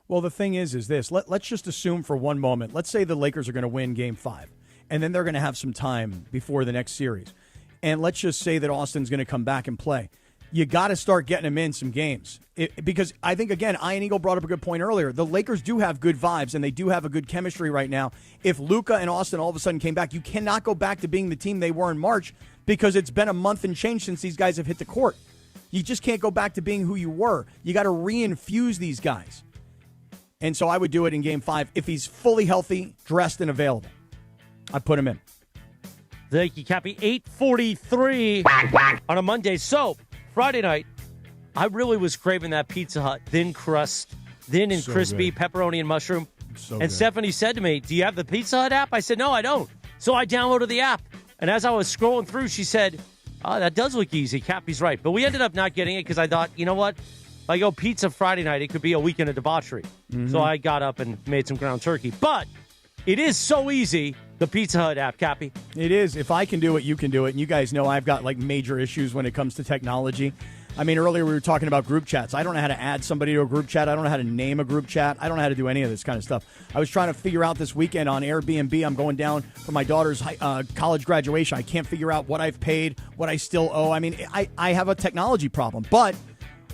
Speaker 3: Well, the thing is this. Let's just assume for one moment. Let's say the Lakers are going to win Game 5, and then they're going to have some time before the next series. And let's just say that Austin's going to come back and play. You got to start getting him in some games. Because I think, again, Ian Eagle brought up a good point earlier. The Lakers do have good vibes, and they do have a good chemistry right now. If Luka and Austin all of a sudden came back, you cannot go back to being the team they were in March because it's been a month and change since these guys have hit the court. You just can't go back to being who you were. You got to reinfuse these guys. And so I would do it in Game 5. If he's fully healthy, dressed, and available, I'd put him in.
Speaker 1: Thank you, Cappy. 8:43 on a Monday. So, Friday night, I really was craving that Pizza Hut thin crust, thin and crispy, pepperoni and mushroom. And Stephanie said to me, do you have the Pizza Hut app? I said, no, I don't. So I downloaded the app. And as I was scrolling through, she said, oh, that does look easy. Cappy's right. But we ended up not getting it because I thought, you know what? If I go pizza Friday night, it could be a weekend of debauchery.
Speaker 3: Mm-hmm.
Speaker 1: So I got up and made some ground turkey. But it is so easy, the Pizza Hut app, Cappy.
Speaker 3: It is. If I can do it, you can do it. And you guys know I've got like major issues when it comes to technology. I mean, earlier we were talking about group chats. I don't know how to add somebody to a group chat. I don't know how to name a group chat. I don't know how to do any of this kind of stuff. I was trying to figure out this weekend on Airbnb. I'm going down for my daughter's college graduation. I can't figure out what I've paid, what I still owe. I mean, I have a technology problem. But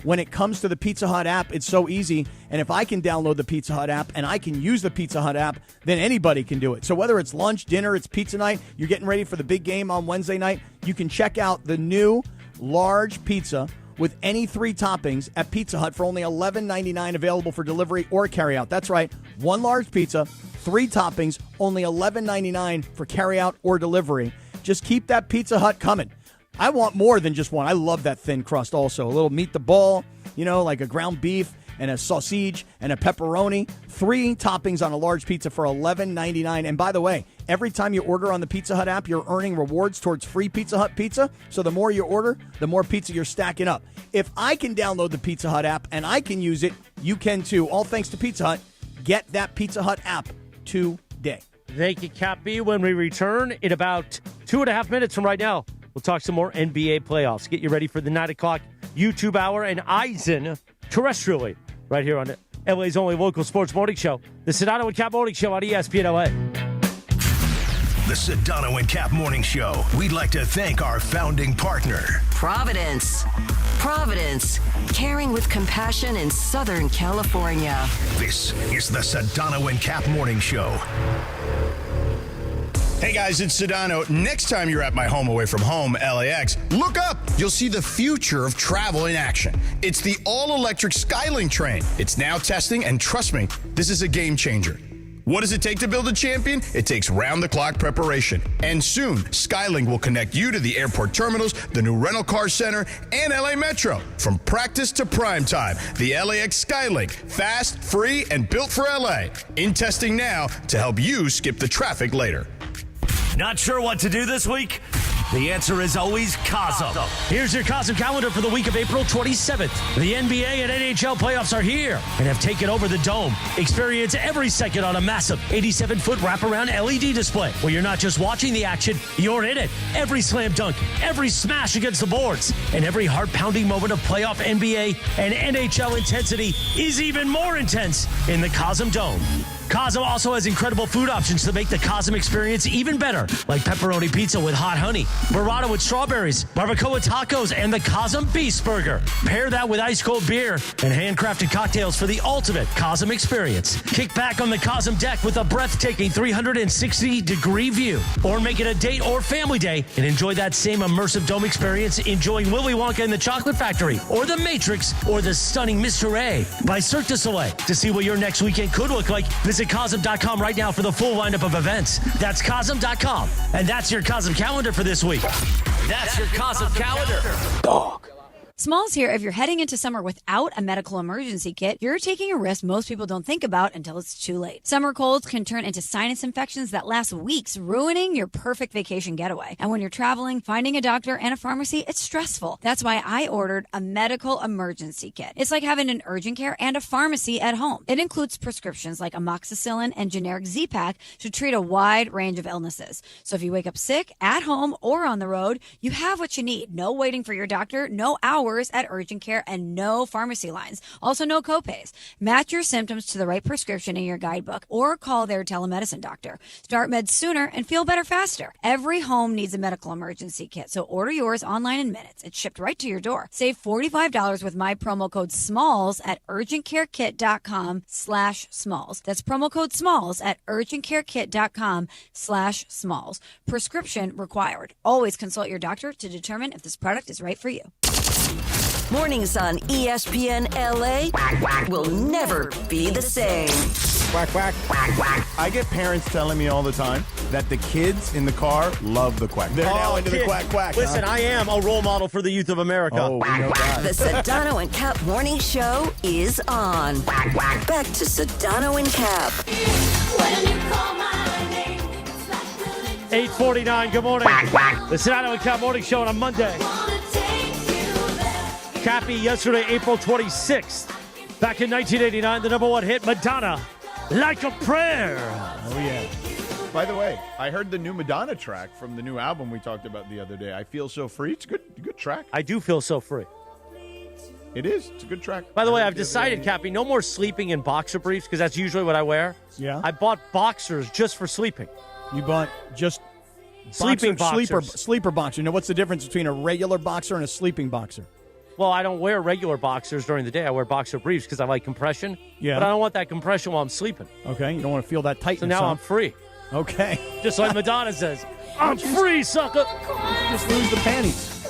Speaker 3: when it comes to the Pizza Hut app, it's so easy. And if I can download the Pizza Hut app and I can use the Pizza Hut app, then anybody can do it. So whether it's lunch, dinner, it's pizza night, you're getting ready for the big game on Wednesday night, you can check out the new large pizza with any 3 toppings at Pizza Hut for only $11.99, available for delivery or carryout. That's right, 1 large pizza, 3 toppings, only $11.99 for carryout or delivery. Just keep that Pizza Hut coming. I want more than just one. I love that thin crust also. A little meat the ball, like a ground beef and a sausage and a pepperoni. 3 toppings on a large pizza for $11.99. And by the way, every time you order on the Pizza Hut app, you're earning rewards towards free Pizza Hut pizza. So the more you order, the more pizza you're stacking up. If I can download the Pizza Hut app and I can use it, you can too. All thanks to Pizza Hut. Get that Pizza Hut app today.
Speaker 1: Thank you, Cappy. When we return in about 2.5 minutes from right now, we'll talk some more NBA playoffs. Get you ready for the 9 o'clock YouTube hour and Eisen terrestrially right here on LA's only local sports morning show, the Sedano and Kap Morning Show on ESPN LA.
Speaker 6: The Sedano and Kap Morning Show. We'd like to thank our founding partner,
Speaker 17: Providence. Providence, caring with compassion in Southern California.
Speaker 6: This is the Sedano and Kap Morning Show.
Speaker 9: Hey guys, it's Sedano. Next time you're at my home away from home, LAX, look up. You'll see the future of travel in action. It's the all-electric Skylink train. It's now testing, and trust me, this is a game changer. What does it take to build a champion? It takes round-the-clock preparation. And soon, Skylink will connect you to the airport terminals, the new rental car center, and LA Metro. From practice to prime time, the LAX Skylink. Fast, free, and built for LA. In testing now to help you skip the traffic later.
Speaker 7: Not sure what to do this week? The answer is always Cosm.
Speaker 1: Here's your Cosm calendar for the week of April 27th. The NBA and NHL playoffs are here and have taken over the Dome. Experience every second on a massive 87-foot wraparound LED display where you're not just watching the action, you're in it. Every slam dunk, every smash against the boards, and every heart-pounding moment of playoff NBA and NHL intensity is even more intense in the Cosm Dome. Cosm also has incredible food options to make the Cosm experience even better, like pepperoni pizza with hot honey, burrata with strawberries, barbacoa tacos, and the Cosm Beast Burger. Pair that with ice-cold beer and handcrafted cocktails for the ultimate Cosm experience. Kick back on the Cosm deck with a breathtaking 360-degree view. Or make it a date or family day and enjoy that same immersive Dome experience enjoying Willy Wonka and the Chocolate Factory, or The Matrix, or the stunning Mr. A by Cirque du Soleil. To see what your next weekend could look like, visit Cosm.com right now for the full lineup of events. That's Cosm.com. And that's your Cosm calendar for this week.
Speaker 7: That's your Cosm calendar.
Speaker 1: Dog.
Speaker 13: Smalls here. If you're heading into summer without a medical emergency kit, you're taking a risk most people don't think about until it's too late. Summer colds can turn into sinus infections that last weeks, ruining your perfect vacation getaway. And when you're traveling, finding a doctor and a pharmacy, it's stressful. That's why I ordered a medical emergency kit. It's like having an urgent care and a pharmacy at home. It includes prescriptions like amoxicillin and generic Z-Pak to treat a wide range of illnesses. So if you wake up sick, at home, or on the road, you have what you need. No waiting for your doctor, no hours at urgent care, and no pharmacy lines. Also, no copays. Match your symptoms to the right prescription in your guidebook or call their telemedicine doctor. Start meds sooner and feel better faster. Every home needs a medical emergency kit, so order yours online in minutes. It's shipped right to your door. Save $45 with my promo code SMALLS at urgentcarekit.com/smalls. That's promo code SMALLS at urgentcarekit.com/smalls. Prescription required. Always consult your doctor to determine if this product is right for you.
Speaker 17: Mornings on ESPN LA will never be the same.
Speaker 4: Quack, quack, quack, quack. I get parents telling me all the time that the kids in the car love the quack. They're now into the quack, quack.
Speaker 1: Listen, I am a role model for the youth of America.
Speaker 4: Oh, we know that.
Speaker 17: The Sedano and Kap Morning Show is on. Back to Sedano and Kap.
Speaker 1: 8:49, good morning. The Sedano and Kap Morning Show on a Monday. Cappy, yesterday, April 26th. Back in 1989, the number one hit, Madonna, Like a Prayer.
Speaker 4: Oh, yeah. By the way, I heard the new Madonna track from the new album we talked about the other day. I Feel So Free. It's a good track.
Speaker 1: I do feel so free.
Speaker 4: It is. It's a good track.
Speaker 1: By the way, I've decided, Cappy, no more sleeping in boxer briefs because that's usually what I wear.
Speaker 3: Yeah.
Speaker 1: I bought boxers just for sleeping.
Speaker 3: You bought just
Speaker 1: sleeping boxers.
Speaker 3: Sleeper boxer. Now, what's the difference between a regular boxer and a sleeping boxer?
Speaker 1: Well, I don't wear regular boxers during the day. I wear boxer briefs because I like compression.
Speaker 3: Yeah.
Speaker 1: But I don't want that compression while I'm sleeping.
Speaker 3: Okay. You don't want to feel that tightness.
Speaker 1: So now I'm free.
Speaker 3: Okay.
Speaker 1: Just like Madonna says, I'm free, sucker.
Speaker 3: Just lose the panties.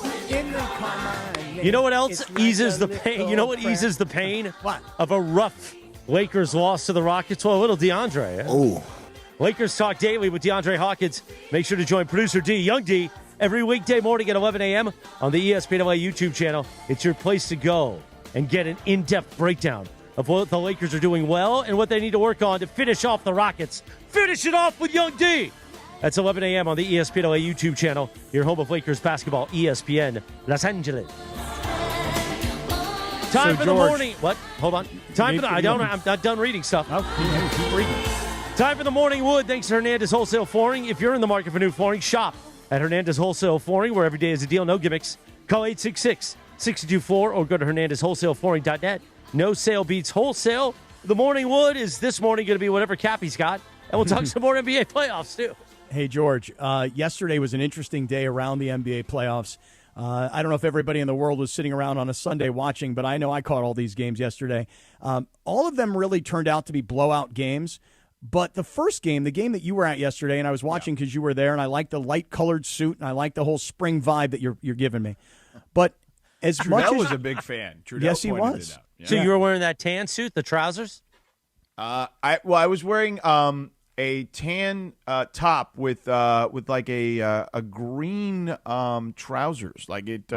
Speaker 1: You know what else eases the pain? You know what eases the pain?
Speaker 3: What?
Speaker 1: Of a rough Lakers loss to the Rockets? Well, a little DeAndre. Eh?
Speaker 3: Oh.
Speaker 1: Lakers Talk Daily with DeAndre Hawkins. Make sure to join producer D, Young D, every weekday morning at 11 a.m. on the ESPN YouTube channel. It's your place to go and get an in-depth breakdown of what the Lakers are doing well and what they need to work on to finish off the Rockets. Finish it off with Young D. That's 11 a.m. on the ESPN YouTube channel, your home of Lakers basketball, ESPN Los Angeles. Time for the morning. What? Hold on. Time for the. I'm not done reading stuff.
Speaker 3: Keep reading.
Speaker 1: Time for the morning wood. Thanks to Hernandez Wholesale Flooring. If you're in the market for new flooring, shop at Hernandez Wholesale Flooring, where every day is a deal, no gimmicks. Call 866-624 or go to HernandezWholesaleFlooring.net. No sale beats wholesale. The morning wood is this morning going to be whatever Cappy's got, and we'll talk some more NBA playoffs too.
Speaker 3: Hey, George. Yesterday was an interesting day around the NBA playoffs. I don't know if everybody in the world was sitting around on a Sunday watching, but I know I caught all these games yesterday. All of them really turned out to be blowout games. But the first game, the game that you were at yesterday, and I was watching because you were there, and I like the light-colored suit, and I like the whole spring vibe that you're giving me. But as much
Speaker 4: Trudell
Speaker 3: as
Speaker 4: was a big fan. Trudell
Speaker 3: yes, he
Speaker 4: pointed
Speaker 3: was.
Speaker 4: it out. Yeah.
Speaker 1: So you were wearing that tan suit, the trousers?
Speaker 4: I was wearing a tan top with like a green trousers. Like it.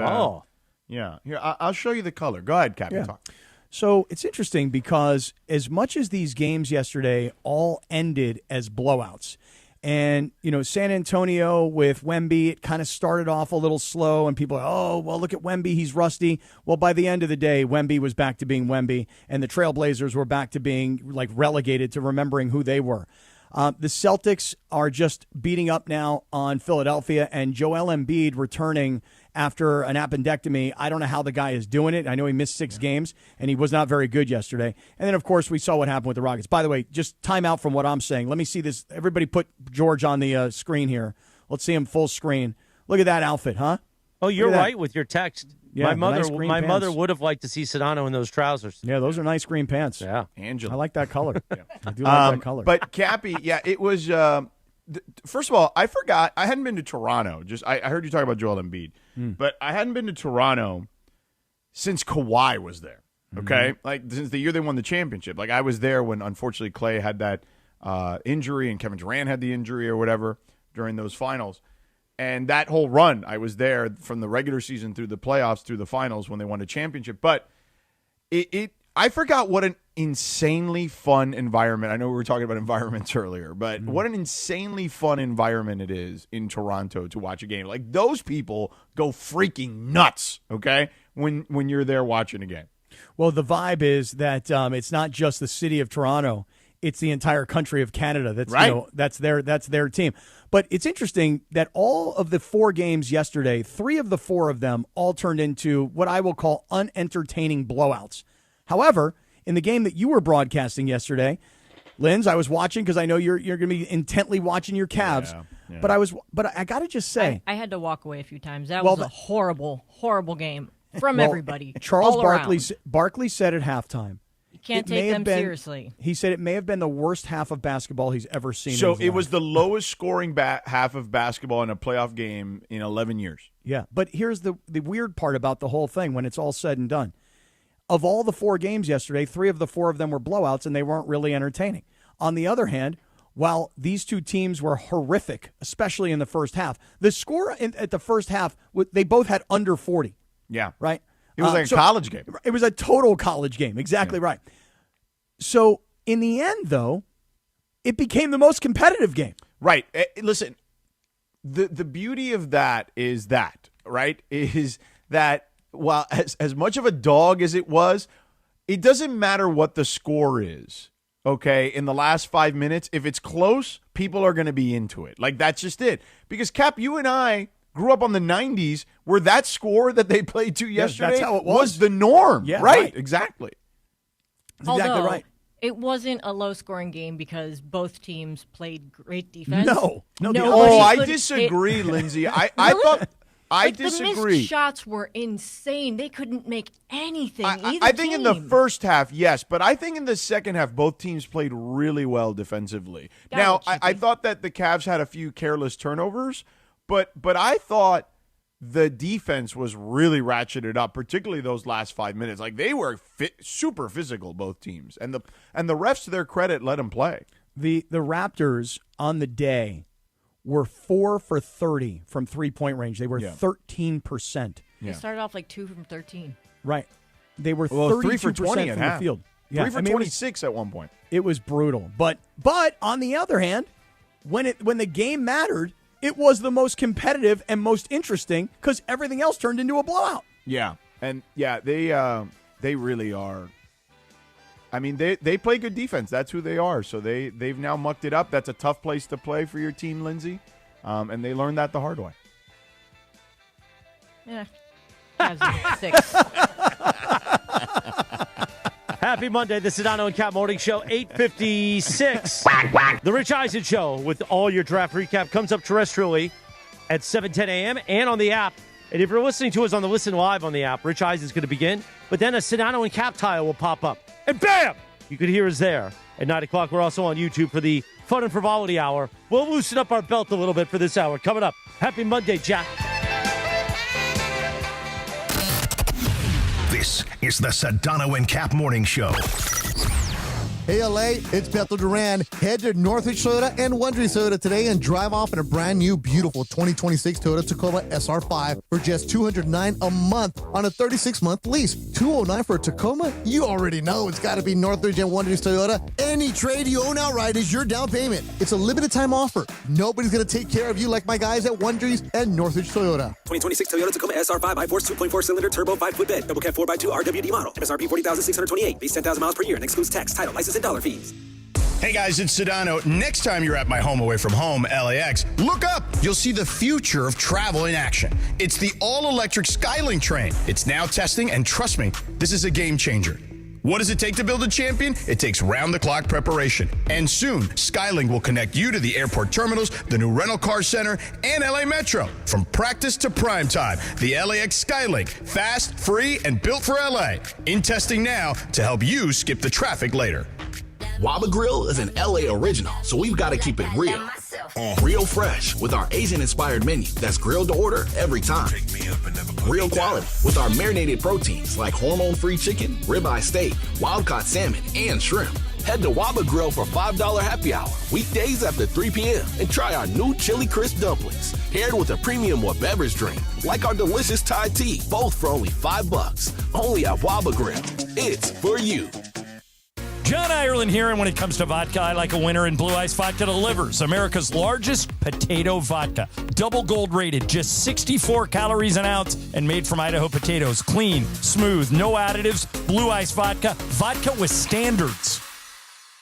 Speaker 4: Yeah. Here, I'll show you the color. Go ahead, Captain. Talk.
Speaker 3: So it's interesting because as much as these games yesterday all ended as blowouts, and, San Antonio with Wemby, it kind of started off a little slow, and people are, oh, well, look at Wemby, he's rusty. Well, by the end of the day, Wemby was back to being Wemby, and the Trailblazers were back to being, relegated to remembering who they were. The Celtics are just beating up now on Philadelphia, and Joel Embiid returning after an appendectomy. I don't know how the guy is doing it. I know he missed 6 games, and he was not very good yesterday. And then, of course, we saw what happened with the Rockets. By the way, just time out from what I'm saying. Let me see this. Everybody put George on the screen here. Let's see him full screen. Look at that outfit, huh?
Speaker 1: Oh, you're right with your text.
Speaker 3: Yeah,
Speaker 1: my
Speaker 3: nice
Speaker 1: mother would have liked to see Sedano in those trousers.
Speaker 3: Yeah, those are nice green pants.
Speaker 1: Yeah.
Speaker 4: Angela.
Speaker 3: I like that color. I do like that color.
Speaker 4: But Cappy, it was. First of all, I forgot. I hadn't been to Toronto. I heard you talk about Joel Embiid, but I hadn't been to Toronto since Kawhi was there. Okay, since the year they won the championship. I was there when unfortunately Klay had that injury and Kevin Durant had the injury or whatever during those finals. And that whole run, I was there from the regular season through the playoffs, through the finals when they won a championship. But I forgot what an insanely fun environment. I know we were talking about environments earlier, but what an insanely fun environment it is in Toronto to watch a game. Those people go freaking nuts, okay, when you're there watching a game.
Speaker 3: Well, the vibe is that it's not just the city of Toronto. It's the entire country of Canada. That's
Speaker 4: right.
Speaker 3: That's their team. But it's interesting that all of the 4 games yesterday, 3 of the 4 of them all turned into what I will call unentertaining blowouts. However, in the game that you were broadcasting yesterday, Linz, I was watching because I know you're going to be intently watching your Cavs. Yeah. But I got to just say,
Speaker 29: I had to walk away a few times. That was a horrible, horrible game from everybody.
Speaker 3: Charles
Speaker 29: all
Speaker 3: Barkley said at halftime.
Speaker 29: You can't take them seriously.
Speaker 3: He said it may have been the worst half of basketball he's ever seen.
Speaker 4: So it was the lowest scoring half of basketball in a playoff game in 11 years.
Speaker 3: Yeah, but here's the weird part about the whole thing when it's all said and done. Of all the 4 games yesterday, 3 of the 4 of them were blowouts, and they weren't really entertaining. On the other hand, while these 2 teams were horrific, especially in the first half, the score at the first half, they both had under 40.
Speaker 4: Yeah.
Speaker 3: Right?
Speaker 4: It was a college game.
Speaker 3: It was a total college game. Exactly right. So in the end, though, it became the most competitive game.
Speaker 4: Right. Listen, the beauty of that is that, right, is that while as much of a dog as it was, it doesn't matter what the score is, okay, in the last 5 minutes. If it's close, people are going to be into it. That's just it. Because, Cap, you and I grew up on the 90s where that score that they played to yesterday
Speaker 3: that's how it was
Speaker 4: the norm.
Speaker 3: Yeah,
Speaker 4: right. Exactly.
Speaker 3: That's exactly right.
Speaker 29: It wasn't a low-scoring game because both teams played great defense.
Speaker 3: No.
Speaker 4: I disagree, Lindsay. I thought I disagree.
Speaker 29: The missed shots were insane. They couldn't make anything.
Speaker 4: I think in the first half, yes, but I think in the second half, both teams played really well defensively. Now, I thought that the Cavs had a few careless turnovers, but I thought the defense was really ratcheted up, particularly those last 5 minutes. They were super physical, both teams, and the refs, to their credit, let them play.
Speaker 3: The Raptors on the day were 4 for 30 from 3-point range. They were 13%.
Speaker 29: They started off 2 from 13.
Speaker 3: Right. They were
Speaker 4: 3 for
Speaker 3: 32%
Speaker 4: 20
Speaker 3: from
Speaker 4: at
Speaker 3: the field. Yeah.
Speaker 4: 3 for 26 at one point.
Speaker 3: It was brutal. But on the other hand, when the game mattered, it was the most competitive and most interesting because everything else turned into a blowout.
Speaker 4: Yeah. And, they really are. I mean, they play good defense. That's who they are. So they've now mucked it up. That's a tough place to play for your team, Lindsay. And they learned that the hard way.
Speaker 29: Yeah. 6.
Speaker 1: Happy Monday, the Sedano and Kap Morning Show, 8:56. The Rich Eisen Show with all your draft recap comes up terrestrially at 7:10 a.m. and on the app. And if you're listening to us on the Listen Live on the app, Rich Eisen's going to begin. But then a Sedano and Kap tile will pop up. And bam! You could hear us there at 9 o'clock. We're also on YouTube for the Fun and Frivolity Hour. We'll loosen up our belt a little bit for this hour. Coming up, happy Monday, Jack.
Speaker 6: This is the Sedano and Kap Morning Show.
Speaker 14: Hey, LA, it's Kevin Durant. Head to Northridge Toyota and Wondrous Toyota today and drive off in a brand new, beautiful 2026 Toyota Tacoma SR5 for just $209 a month on a 36-month lease. $209 for a Tacoma? You already know it's got to be Northridge and Wondrous Toyota. Any trade you own outright is your down payment. It's a limited time offer. Nobody's going to take care of you like my guys at Wondrous and Northridge Toyota.
Speaker 16: 2026 Toyota Tacoma SR5 iForce 2.4 cylinder turbo 5-foot bed. Double cab 4x2 RWD model. MSRP $40,628. Base 10,000 miles per year and excludes tax, title, license, and dollar fees.
Speaker 9: Hey guys, it's Sedano. Next time you're at my home away from home, LAX, look up. You'll see the future of travel in action. It's the all-electric Skylink train. It's now testing, and trust me, this is a game changer. What does it take to build a champion? It takes round-the-clock preparation. And soon, Skylink will connect you to the airport terminals, the new rental car center, and LA Metro. From practice to prime time, the LAX Skylink. Fast, free, and built for LA. In testing now to help you skip the traffic later.
Speaker 18: Waba Grill is an LA original, so we've got to keep it real. Real fresh with our Asian-inspired menu that's grilled to order every time. Real quality with our marinated proteins like hormone-free chicken, ribeye steak, wild-caught salmon, and shrimp. Head to Waba Grill for $5 happy hour, weekdays after 3 p.m. and try our new Chili Crisp dumplings, paired with a premium or beverage drink, like our delicious Thai tea, both for only $5. Only at Waba Grill. It's for you.
Speaker 26: John Ireland here, and when it comes to vodka, I like a winner, and Blue Ice Vodka delivers. America's largest potato vodka. Double gold rated, just 64 calories an ounce, and made from Idaho potatoes. Clean, smooth, no additives. Blue Ice Vodka. Vodka with standards.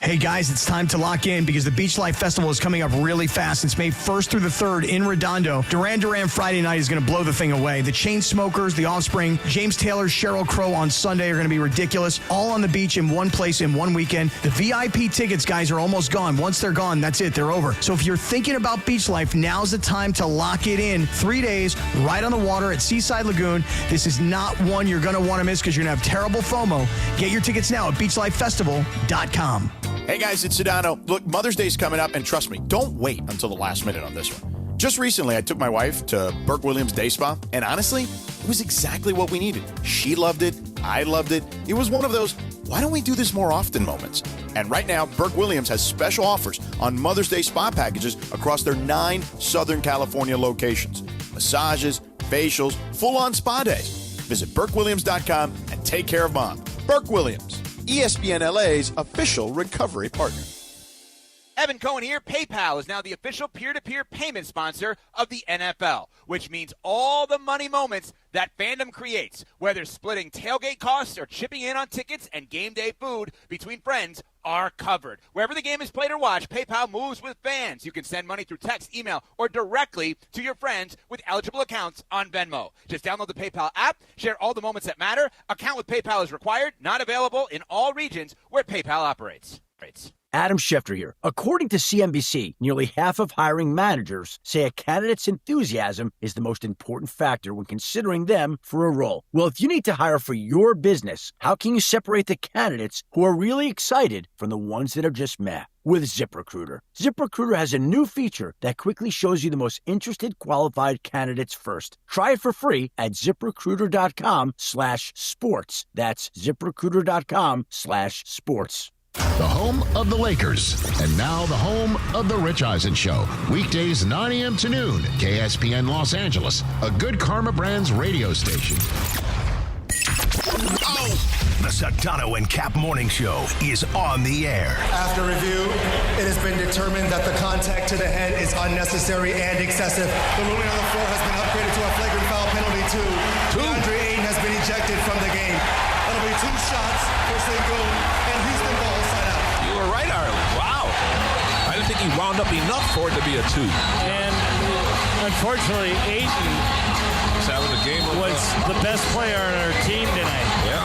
Speaker 10: Hey guys, it's time to lock in because the Beach Life Festival is coming up really fast. It's May 1st through the 3rd in Redondo. Duran Duran Friday night is going to blow the thing away. The Chainsmokers, The Offspring, James Taylor, Sheryl Crow on Sunday are going to be ridiculous. All on the beach in one place in one weekend. The VIP tickets, guys, are almost gone. Once they're gone, that's it. They're over. So if you're thinking about beach life, now's the time to lock it in. 3 days, right on the water at Seaside Lagoon. This is not one you're going to want to miss because you're going to have terrible FOMO. Get your tickets now at beachlifefestival.com.
Speaker 9: Hey guys, it's Sedano. Look, Mother's Day's coming up, and trust me, don't wait until the last minute on this one. Just recently, I took my wife to Burke Williams Day Spa, and honestly, it was exactly what we needed. She loved it. I loved it. It was one of those, why don't we do this more often moments? And right now, Burke Williams has special offers on Mother's Day spa packages across their 9 Southern California locations. Massages, facials, full-on spa days. Visit BurkeWilliams.com and take care of Mom. Burke Williams, ESPN LA's official recovery partner.
Speaker 15: Evan Cohen here. PayPal is now the official peer-to-peer payment sponsor of the NFL, which means all the money moments that fandom creates, whether splitting tailgate costs or chipping in on tickets and game day food between friends, are covered. Wherever the game is played or watched, PayPal moves with fans. You can send money through text, email, or directly to your friends with eligible accounts on Venmo. Just download the PayPal app, share all the moments that matter. Account with PayPal is required, not available in all regions where PayPal operates.
Speaker 19: Adam Schefter here. According to CNBC, nearly half of hiring managers say a candidate's enthusiasm is the most important factor when considering them for a role. Well, if you need to hire for your business, how can you separate the candidates who are really excited from the ones that are just meh? With ZipRecruiter. ZipRecruiter has a new feature that quickly shows you the most interested qualified candidates first. Try it for free at ZipRecruiter.com/sports. That's ZipRecruiter.com/sports.
Speaker 28: The home of the Lakers, and now the home of the Rich Eisen Show. Weekdays 9 a.m. to noon, KSPN Los Angeles, a Good Karma Brands radio station.
Speaker 6: The Sedano and Kap Morning Show is on the air.
Speaker 20: After review, it has been determined that the contact to the head is unnecessary and excessive. The ruling on the floor has been upgraded to a flagrant foul penalty 2. Deandre Ayton has been ejected from the game. It'll be 2 shots for Sengun and Houston ball side out.
Speaker 21: You were right, Ireland. Wow. I didn't think he wound up enough for it to be a 2.
Speaker 1: And unfortunately, Ayton
Speaker 21: was having a game
Speaker 1: was the best player on our team tonight.
Speaker 21: Yeah.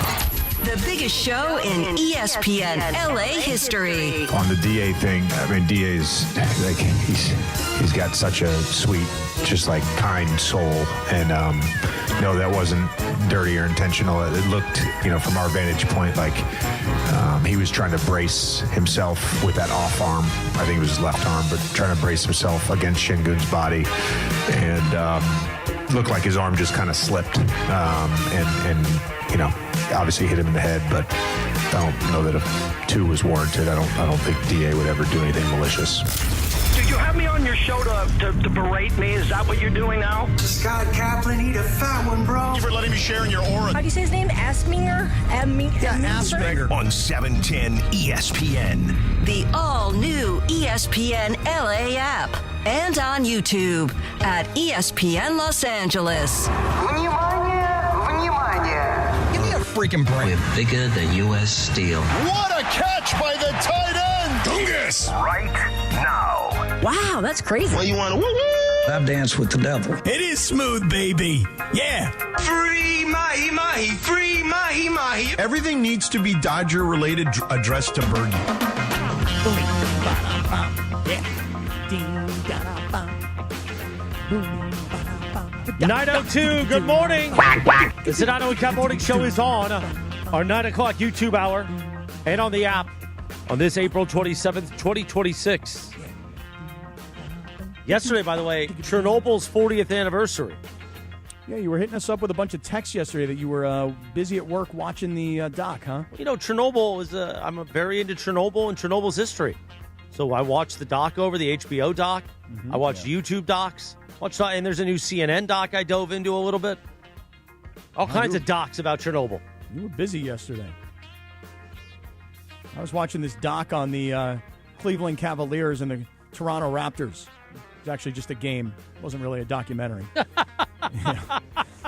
Speaker 17: The biggest show in ESPN LA history.
Speaker 2: On the DA thing, I mean, DA's like he's got such a sweet, just like kind soul, and no, that wasn't dirty or intentional. It looked, from our vantage point, like he was trying to brace himself with that off arm. I think it was his left arm, but trying to brace himself against Şengün's body, and looked like his arm just kind of slipped, and obviously hit him in the head, but I don't know that a 2 was warranted. I don't think DA would ever do anything malicious.
Speaker 5: Did you have me on your show to berate me? Is that what you're doing now?
Speaker 11: Scott Kaplan, eat a fat one, bro.
Speaker 9: Thank you for letting me share in your aura.
Speaker 29: How do you say his name? Asminger?
Speaker 11: Asminger.
Speaker 6: On 710 ESPN.
Speaker 17: The all-new ESPN LA app. And on YouTube at ESPN Los Angeles.
Speaker 9: Give me a freaking break.
Speaker 12: We're bigger than U.S. Steel.
Speaker 9: What a catch by the tight end.
Speaker 12: Dungus. Right now.
Speaker 29: Wow, that's crazy.
Speaker 12: Well, you want to woo-woo? I've danced with the devil.
Speaker 19: It is smooth, baby. Yeah.
Speaker 11: Free mahi mahi, free mahi mahi.
Speaker 4: Everything needs to be Dodger-related addressed to Bergie.
Speaker 3: Yeah.
Speaker 1: 9:02, good morning. The Sedano Kap Morning Show is on our 9 o'clock YouTube hour and on the app on this April 27th, 2026. Yesterday, by the way, Chernobyl's 40th anniversary.
Speaker 3: Yeah, you were hitting us up with a bunch of texts yesterday that you were busy at work watching the doc, huh?
Speaker 1: Chernobyl is I'm very into Chernobyl and Chernobyl's history. So I watched the doc over, the HBO doc. I watched YouTube docs. And there's a new CNN doc I dove into a little bit. All kinds of docs about Chernobyl.
Speaker 3: You were busy yesterday. I was watching this doc on the Cleveland Cavaliers and the Toronto Raptors. It was actually just a game. It wasn't really a documentary.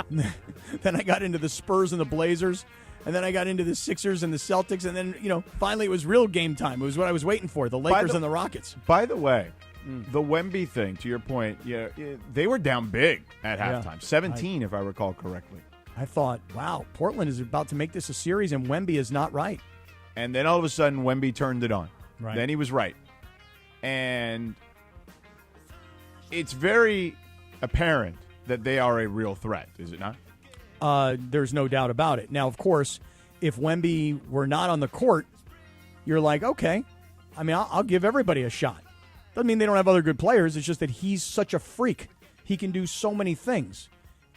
Speaker 3: Then I got into the Spurs and the Blazers. And then I got into the Sixers and the Celtics. And then, finally it was real game time. It was what I was waiting for, the Lakers and the Rockets.
Speaker 4: By the way, the Wemby thing, to your point, they were down big at halftime. 17, if I recall correctly.
Speaker 3: I thought, wow, Portland is about to make this a series, and Wemby is not right.
Speaker 4: And then all of a sudden, Wemby turned it on.
Speaker 3: Right.
Speaker 4: Then he was right. And it's very apparent that they are a real threat, is it not?
Speaker 3: There's no doubt about it. Now, of course, if Wemby were not on the court, you're like, okay, I mean, I'll give everybody a shot. Doesn't mean they don't have other good players. It's just that he's such a freak. He can do so many things.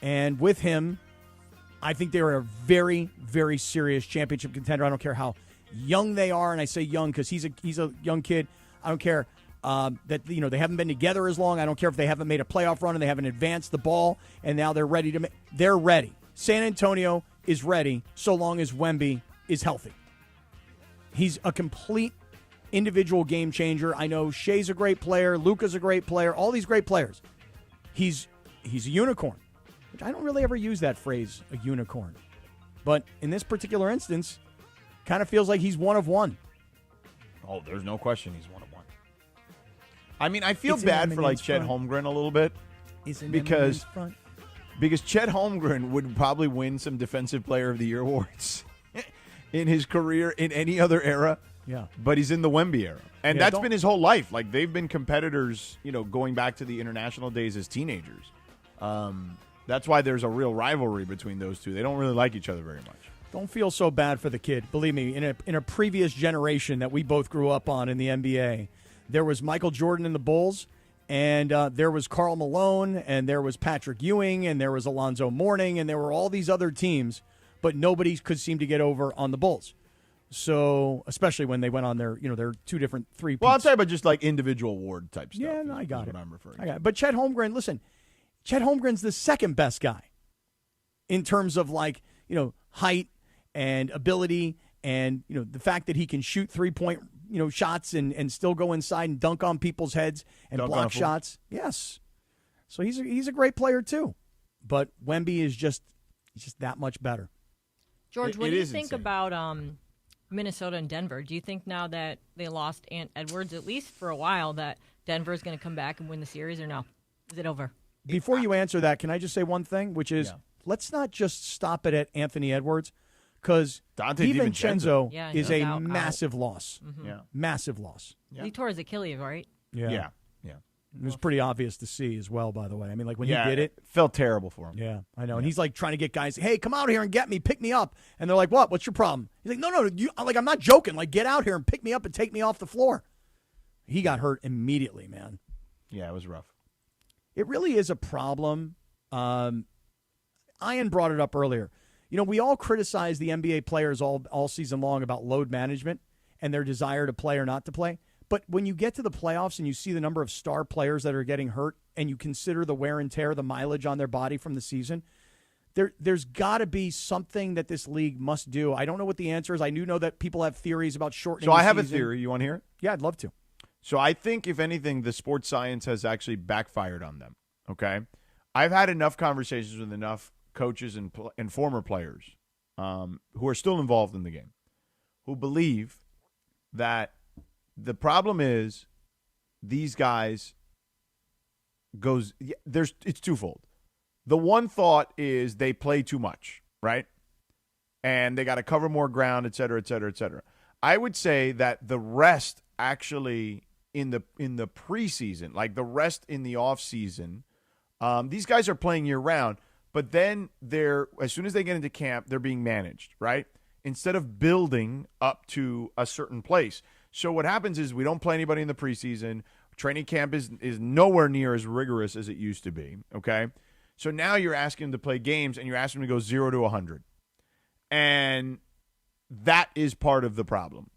Speaker 3: And with him, I think they're a very, very serious championship contender. I don't care how young they are, and I say young because he's a young kid. I don't care that they haven't been together as long. I don't care if they haven't made a playoff run and they haven't advanced the ball, and now they're ready to. They're ready. San Antonio is ready so long as Wemby is healthy. He's a complete individual game changer. I know Shea's a great player. Luka's a great player. All these great players. He's a unicorn, which I don't really ever use that phrase, a unicorn. But in this particular instance, kind of feels like he's one of one.
Speaker 4: Oh, there's no question he's one of one. I mean, I feel bad for Chet Holmgren a little bit because Chet Holmgren would probably win some Defensive Player of the Year awards in his career in any other era.
Speaker 3: Yeah.
Speaker 4: But he's in the Wemby era. And that's been his whole life. Like, they've been competitors, going back to the international days as teenagers. That's why there's a real rivalry between those two. They don't really like each other very much.
Speaker 3: Don't feel so bad for the kid. Believe me, in a previous generation that we both grew up on in the NBA, there was Michael Jordan and the Bulls, and there was Karl Malone, and there was Patrick Ewing, and there was Alonzo Mourning, and there were all these other teams, but nobody could seem to get over on the Bulls. So, especially when they went on their two different three.
Speaker 4: Well, I'll tell you about just like individual award type stuff.
Speaker 3: Yeah, no, I got it.
Speaker 4: What I'm referring to.
Speaker 3: But Chet Holmgren, listen, Chet Holmgren's the second best guy in terms of height and ability, and the fact that he can shoot 3-point shots and still go inside and dunk on people's heads and block shots. Yes, so he's a great player too. But Wemby is just that much better.
Speaker 29: George, what do you think about Minnesota and Denver? Do you think now that they lost Ant Edwards, at least for a while, that Denver is going to come back and win the series, or no? Is it over?
Speaker 3: Before you answer that, can I just say one thing, which is let's not just stop it at Anthony Edwards, because
Speaker 4: Dante
Speaker 3: DiVincenzo
Speaker 29: Yeah,
Speaker 3: is
Speaker 29: he's
Speaker 3: a
Speaker 29: out.
Speaker 3: massive loss.
Speaker 4: Yeah.
Speaker 3: Massive loss.
Speaker 29: He tore his Achilles, right?
Speaker 3: Yeah. It was pretty obvious to see as well, by the way. I mean, like when he did it.
Speaker 4: Felt terrible for him.
Speaker 3: Yeah, I know. And he's like trying to get guys, hey, come out here and get me, pick me up. And they're like, what? What's your problem? He's like, no, I'm not joking. Like, get out here and pick me up and take me off the floor. He got hurt immediately, man.
Speaker 4: Yeah, it was rough.
Speaker 3: It really is a problem. Ian brought it up earlier. You know, we all criticize the NBA players all season long about load management and their desire to play or not to play. But when you get to the playoffs and you see the number of star players that are getting hurt and you consider the wear and tear, the mileage on their body from the season, there's got to be something that this league must do. I don't know what the answer is. I do know that people have theories about shortening the season.
Speaker 4: So I have a theory. You want to hear it?
Speaker 3: Yeah, I'd love to.
Speaker 4: So I think, if anything, the sports science has actually backfired on them, okay? I've had enough conversations with enough coaches and former players who are still involved in the game who believe that the problem is these guys it's twofold. The one thought is they play too much, right? And they got to cover more ground, et cetera, et cetera, et cetera. I would say that the rest actually in the preseason, like the rest in the off season, these guys are playing year round, but then as soon as they get into camp, they're being managed, right? Instead of building up to a certain place. So what happens is we don't play anybody in the preseason. Training camp is nowhere near as rigorous as it used to be, okay? So now you're asking them to play games, and you're asking them to go 0 to 100. And that is part of the problem,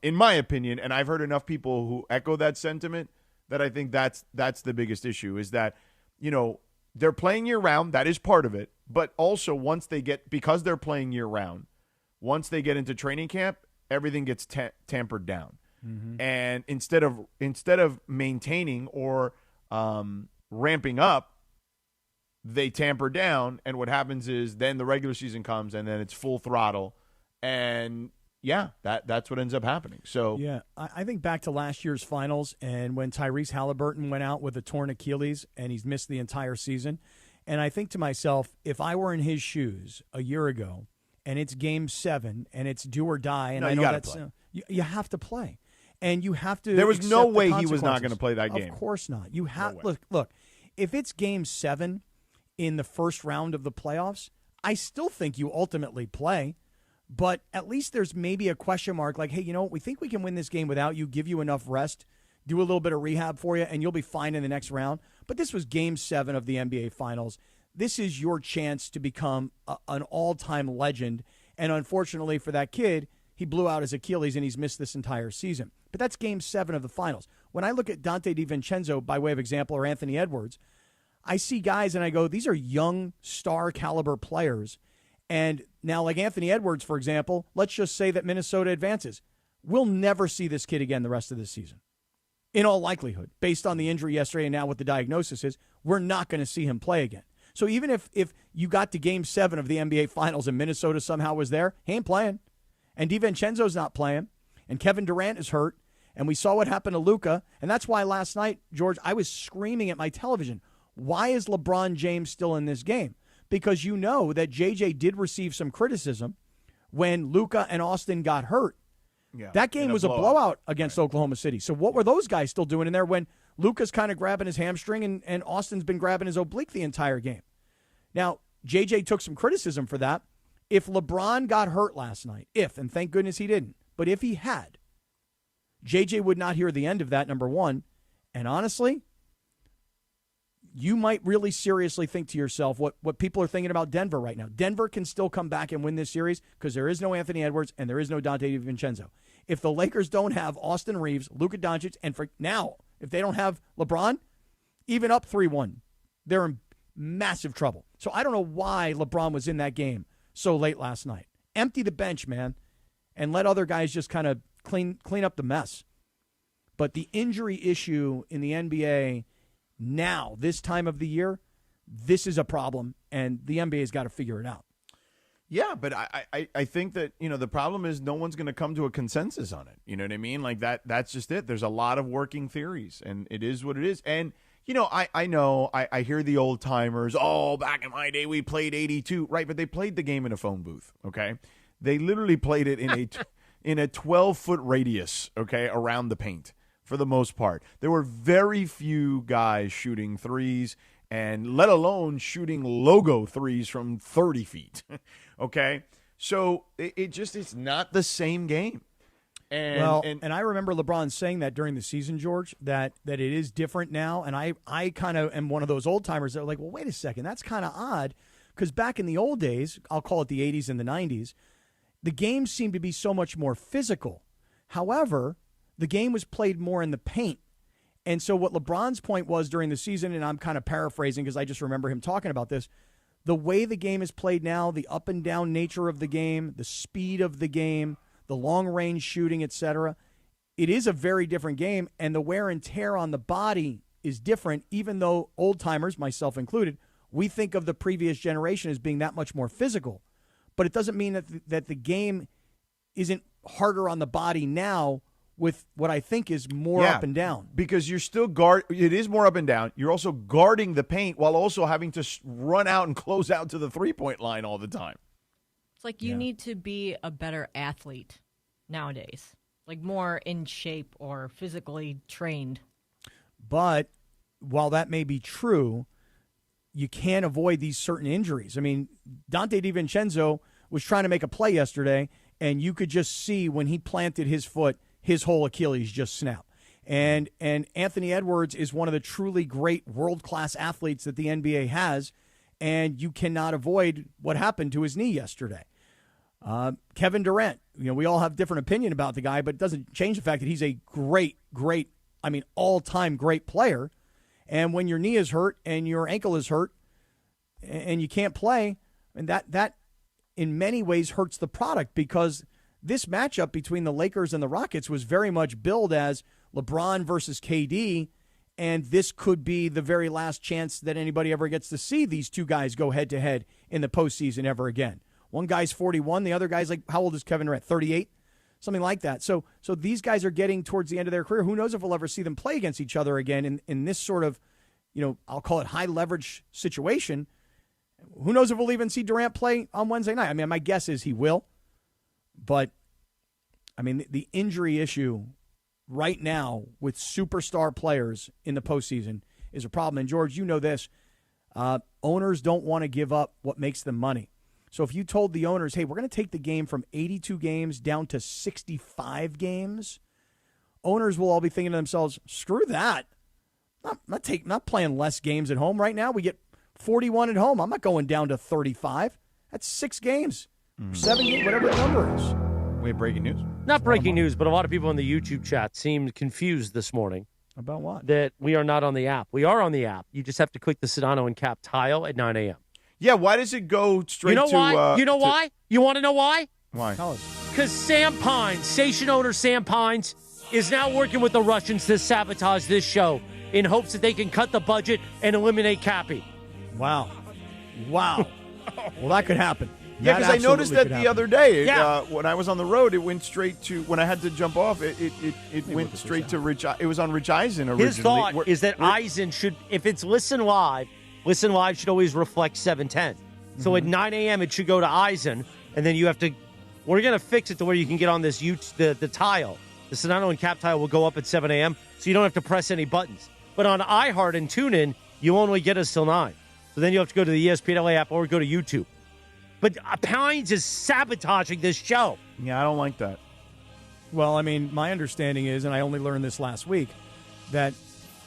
Speaker 4: in my opinion. And I've heard enough people who echo that sentiment that I think that's the biggest issue is that, you know, they're playing year-round. That is part of it. But also because they're playing year-round, once they get into training camp, everything gets tampered down. Mm-hmm. And instead of maintaining or ramping up, they tamper down. And what happens is then the regular season comes and then it's full throttle. And yeah, that's what ends up happening. So
Speaker 3: yeah, I think back to last year's finals and when Tyrese Halliburton went out with a torn Achilles and he's missed the entire season. And I think to myself, if I were in his shoes a year ago, and it's Game 7, and it's do or die, and I know that's you have to play, and you have to.
Speaker 4: There was no way he was not going to play that game.
Speaker 3: Of course not. You have look. If it's Game 7 in the first round of the playoffs, I still think you ultimately play, but at least there's maybe a question mark. Like, hey, you know what? We think we can win this game without you. Give you enough rest, do a little bit of rehab for you, and you'll be fine in the next round. But this was Game 7 of the NBA Finals. This is your chance to become an all-time legend. And unfortunately for that kid, he blew out his Achilles and he's missed this entire season. But that's Game 7 of the finals. When I look at Dante DiVincenzo, by way of example, or Anthony Edwards, I see guys and I go, these are young star caliber players. And now, like Anthony Edwards, for example, let's just say that Minnesota advances. We'll never see this kid again the rest of this season. In all likelihood, based on the injury yesterday and now what the diagnosis is, we're not going to see him play again. So even if you got to Game 7 of the NBA Finals and Minnesota somehow was there, he ain't playing. And DiVincenzo's not playing. And Kevin Durant is hurt. And we saw what happened to Luka. And that's why last night, George, I was screaming at my television, why is LeBron James still in this game? Because you know that JJ did receive some criticism when Luka and Austin got hurt.
Speaker 4: Yeah,
Speaker 3: that game was a blowout against Oklahoma City. So what were those guys still doing in there when Luka's kind of grabbing his hamstring and Austin's been grabbing his oblique the entire game? Now, JJ took some criticism for that. If LeBron got hurt last night, and thank goodness he didn't, but if he had, JJ would not hear the end of that, number one. And honestly, you might really seriously think to yourself what people are thinking about Denver right now. Denver can still come back and win this series because there is no Anthony Edwards and there is no Dante DiVincenzo. If the Lakers don't have Austin Reaves, Luka Doncic, and for now, if they don't have LeBron, even up 3-1, they're in massive trouble. So I don't know why LeBron was in that game so late last night. Empty the bench, man, and let other guys just kind of clean up the mess. But the injury issue in the NBA now, this time of the year, this is a problem, and the NBA's got to figure it out.
Speaker 4: Yeah, but I think that, you know, the problem is no one's going to come to a consensus on it. You know what I mean? Like that's just it. There's a lot of working theories, and it is what it is. And, you know, I hear the old timers, oh, back in my day we played 82. Right, but they played the game in a phone booth, okay? They literally played it in a 12-foot radius, okay, around the paint for the most part. There were very few guys shooting threes, and let alone shooting logo threes from 30 feet, okay? So it's not the same game. And
Speaker 3: I remember LeBron saying that during the season, George, that it is different now. And I kind of am one of those old timers that are like, well, wait a second, that's kind of odd. Because back in the old days, I'll call it the 80s and the 90s, the game seemed to be so much more physical. However, the game was played more in the paint. And so what LeBron's point was during the season, and I'm kind of paraphrasing because I just remember him talking about this, the way the game is played now, the up and down nature of the game, the speed of the game, the long-range shooting, etc., it is a very different game, and the wear and tear on the body is different, even though old-timers, myself included, we think of the previous generation as being that much more physical. But it doesn't mean that the game isn't harder on the body now with what I think is more up and down.
Speaker 4: Because you're still it is more up and down. You're also guarding the paint while also having to run out and close out to the three-point line all the time.
Speaker 29: It's like you need to be a better athlete nowadays, like more in shape or physically trained.
Speaker 3: But while that may be true, you can't avoid these certain injuries. I mean, Dante DiVincenzo was trying to make a play yesterday, and you could just see when he planted his foot, his whole Achilles just snapped. And Anthony Edwards is one of the truly great world-class athletes that the NBA has, and you cannot avoid what happened to his knee yesterday. Kevin Durant, we all have different opinion about the guy, but it doesn't change the fact that he's a great, all-time great player. And when your knee is hurt and your ankle is hurt and you can't play, and that in many ways hurts the product, because this matchup between the Lakers and the Rockets was very much billed as LeBron versus KD, and this could be the very last chance that anybody ever gets to see these two guys go head-to-head in the postseason ever again. One guy's 41, the other guy's how old is Kevin Durant? 38? Something like that. So these guys are getting towards the end of their career. Who knows if we'll ever see them play against each other again in this sort of, I'll call it high-leverage situation. Who knows if we'll even see Durant play on Wednesday night? I mean, my guess is he will. But, I mean, the injury issue right now with superstar players in the postseason is a problem. And, George, you know this. Owners don't want to give up what makes them money. So if you told the owners, hey, we're going to take the game from 82 games down to 65 games, owners will all be thinking to themselves, screw that. I'm not playing less games at home right now. We get 41 at home. I'm not going down to 35. That's 6 games, 7 games, whatever the number is.
Speaker 4: We have breaking news?
Speaker 1: Not breaking news, but a lot of people in the YouTube chat seemed confused this morning.
Speaker 3: About what?
Speaker 1: That we are not on the app. We are on the app. You just have to click the Sedano and Kap tile at 9 a.m.
Speaker 4: Yeah, why does it go straight to...
Speaker 1: Why? Why? You want to know why?
Speaker 4: Why?
Speaker 1: Because Sam Pines, station owner Sam Pines, is now working with the Russians to sabotage this show in hopes that they can cut the budget and eliminate Cappy.
Speaker 3: Wow. Well, that could happen.
Speaker 4: Yeah, because I noticed that the other day.
Speaker 1: Yeah.
Speaker 4: When I was on the road, it went straight to, when I had to jump off, it went straight to Rich. It was on Rich Eisen originally.
Speaker 1: His thought is that Eisen should, if it's Listen Live should always reflect 710. So at 9 a.m. it should go to Eisen, and then we're going to fix it to where you can get on this the tile. The Sedano and Kap tile will go up at 7 a.m., so you don't have to press any buttons. But on iHeart and TuneIn, you only get us till 9. So then you have to go to the ESPN LA app or go to YouTube. But Pines is sabotaging this show.
Speaker 4: Yeah, I don't like that.
Speaker 3: Well, I mean, my understanding is, and I only learned this last week, that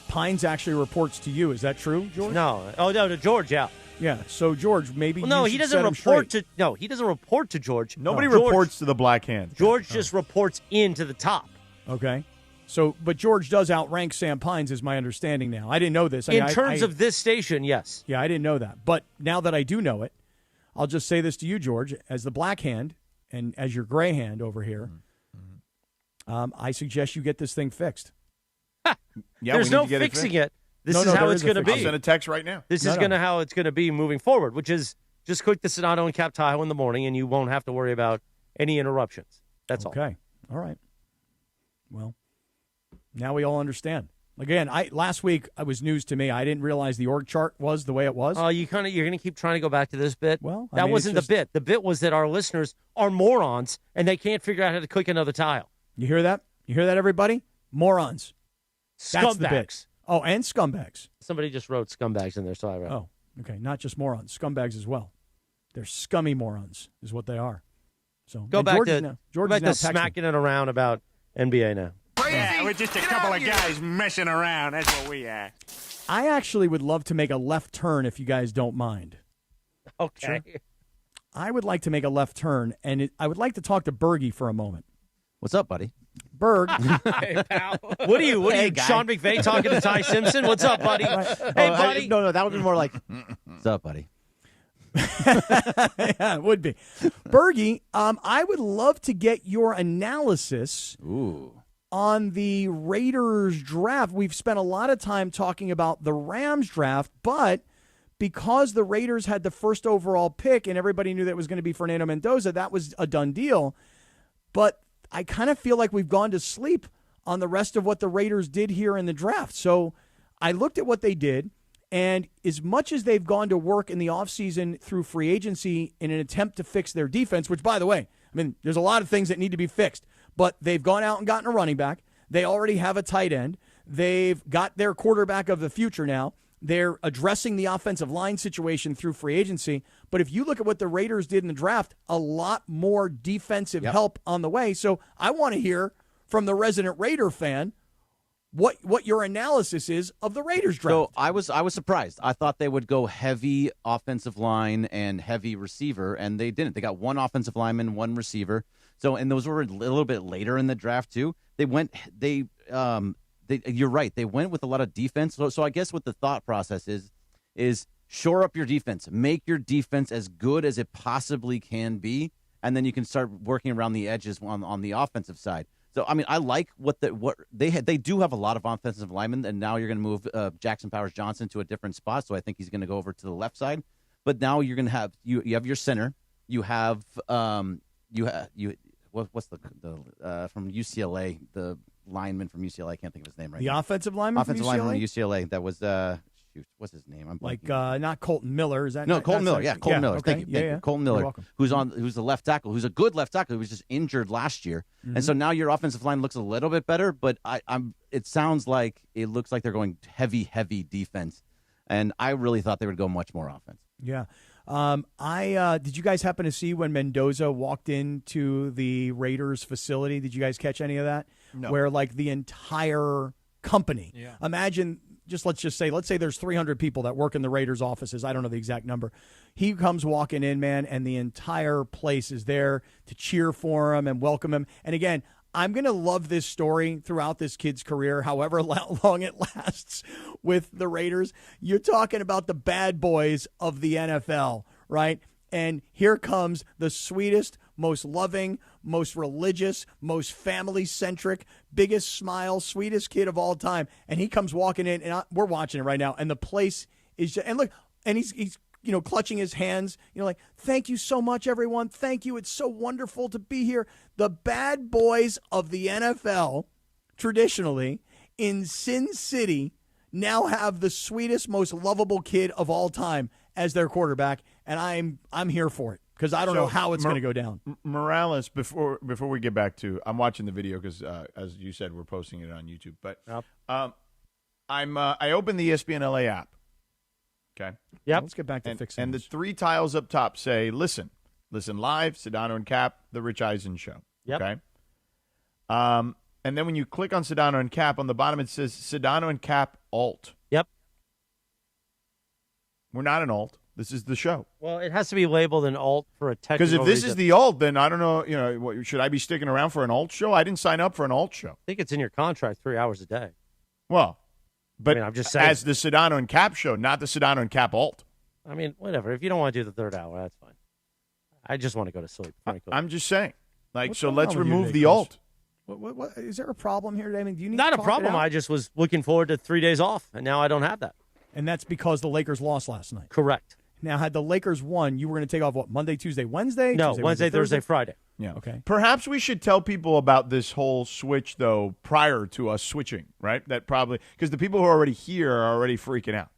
Speaker 3: Pines actually reports to you. Is that true, George?
Speaker 1: No. Oh, no, to George, yeah.
Speaker 3: Yeah, so George, maybe
Speaker 1: no, he doesn't report to. No, he doesn't report to George.
Speaker 4: Nobody reports to the Black Hand.
Speaker 1: George just reports into the top.
Speaker 3: Okay. So, but George does outrank Sam Pines, is my understanding now. I didn't know this.
Speaker 1: In terms of this station, yes.
Speaker 3: Yeah, I didn't know that. But now that I do know it, I'll just say this to you, George, as the Black Hand and as your gray hand over here, I suggest you get this thing fixed.
Speaker 4: Yeah,
Speaker 1: there's no fixing it. This is how it's going to be.
Speaker 4: I'll send a text right now.
Speaker 1: This is how it's going to be moving forward, which is just click the Sedano and Kap tile in the morning, and you won't have to worry about any interruptions. That's all.
Speaker 3: Okay. All right. Well, now we all understand. Again, last week it was news to me. I didn't realize the org chart was the way it was.
Speaker 1: Oh, you're going to keep trying to go back to this bit?
Speaker 3: Well,
Speaker 1: that wasn't the bit. The bit was that our listeners are morons and they can't figure out how to click another tile.
Speaker 3: You hear that? You hear that, everybody? Morons. That's the bit.
Speaker 1: Scumbags.
Speaker 3: Oh, and scumbags.
Speaker 1: Somebody just wrote scumbags in there, so I wrote.
Speaker 3: Oh, okay. Not just morons. Scumbags as well. They're scummy morons is what they are. So
Speaker 1: Go back
Speaker 3: George
Speaker 1: to smacking it around about NBA now.
Speaker 7: Yeah, we're just a couple of guys messing around. That's what we are.
Speaker 3: I actually would love to make a left turn if you guys don't mind.
Speaker 1: Okay.
Speaker 3: Sure. I would like to make a left turn, and I would like to talk to Bergie for a moment.
Speaker 8: What's up, buddy?
Speaker 3: Berg.
Speaker 1: Hey, pal. What are you, Sean McVey talking to Ty Simpson? What's up, buddy? Hey, buddy.
Speaker 8: No, that would be more like, what's up, buddy?
Speaker 3: Yeah, it would be. Bergie, I would love to get your analysis on the Raiders draft. We've spent a lot of time talking about the Rams draft, but because the Raiders had the first overall pick and everybody knew that it was going to be Fernando Mendoza, that was a done deal. But I kind of feel like we've gone to sleep on the rest of what the Raiders did here in the draft. So I looked at what they did. And as much as they've gone to work in the offseason through free agency in an attempt to fix their defense, which, by the way, I mean, there's a lot of things that need to be fixed, but they've gone out and gotten a running back. They already have a tight end. They've got their quarterback of the future now. They're addressing the offensive line situation through free agency. But if you look at what the Raiders did in the draft, a lot more defensive help on the way. So I want to hear from the resident Raider fan what your analysis is of the Raiders draft.
Speaker 8: So I was surprised. I thought they would go heavy offensive line and heavy receiver, and they didn't. They got one offensive lineman, one receiver. So, and those were a little bit later in the draft too. You're right. They went with a lot of defense. So I guess what the thought process is shore up your defense, make your defense as good as it possibly can be, and then you can start working around the edges on the offensive side. So, I mean, I like what they had. They do have a lot of offensive linemen, and now you're going to move Jackson Powers-Johnson to a different spot. So I think he's going to go over to the left side. But now you're going to have you have your center. You have what's the from UCLA, the lineman from UCLA. I can't think of his name right
Speaker 3: now.
Speaker 8: The
Speaker 3: offensive lineman from
Speaker 8: UCLA. That was what's his name? I'm
Speaker 3: like not Colton Miller. Is that
Speaker 8: Colton Miller? Yeah, Colton Miller.
Speaker 3: Okay.
Speaker 8: Thank you. Colton Miller, who's the left tackle, who's a good left tackle, who was just injured last year, and so now your offensive line looks a little bit better. But it sounds like it looks like they're going heavy defense, and I really thought they would go much more offense.
Speaker 3: Yeah. Did you guys happen to see when Mendoza walked into the Raiders facility? Did you guys catch any of that?
Speaker 4: No.
Speaker 3: Where like the entire company, imagine. Let's say there's 300 people that work in the Raiders offices. I don't know the exact number. He comes walking in, man, and the entire place is there to cheer for him and welcome him. And again, I'm going to love this story throughout this kid's career, however long it lasts with the Raiders. You're talking about the bad boys of the NFL, right? And here comes the sweetest, most loving, most religious, most family-centric, biggest smile, sweetest kid of all time. And he comes walking in, and we're watching it right now, and the place is just, and look, and he's clutching his hands, like, thank you so much, everyone. Thank you. It's so wonderful to be here. The bad boys of the NFL, traditionally, in Sin City, now have the sweetest, most lovable kid of all time as their quarterback, and I'm here for it because I don't know how it's going to go down.
Speaker 4: Morales, before we get back to, I'm watching the video because as you said, we're posting it on YouTube. But I opened the ESPN LA app. Okay.
Speaker 3: Yep. Let's get back to fixing.
Speaker 4: And the three tiles up top say, "Listen live, Sedano and Kap, the Rich Eisen Show."
Speaker 1: Yep.
Speaker 4: Okay. And then when you click on Sedano and Kap, on the bottom it says Sedano and Kap Alt.
Speaker 1: Yep.
Speaker 4: We're not an alt. This is the show.
Speaker 1: Well, it has to be labeled an alt for a technical
Speaker 4: Because if this
Speaker 1: reason.
Speaker 4: is the alt, then I don't know, should I be sticking around for an alt show? I didn't sign up for an alt show.
Speaker 1: I think it's in your contract 3 hours a day.
Speaker 4: Well, but
Speaker 1: I'm just saying.
Speaker 4: As the Sedano and Kap show, not the Sedano and Kap alt.
Speaker 1: I mean, whatever. If you don't want to do the third hour, that's fine. I just want to go to sleep, frankly.
Speaker 4: I'm just saying.
Speaker 3: What's
Speaker 4: so
Speaker 3: going
Speaker 4: let's
Speaker 3: on with you
Speaker 4: remove
Speaker 3: today,
Speaker 4: the
Speaker 3: Chris?
Speaker 4: alt.
Speaker 3: What, is there a problem here today? I mean, do you need
Speaker 1: Not
Speaker 3: to
Speaker 1: a
Speaker 3: talk
Speaker 1: problem.
Speaker 3: it out?
Speaker 1: I just was looking forward to 3 days off, and now I don't have that.
Speaker 3: And that's because the Lakers lost last night.
Speaker 1: Correct.
Speaker 3: Now, had the Lakers won, you were going to take off, what, Monday, Tuesday, Wednesday?
Speaker 1: No,
Speaker 3: Tuesday,
Speaker 1: Wednesday, Thursday, Friday.
Speaker 4: Yeah.
Speaker 3: Okay.
Speaker 4: Perhaps we should tell people about this whole switch, though, prior to us switching, right? That probably because the people who are already here are already freaking out.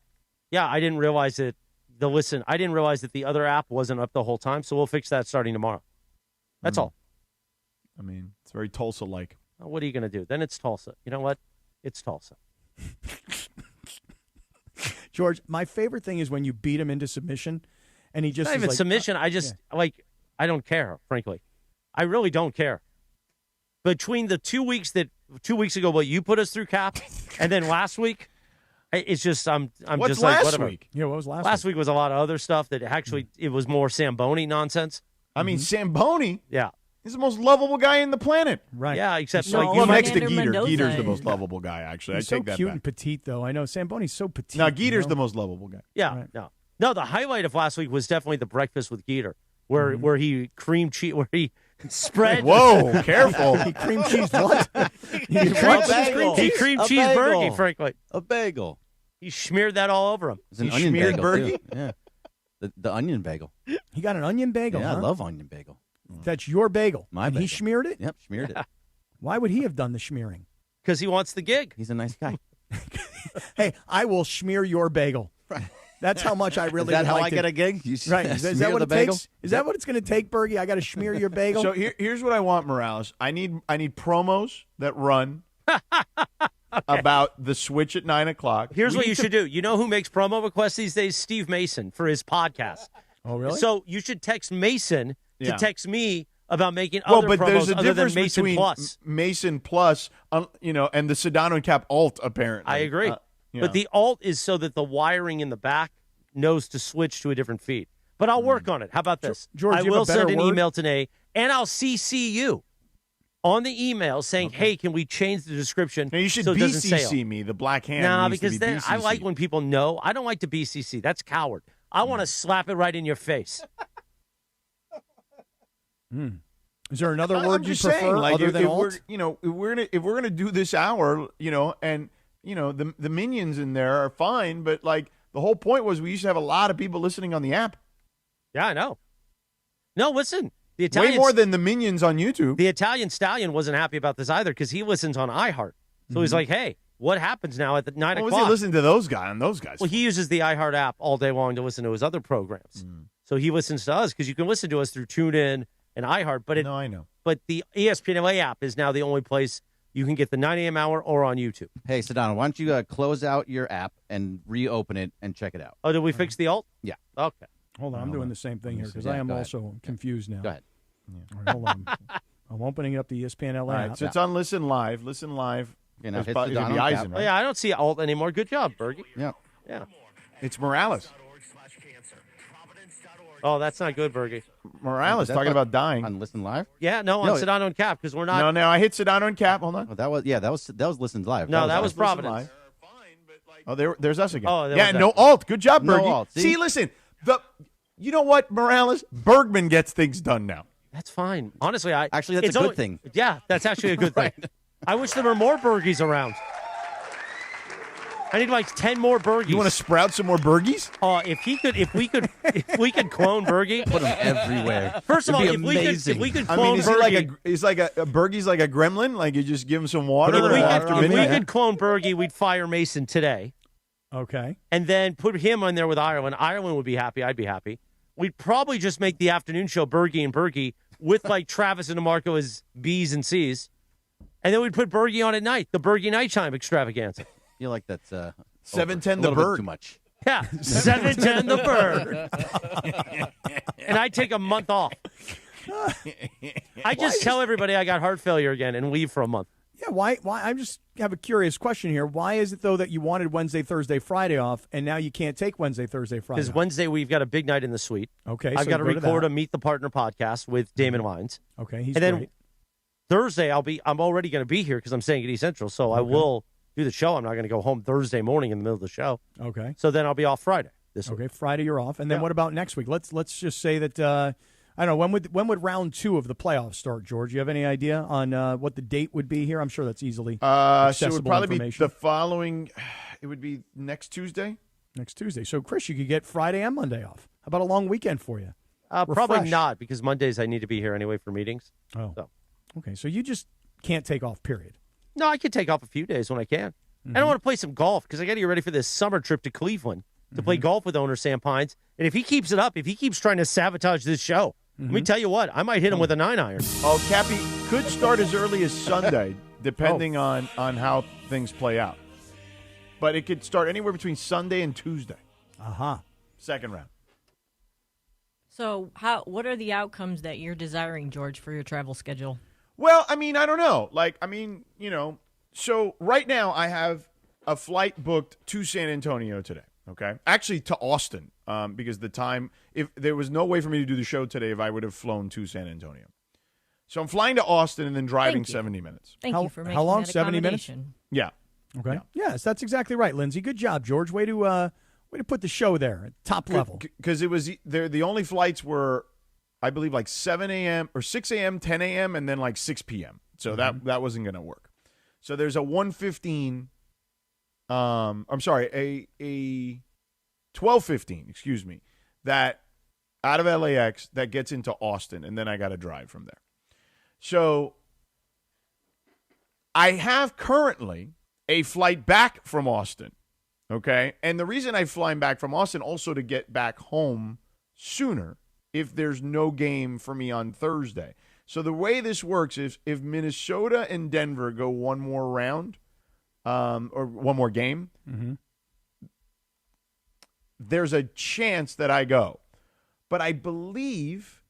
Speaker 1: Yeah, I didn't realize that. I didn't realize that the other app wasn't up the whole time, so we'll fix that starting tomorrow. That's all.
Speaker 4: I mean, it's very Tulsa-like.
Speaker 1: What are you going to do? Then it's Tulsa. You know what? It's Tulsa.
Speaker 3: George, my favorite thing is when you beat him into submission, and he just
Speaker 1: Not
Speaker 3: is
Speaker 1: even
Speaker 3: like,
Speaker 1: submission. I just I don't care, frankly. I really don't care. Between the 2 weeks ago, what you put us through, Cap, and then last week, it's just I'm
Speaker 4: What's
Speaker 1: just like
Speaker 4: last
Speaker 1: whatever.
Speaker 4: week?
Speaker 3: Yeah, what was last?
Speaker 1: Last week was a lot of other stuff that actually it was more Samboni nonsense.
Speaker 4: I mean, Samboni.
Speaker 1: Yeah.
Speaker 4: He's the most lovable guy in the planet.
Speaker 3: Right.
Speaker 1: Yeah, except
Speaker 3: No,
Speaker 1: like
Speaker 4: well,
Speaker 1: you
Speaker 4: next to
Speaker 1: might-
Speaker 4: Geeter.
Speaker 29: Mendoza.
Speaker 4: Geeter's the most lovable guy, actually.
Speaker 3: He's
Speaker 4: I
Speaker 3: so
Speaker 4: take that
Speaker 3: cute
Speaker 4: back.
Speaker 3: and petite, though. I know Samboni's so petite.
Speaker 4: Now, Geeter's
Speaker 3: you know?
Speaker 4: the most lovable guy.
Speaker 1: Yeah, no. The highlight of last week was definitely the breakfast with Geeter, where he cream cheese, where he spread.
Speaker 4: Whoa, careful!
Speaker 3: He cream cheese what?
Speaker 1: He cream cheese burgie, frankly.
Speaker 8: A bagel.
Speaker 1: He smeared that all over him.
Speaker 8: It's an
Speaker 4: He
Speaker 8: onion
Speaker 4: smeared
Speaker 8: bagel,
Speaker 4: burgie?
Speaker 8: too. Yeah. The onion bagel.
Speaker 3: He got an onion bagel.
Speaker 8: Yeah,
Speaker 3: huh?
Speaker 8: I love onion bagel.
Speaker 3: That's your bagel.
Speaker 8: My
Speaker 3: and
Speaker 8: bagel.
Speaker 3: he smeared it?
Speaker 8: Yep, smeared it.
Speaker 3: Why would he have done the smearing?
Speaker 1: Because he wants the gig.
Speaker 8: He's a nice guy.
Speaker 3: Hey, I will smear your bagel. That's how much I really
Speaker 8: Is that
Speaker 3: would
Speaker 8: how
Speaker 3: like
Speaker 8: I
Speaker 3: to-
Speaker 8: get a gig? You
Speaker 3: Right. Is
Speaker 8: smear
Speaker 3: that what
Speaker 8: the
Speaker 3: it
Speaker 8: bagel?
Speaker 3: takes? Is that what it's going to take, Bergie? I got to smear your bagel?
Speaker 4: So here's what I want, Morales. I need promos that run about the switch at 9 o'clock.
Speaker 1: Here's
Speaker 4: We
Speaker 1: what
Speaker 4: need
Speaker 1: you
Speaker 4: to-
Speaker 1: should do. You know who makes promo requests these days? Steve Mason for his podcast.
Speaker 3: Oh, really?
Speaker 1: So you should text Mason to
Speaker 4: Yeah.
Speaker 1: text me about making
Speaker 4: Well,
Speaker 1: other
Speaker 4: but there's
Speaker 1: promos
Speaker 4: a
Speaker 1: other than
Speaker 4: difference
Speaker 1: Mason
Speaker 4: between
Speaker 1: Plus.
Speaker 4: Mason Plus, and the Sedano and Cap alt, apparently.
Speaker 1: I agree.
Speaker 4: Yeah.
Speaker 1: But the alt is so that the wiring in the back knows to switch to a different feed. But I'll work on it. How about this?
Speaker 3: George,
Speaker 1: I
Speaker 3: you have
Speaker 1: will
Speaker 3: a better
Speaker 1: send an
Speaker 3: word?
Speaker 1: email today, and I'll CC you on the email saying, hey, can we change the description
Speaker 4: Now, you should
Speaker 1: so it doesn't
Speaker 4: BCC
Speaker 1: sail?
Speaker 4: me. The black hand.
Speaker 1: Nah,
Speaker 4: needs to
Speaker 1: because
Speaker 4: be
Speaker 1: then I
Speaker 4: BCC.
Speaker 1: like when people know. I don't like to BCC. That's coward. I want to slap it right in your face.
Speaker 3: Is there another
Speaker 4: I'm
Speaker 3: word you
Speaker 4: just
Speaker 3: prefer
Speaker 4: saying, like,
Speaker 3: other
Speaker 4: if,
Speaker 3: than
Speaker 4: if
Speaker 3: alt?
Speaker 4: we're gonna do this hour, and the minions in there are fine, but like the whole point was we used to have a lot of people listening on the app.
Speaker 1: Yeah, I know. No, listen. The Italian,
Speaker 4: Way more than the minions on YouTube.
Speaker 1: The Italian Stallion wasn't happy about this either because he listens on iHeart. So he's like, hey, what happens now at the 9
Speaker 4: Well,
Speaker 1: o'clock?
Speaker 4: was he listening to those guys?
Speaker 1: Well, he uses the iHeart app all day long to listen to his other programs. So he listens to us because you can listen to us through TuneIn and iHeart. But
Speaker 4: No, I know.
Speaker 1: But the ESPN LA app is now the only place you can get the 9 a.m. hour or on YouTube.
Speaker 8: Hey, Sedano, why don't you close out your app and reopen it and check it out?
Speaker 1: Oh, did we fix the alt?
Speaker 8: Yeah.
Speaker 1: Okay.
Speaker 3: Hold on, I'm doing the same thing here because
Speaker 8: Yeah,
Speaker 3: I am
Speaker 8: go ahead.
Speaker 3: also confused now.
Speaker 8: Go ahead.
Speaker 3: All right, hold on. I'm opening up the ESPN LA
Speaker 4: All right,
Speaker 3: app.
Speaker 4: so it's on Listen Live. Listen Live.
Speaker 8: You know,
Speaker 4: It's
Speaker 8: hit
Speaker 4: probably
Speaker 8: Sedano
Speaker 4: gonna be
Speaker 8: Cap.
Speaker 4: Eisen,
Speaker 1: Oh,
Speaker 4: right?
Speaker 1: yeah, I don't see alt anymore. Good job, Bergie.
Speaker 8: Yeah.
Speaker 1: Yeah.
Speaker 4: It's Morales.
Speaker 1: Oh, that's not good, Bergie.
Speaker 4: Morales
Speaker 8: That's
Speaker 4: talking
Speaker 8: on-
Speaker 4: about dying.
Speaker 8: On Listen Live?
Speaker 1: Yeah, no, on
Speaker 8: No,
Speaker 1: Sedano and Cap because we're not.
Speaker 4: No, I hit Sedano and Cap. Hold on.
Speaker 8: Oh, that was Listen Live.
Speaker 1: No, that was
Speaker 8: live.
Speaker 1: Providence.
Speaker 4: Live. Oh, there's us again.
Speaker 1: Oh, there
Speaker 4: yeah,
Speaker 1: was
Speaker 4: no
Speaker 1: that.
Speaker 4: alt. Good job,
Speaker 8: No
Speaker 4: Bergie.
Speaker 8: alt.
Speaker 4: See,
Speaker 8: See?
Speaker 4: listen. You know what, Morales? Bergman gets things done now.
Speaker 1: That's fine. Honestly,
Speaker 8: Actually, that's
Speaker 1: it's
Speaker 8: a good
Speaker 1: only-
Speaker 8: thing.
Speaker 1: Yeah, that's actually a good thing. I wish there were more Bergies around. I need like 10 more Bergies.
Speaker 4: You want to sprout some more Bergies?
Speaker 1: If we could clone Bergie,
Speaker 8: Put them everywhere.
Speaker 1: First of all,
Speaker 8: It'd
Speaker 1: if
Speaker 8: be
Speaker 1: we
Speaker 8: amazing.
Speaker 1: could
Speaker 4: I
Speaker 1: clone
Speaker 4: mean, is he
Speaker 1: Bergie,
Speaker 4: like a Bergie's like a gremlin? Like you just give him some water
Speaker 1: if we
Speaker 4: after
Speaker 1: could, if we
Speaker 4: midnight?
Speaker 1: could clone Bergie, we'd fire Mason today,
Speaker 3: Okay.
Speaker 1: and then put him on there with Ireland. Ireland would be happy. I'd be happy. We'd probably just make the afternoon show Bergie and Bergie with like Travis and DeMarco as B's and C's, and then we'd put Bergie on at night, the Bergie Nighttime Extravaganza.
Speaker 8: I feel like that's
Speaker 4: 710
Speaker 8: a
Speaker 4: the
Speaker 8: little bit
Speaker 4: Berg.
Speaker 8: too much.
Speaker 1: Yeah, 710 the Berg. And I take a month off. I just tell everybody I got heart failure again and leave for a month.
Speaker 3: Yeah, why? I just have a curious question here. Why is it, though, that you wanted Wednesday, Thursday, Friday off, and now you can't take Wednesday, Thursday, Friday
Speaker 1: Because
Speaker 3: off?
Speaker 1: Wednesday we've got a big night in the suite.
Speaker 3: Okay,
Speaker 1: I've
Speaker 3: so
Speaker 1: got to
Speaker 3: go to
Speaker 1: record
Speaker 3: that.
Speaker 1: a Meet the Partner podcast with Damon Lyons.
Speaker 3: Okay, he's
Speaker 1: and then
Speaker 3: great.
Speaker 1: Thursday I'm already going to be here because I'm staying at East Central, so I will do the show. I'm not going to go home Thursday morning in the middle of the show.
Speaker 3: Okay.
Speaker 1: So then I'll be off Friday this week.
Speaker 3: Okay, Friday you're off, and then what about next week? Let's just say that I don't know when would round 2 of the playoffs start, George? You have any idea on what the date would be here? I'm sure that's easily
Speaker 4: So
Speaker 3: accessible
Speaker 4: it would probably be
Speaker 3: information.
Speaker 4: the following. It would be next Tuesday.
Speaker 3: Next Tuesday. So Chris, you could get Friday and Monday off. How about a long weekend for you?
Speaker 1: Probably
Speaker 3: refreshed?
Speaker 1: not, because Mondays I need to be here anyway for meetings.
Speaker 3: Oh.
Speaker 1: So.
Speaker 3: Okay, so you just can't take off, period.
Speaker 1: No, I can take off a few days when I can.
Speaker 3: Mm-hmm.
Speaker 1: I don't want to play some golf because I got to get ready for this summer trip to Cleveland to play golf with owner Sam Pines. And if he keeps it up, if he keeps trying to sabotage this show, let me tell you what, I might hit him with a 9-iron.
Speaker 4: Oh, Cappy could start as early as Sunday, depending on how things play out. But it could start anywhere between Sunday and Tuesday. Second round.
Speaker 29: So, what are the outcomes that you're desiring, George, for your travel schedule?
Speaker 4: Well, I don't know. So right now I have a flight booked to San Antonio today, okay? Actually, to Austin, because if there was no way for me to do the show today if I would have flown to San Antonio. So I'm flying to Austin and then driving 70 minutes.
Speaker 29: Thank you for making
Speaker 3: how long?
Speaker 29: that
Speaker 3: 70 minutes?
Speaker 29: accommodation.
Speaker 4: Yeah.
Speaker 3: Okay.
Speaker 4: Yeah.
Speaker 3: Yes, that's exactly right, Lindsay. Good job, George. Way to put the show there at top level.
Speaker 4: Because it was the only flights were, I believe, like 7 a.m. or 6 a.m., 10 a.m., and then like 6 p.m. So that wasn't going to work. So there's a 1:15. I'm sorry, a 12:15. Excuse me. That out of LAX that gets into Austin, and then I got to drive from there. So I have currently a flight back from Austin. Okay, and the reason I'm flying back from Austin also to get back home sooner if there's no game for me on Thursday. So the way this works is if Minnesota and Denver go one more round or one more game, there's a chance that I go. But I believe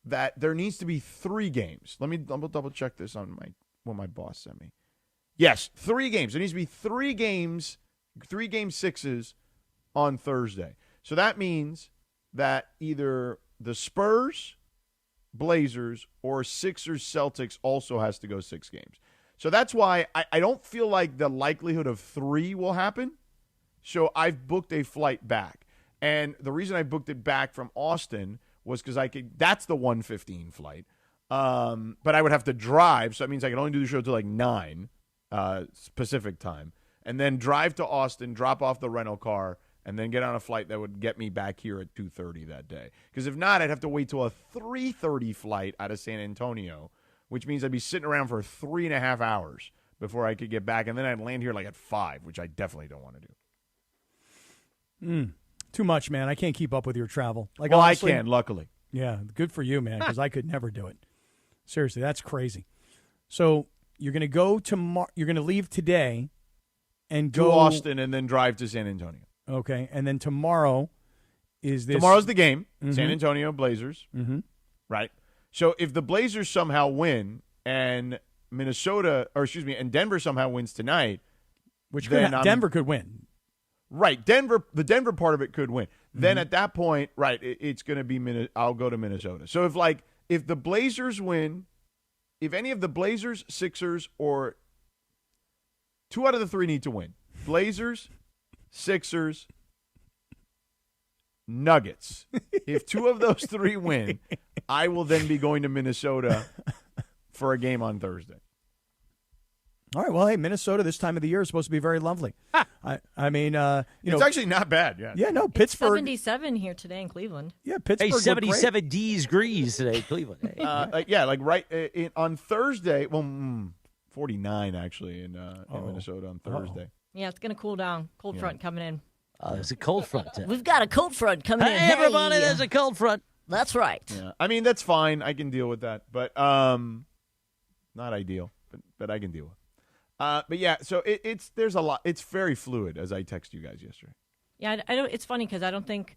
Speaker 4: that there needs to be 3 games. Let me double check this on what my boss sent me. Yes, 3 games. There needs to be 3 games, 3 game 6s on Thursday. So that means that either the Spurs, Blazers, or Sixers, Celtics also has to go 6 games. So that's why I don't feel like the likelihood of 3 will happen. So I've booked a flight back. And the reason I booked it back from Austin was because that's the 1:15 flight. But I would have to drive, so that means I can only do the show till like 9 Pacific time, and then drive to Austin, drop off the rental car, and then get on a flight that would get me back here at 2:30 that day. Because if not, I'd have to wait till a 3:30 flight out of San Antonio, which means I'd be sitting around for 3.5 hours before I could get back, and then I'd land here like at 5, which I definitely don't want to do.
Speaker 3: Too much, man. I can't keep up with your travel.
Speaker 4: Well, honestly, I can, luckily.
Speaker 3: Yeah, good for you, man, because I could never do it. Seriously, that's crazy. So you're going to go you're going to leave today and go
Speaker 4: to Austin and then drive to San Antonio.
Speaker 3: Okay, and then tomorrow is this?
Speaker 4: Tomorrow's the game, San Antonio Blazers.
Speaker 3: Right.
Speaker 4: So if the Blazers somehow win and and Denver somehow wins tonight,
Speaker 3: which Denver could win.
Speaker 4: Right, the Denver part of it could win. Then at that point, right, it's going to be I'll go to Minnesota. So if the Blazers win, if any of the Blazers, Sixers, or 2 out of the 3 need to win, Blazers, Sixers, Nuggets. If 2 of those 3 win, I will then be going to Minnesota for a game on Thursday.
Speaker 3: All right. Well, hey, Minnesota this time of the year is supposed to be very lovely. I mean,
Speaker 4: it's actually not bad. Yeah.
Speaker 3: Yeah. No, Pittsburgh.
Speaker 29: 77 here today in Cleveland.
Speaker 3: Yeah, Pittsburgh.
Speaker 1: Hey, 77 degrees today, Cleveland. Hey.
Speaker 4: On Thursday. Well, 49 actually in Minnesota on Thursday.
Speaker 29: Yeah, it's going to cool down. Cold front coming in.
Speaker 1: There's a cold front.
Speaker 29: We've got a cold front coming in.
Speaker 1: Hey, everybody, there's a cold front.
Speaker 29: That's right.
Speaker 4: Yeah. I mean, that's fine. I can deal with that, but not ideal, but I can deal with it. But yeah, so there's a lot. It's very fluid, as I text you guys yesterday.
Speaker 29: Yeah, I don't. It's funny because I don't think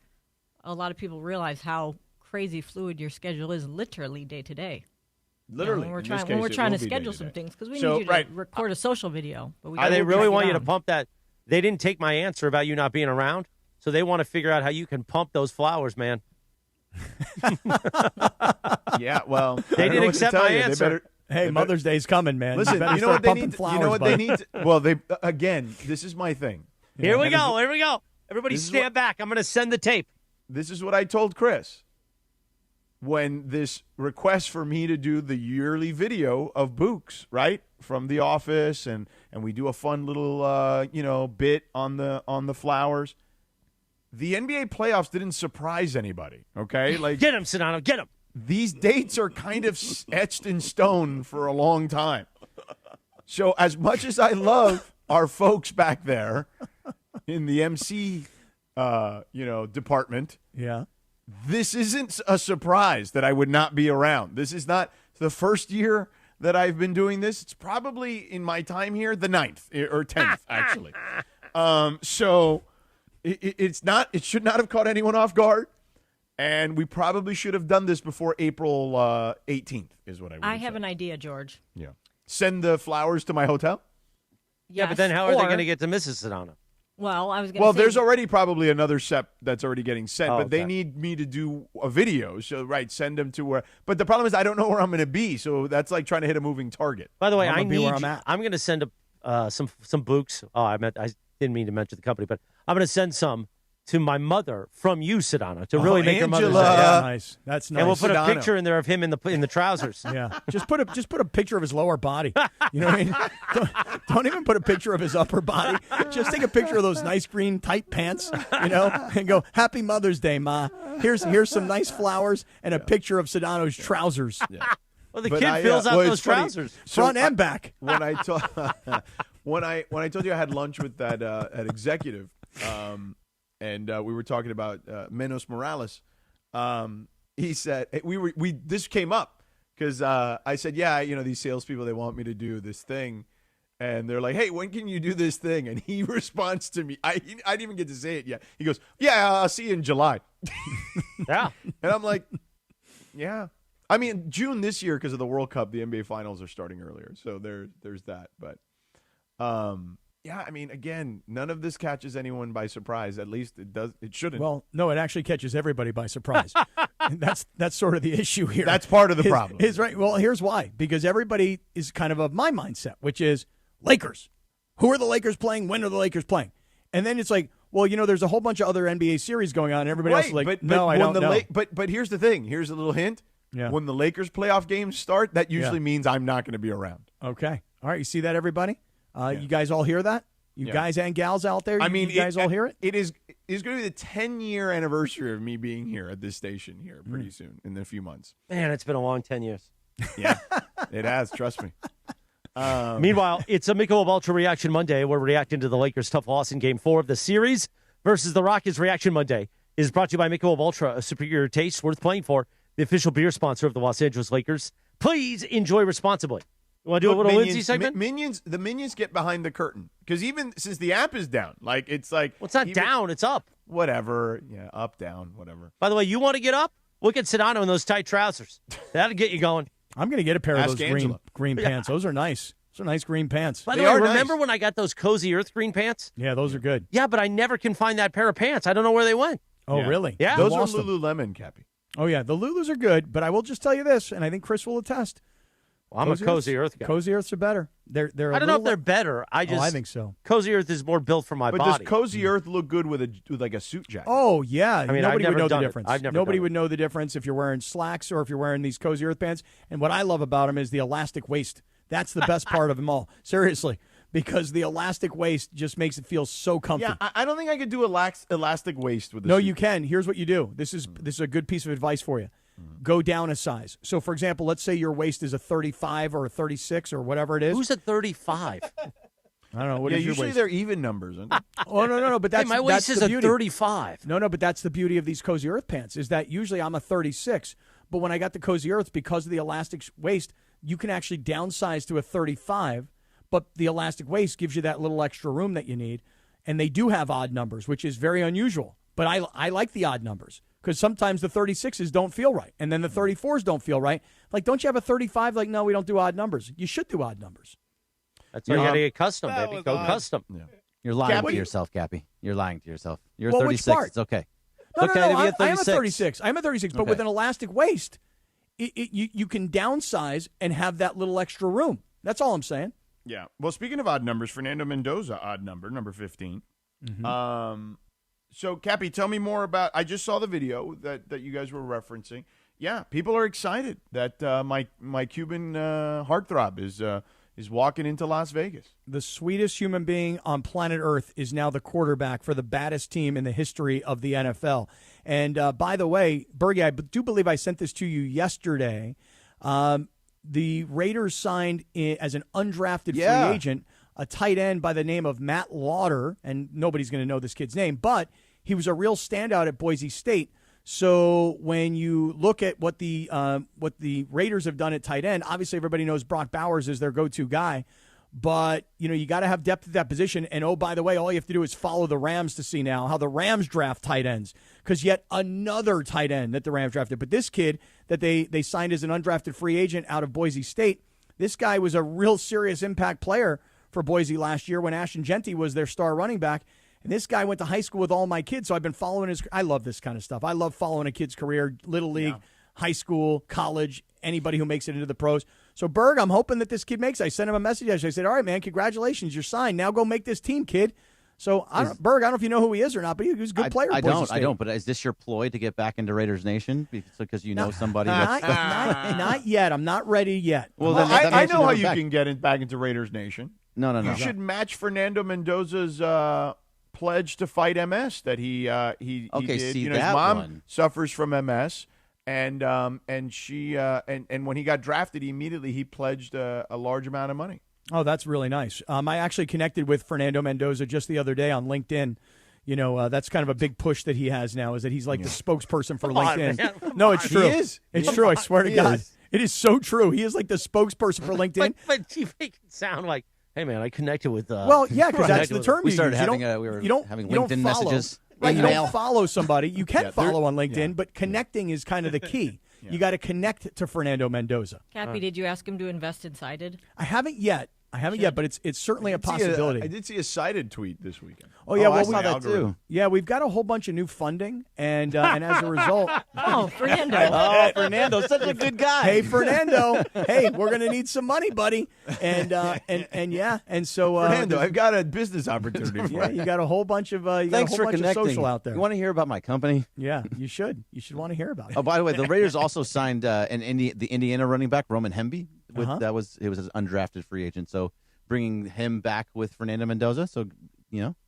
Speaker 29: a lot of people realize how crazy fluid your schedule is, literally day to day.
Speaker 4: Literally,
Speaker 29: when we're trying to schedule some things because we need you to record a social video. But
Speaker 1: they really want you to pump that. They didn't take my answer about you not being around, so they want to figure out how you can pump those flowers, man.
Speaker 4: Yeah, well,
Speaker 1: they didn't accept my answer.
Speaker 3: Hey, Mother's Day's coming, man.
Speaker 4: Listen, you know what they need? You know what they need? Well, again, this is my thing.
Speaker 1: Here we go. Everybody stand back. I'm going to send the tape.
Speaker 4: This is what I told Chris when this request for me to do the yearly video of Books, right, from The Office, and we do a fun little bit on the flowers. the NBA playoffs didn't surprise anybody, okay? Like,
Speaker 1: get him, Sedano, get him.
Speaker 4: These dates are kind of etched in stone for a long time. So as much as I love our folks back there in the MC, department, this isn't a surprise that I would not be around. This is not the first year that I've been doing this. It's probably in my time here, the 9th or 10th, actually. So it should not have caught anyone off guard. And we probably should have done this before April 18th is what I would
Speaker 29: I have an idea, George.
Speaker 4: Yeah. Send the flowers to my hotel?
Speaker 29: Yes,
Speaker 1: yeah, but then how are they going to get to Mrs. Sedano?
Speaker 29: Well, I was going to say.
Speaker 4: There's already probably another set that's already getting sent, but
Speaker 1: okay.
Speaker 4: they need me to do a video. So, send them to where. But the problem is I don't know where I'm going to be, so that's like trying to hit a moving target.
Speaker 1: By the way,
Speaker 3: I'm
Speaker 1: going to send some books. Oh, I didn't mean to mention the company, but I'm going to send some to my mother from you, Sedano, to really make her Mother's Day.
Speaker 3: Yeah, nice. That's nice.
Speaker 1: And we'll put
Speaker 4: Sedano.
Speaker 1: a picture in there of him in the trousers.
Speaker 3: Yeah, just put a picture of his lower body. You know what I mean? Don't even put a picture of his upper body. Just take a picture of those nice green tight pants, and go, "Happy Mother's Day, Ma. Here's some nice flowers and a picture of Sedano's trousers."
Speaker 4: Yeah.
Speaker 1: Well, the kid fills out those trousers,
Speaker 3: front and back.
Speaker 4: When I when I told you I had lunch with that executive. And we were talking about Menos Morales. He said this came up because I said, these salespeople, they want me to do this thing, and they're like, hey, when can you do this thing? And he responds to me, I didn't even get to say it yet. He goes, I'll see you in July.
Speaker 1: Yeah, and
Speaker 4: I'm like, yeah. I mean, June this year because of the World Cup, the NBA Finals are starting earlier, so there's that. But yeah, I mean, again, none of this catches anyone by surprise. At least it shouldn't.
Speaker 3: Well, no, it actually catches everybody by surprise. And that's sort of the issue here.
Speaker 4: That's part of the problem.
Speaker 3: Right. Well, here's why. Because everybody is kind of my mindset, which is Lakers. Who are the Lakers playing? When are the Lakers playing? And then it's like, well, there's a whole bunch of other NBA series going on. And everybody else is like, no, I don't know.
Speaker 4: But here's the thing. Here's a little hint.
Speaker 3: Yeah.
Speaker 4: When the Lakers playoff games start, that usually means I'm not going to be around.
Speaker 3: Okay. All right. You see that, everybody? You guys all hear that? You guys and gals out there, you guys all hear it?
Speaker 4: It's going to be the 10-year anniversary of me being here at this station here pretty soon, in a few months.
Speaker 1: Man, it's been a long 10 years.
Speaker 4: Yeah, it has. Trust me.
Speaker 1: Meanwhile, it's a Michelob Ultra Reaction Monday. We're reacting to the Lakers' tough loss in Game 4 of the series versus the Rockets. Reaction Monday is brought to you by Michelob Ultra, a superior taste worth playing for, the official beer sponsor of the Los Angeles Lakers. Please enjoy responsibly. You want to do a little Lindsay segment?
Speaker 4: The Minions get behind the curtain because even since the app is down, it's like
Speaker 1: well, it's not down, it's up.
Speaker 4: Whatever, yeah, up, down, whatever.
Speaker 1: By the way, you want to get up? Look at Sedano in those tight trousers. That'll get you going.
Speaker 3: I'm going to get a pair of those green pants. Those are nice. Those are nice green pants.
Speaker 1: By the way, remember when I got those Cozy Earth green pants?
Speaker 3: Yeah, those are good.
Speaker 1: Yeah, but I never can find that pair of pants. I don't know where they went.
Speaker 3: Oh, really?
Speaker 1: Yeah,
Speaker 4: those are Lululemon, Cappy.
Speaker 3: Oh yeah, the Lulus are good, but I will just tell you this, and I think Chris will attest.
Speaker 1: Well, I'm a Cozy Earth guy.
Speaker 3: Cozy Earths are better. They're
Speaker 1: I don't know if they're better. I
Speaker 3: think so.
Speaker 1: Cozy Earth is more built for my body.
Speaker 4: But does Cozy Earth look good with a suit jacket?
Speaker 3: Oh yeah,
Speaker 1: I mean,
Speaker 3: nobody would know the difference.
Speaker 1: Nobody
Speaker 3: would know the difference if you're wearing slacks or if you're wearing these Cozy Earth pants. And what I love about them is the elastic waist. That's the best part of them all. Seriously, because the elastic waist just makes it feel so comfy.
Speaker 4: Yeah, I don't think I could do elastic waist with this.
Speaker 3: No, you can. Here's what you do. This is a good piece of advice for you. Go down a size. So, for example, let's say your waist is a 35 or a 36 or whatever it is.
Speaker 1: Who's a 35?
Speaker 3: I don't know. What is your
Speaker 4: usually
Speaker 3: waist?
Speaker 4: they're even numbers. Aren't they?
Speaker 3: Oh, no. But that's
Speaker 1: my waist
Speaker 3: that's
Speaker 1: is
Speaker 3: the
Speaker 1: a
Speaker 3: beauty.
Speaker 1: 35.
Speaker 3: No, but that's the beauty of these Cozy Earth pants is that usually I'm a 36. But when I got the Cozy Earths, because of the elastic waist, you can actually downsize to a 35. But the elastic waist gives you that little extra room that you need. And they do have odd numbers, which is very unusual. But I like the odd numbers. Because sometimes the 36s don't feel right. And then the 34s don't feel right. Like, don't you have a 35? Like, no, we don't do odd numbers. You should do odd numbers.
Speaker 1: That's why you got to get custom, baby. Go custom.
Speaker 4: Yeah.
Speaker 8: You're lying to yourself, Cappy. You're lying to yourself. You're
Speaker 3: Well,
Speaker 8: 36.
Speaker 3: which part?
Speaker 8: It's okay.
Speaker 3: No,
Speaker 8: It's okay to be a 36.
Speaker 3: I am a 36. I'm a 36. But with an elastic waist, you can downsize and have that little extra room. That's all I'm saying.
Speaker 4: Yeah. Well, speaking of odd numbers, Fernando Mendoza, odd number 15.
Speaker 3: Mm-hmm.
Speaker 4: So, Cappy, tell me more about. I just saw the video that you guys were referencing. Yeah, people are excited that my Cuban heartthrob is walking into Las Vegas.
Speaker 3: The sweetest human being on planet Earth is now the quarterback for the baddest team in the history of the NFL. And by the way, Bergie, I do believe I sent this to you yesterday. The Raiders signed as an undrafted free agent a tight end by the name of Matt Lauder, and nobody's going to know this kid's name, but he was a real standout at Boise State. So when you look at what the Raiders have done at tight end, obviously everybody knows Brock Bowers is their go-to guy, but you got to have depth at that position. And oh, by the way, all you have to do is follow the Rams to see now how the Rams draft tight ends, because yet another tight end that the Rams drafted. But this kid that they signed as an undrafted free agent out of Boise State, this guy was a real serious impact player for Boise last year when Ashton Genty was their star running back. And this guy went to high school with all my kids, so I've been following his – I love this kind of stuff. I love following a kid's career, little league, high school, college, anybody who makes it into the pros. So, Berg, I'm hoping that this kid makes it. I sent him a message. I said, all right, man, congratulations, you're signed. Now go make this team, kid. So, Berg, I don't know if you know who he is or not, but he was a good player.
Speaker 8: I don't. But is this your ploy to get back into Raiders Nation because you know somebody?
Speaker 3: Not yet. I'm not ready yet.
Speaker 4: Well, I know how you can get back into Raiders Nation.
Speaker 8: No.
Speaker 4: You should match Fernando Mendoza's pledge to fight MS that he did.
Speaker 8: See,
Speaker 4: his mom suffers from MS, and she and when he got drafted, he pledged a large amount of money.
Speaker 3: Oh, that's really nice. I actually connected with Fernando Mendoza just the other day on LinkedIn. That's kind of a big push that he has now, is that he's like the spokesperson for LinkedIn. No, it's true.
Speaker 4: He is.
Speaker 3: It's true. I swear to God. It is so true. He is like the spokesperson for LinkedIn.
Speaker 1: But you make it sound like, hey, man, I connected with...
Speaker 3: well, yeah, because that's the term
Speaker 8: we started having. We were having LinkedIn messages.
Speaker 3: Right, you don't follow somebody. You can follow on LinkedIn, but connecting is kind of the key. You got to connect to Fernando Mendoza.
Speaker 29: Cappy, did you ask him to invest in Sided?
Speaker 3: I haven't yet. But it's certainly a possibility.
Speaker 4: I did see a Sided tweet this weekend.
Speaker 3: Oh, yeah,
Speaker 8: I saw that too.
Speaker 3: Yeah, we've got a whole bunch of new funding, and as a result...
Speaker 29: Fernando,
Speaker 8: such a good guy.
Speaker 3: Hey, Fernando. Hey, we're going to need some money, buddy. And so...
Speaker 4: Fernando, I've got a business opportunity for you.
Speaker 3: Yeah, you got a whole bunch of
Speaker 8: Thanks for connecting.
Speaker 3: Social out there.
Speaker 8: You want to hear about my company?
Speaker 3: Yeah, you should. You should want to hear about it.
Speaker 8: Oh, by the way, the Raiders also signed the Indiana running back, Roman Hemby. He was an undrafted free agent, so bringing him back with Fernando Mendoza, so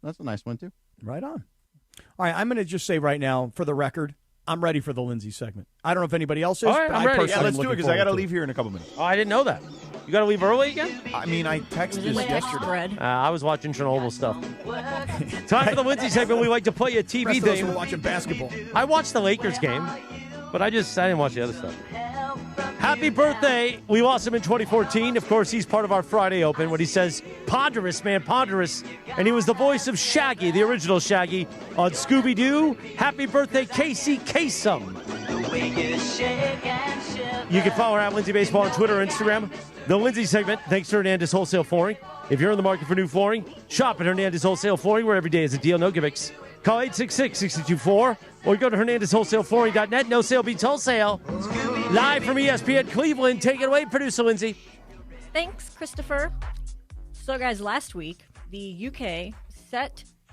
Speaker 8: that's a nice one too.
Speaker 3: Right on. All right, I'm going to just say right now, for the record, I'm ready for the Lindsay segment. I don't know if anybody else is.
Speaker 1: All right, I'm ready.
Speaker 4: Yeah, let's do it because I got to leave here in a couple minutes.
Speaker 1: Oh, I didn't know that. You got to leave early again?
Speaker 4: I mean, I texted this yesterday.
Speaker 1: I was watching Chernobyl stuff. Time for the Lindsay segment. We like to play a TV thing.
Speaker 3: We're watching basketball.
Speaker 1: I watched the Lakers game, but I didn't watch the other stuff. Happy birthday. We lost him in 2014. Of course, he's part of our Friday Open when he says, ponderous, man, ponderous. And he was the voice of Shaggy, the original Shaggy, on Scooby-Doo. Happy birthday, Casey Kasem. You can follow her at Lindsay Baseball on Twitter or Instagram. The Lindsay segment, thanks to Hernandez Wholesale Flooring. If you're in the market for new flooring, shop at Hernandez Wholesale Flooring, where every day is a deal, no gimmicks. Call 866-624, or go to HernandezWholesaleFlooring.net. No sale beats wholesale. Live from ESPN Cleveland. Take it away, producer Lindsay.
Speaker 29: Thanks, Christopher. So, guys, last week, the UK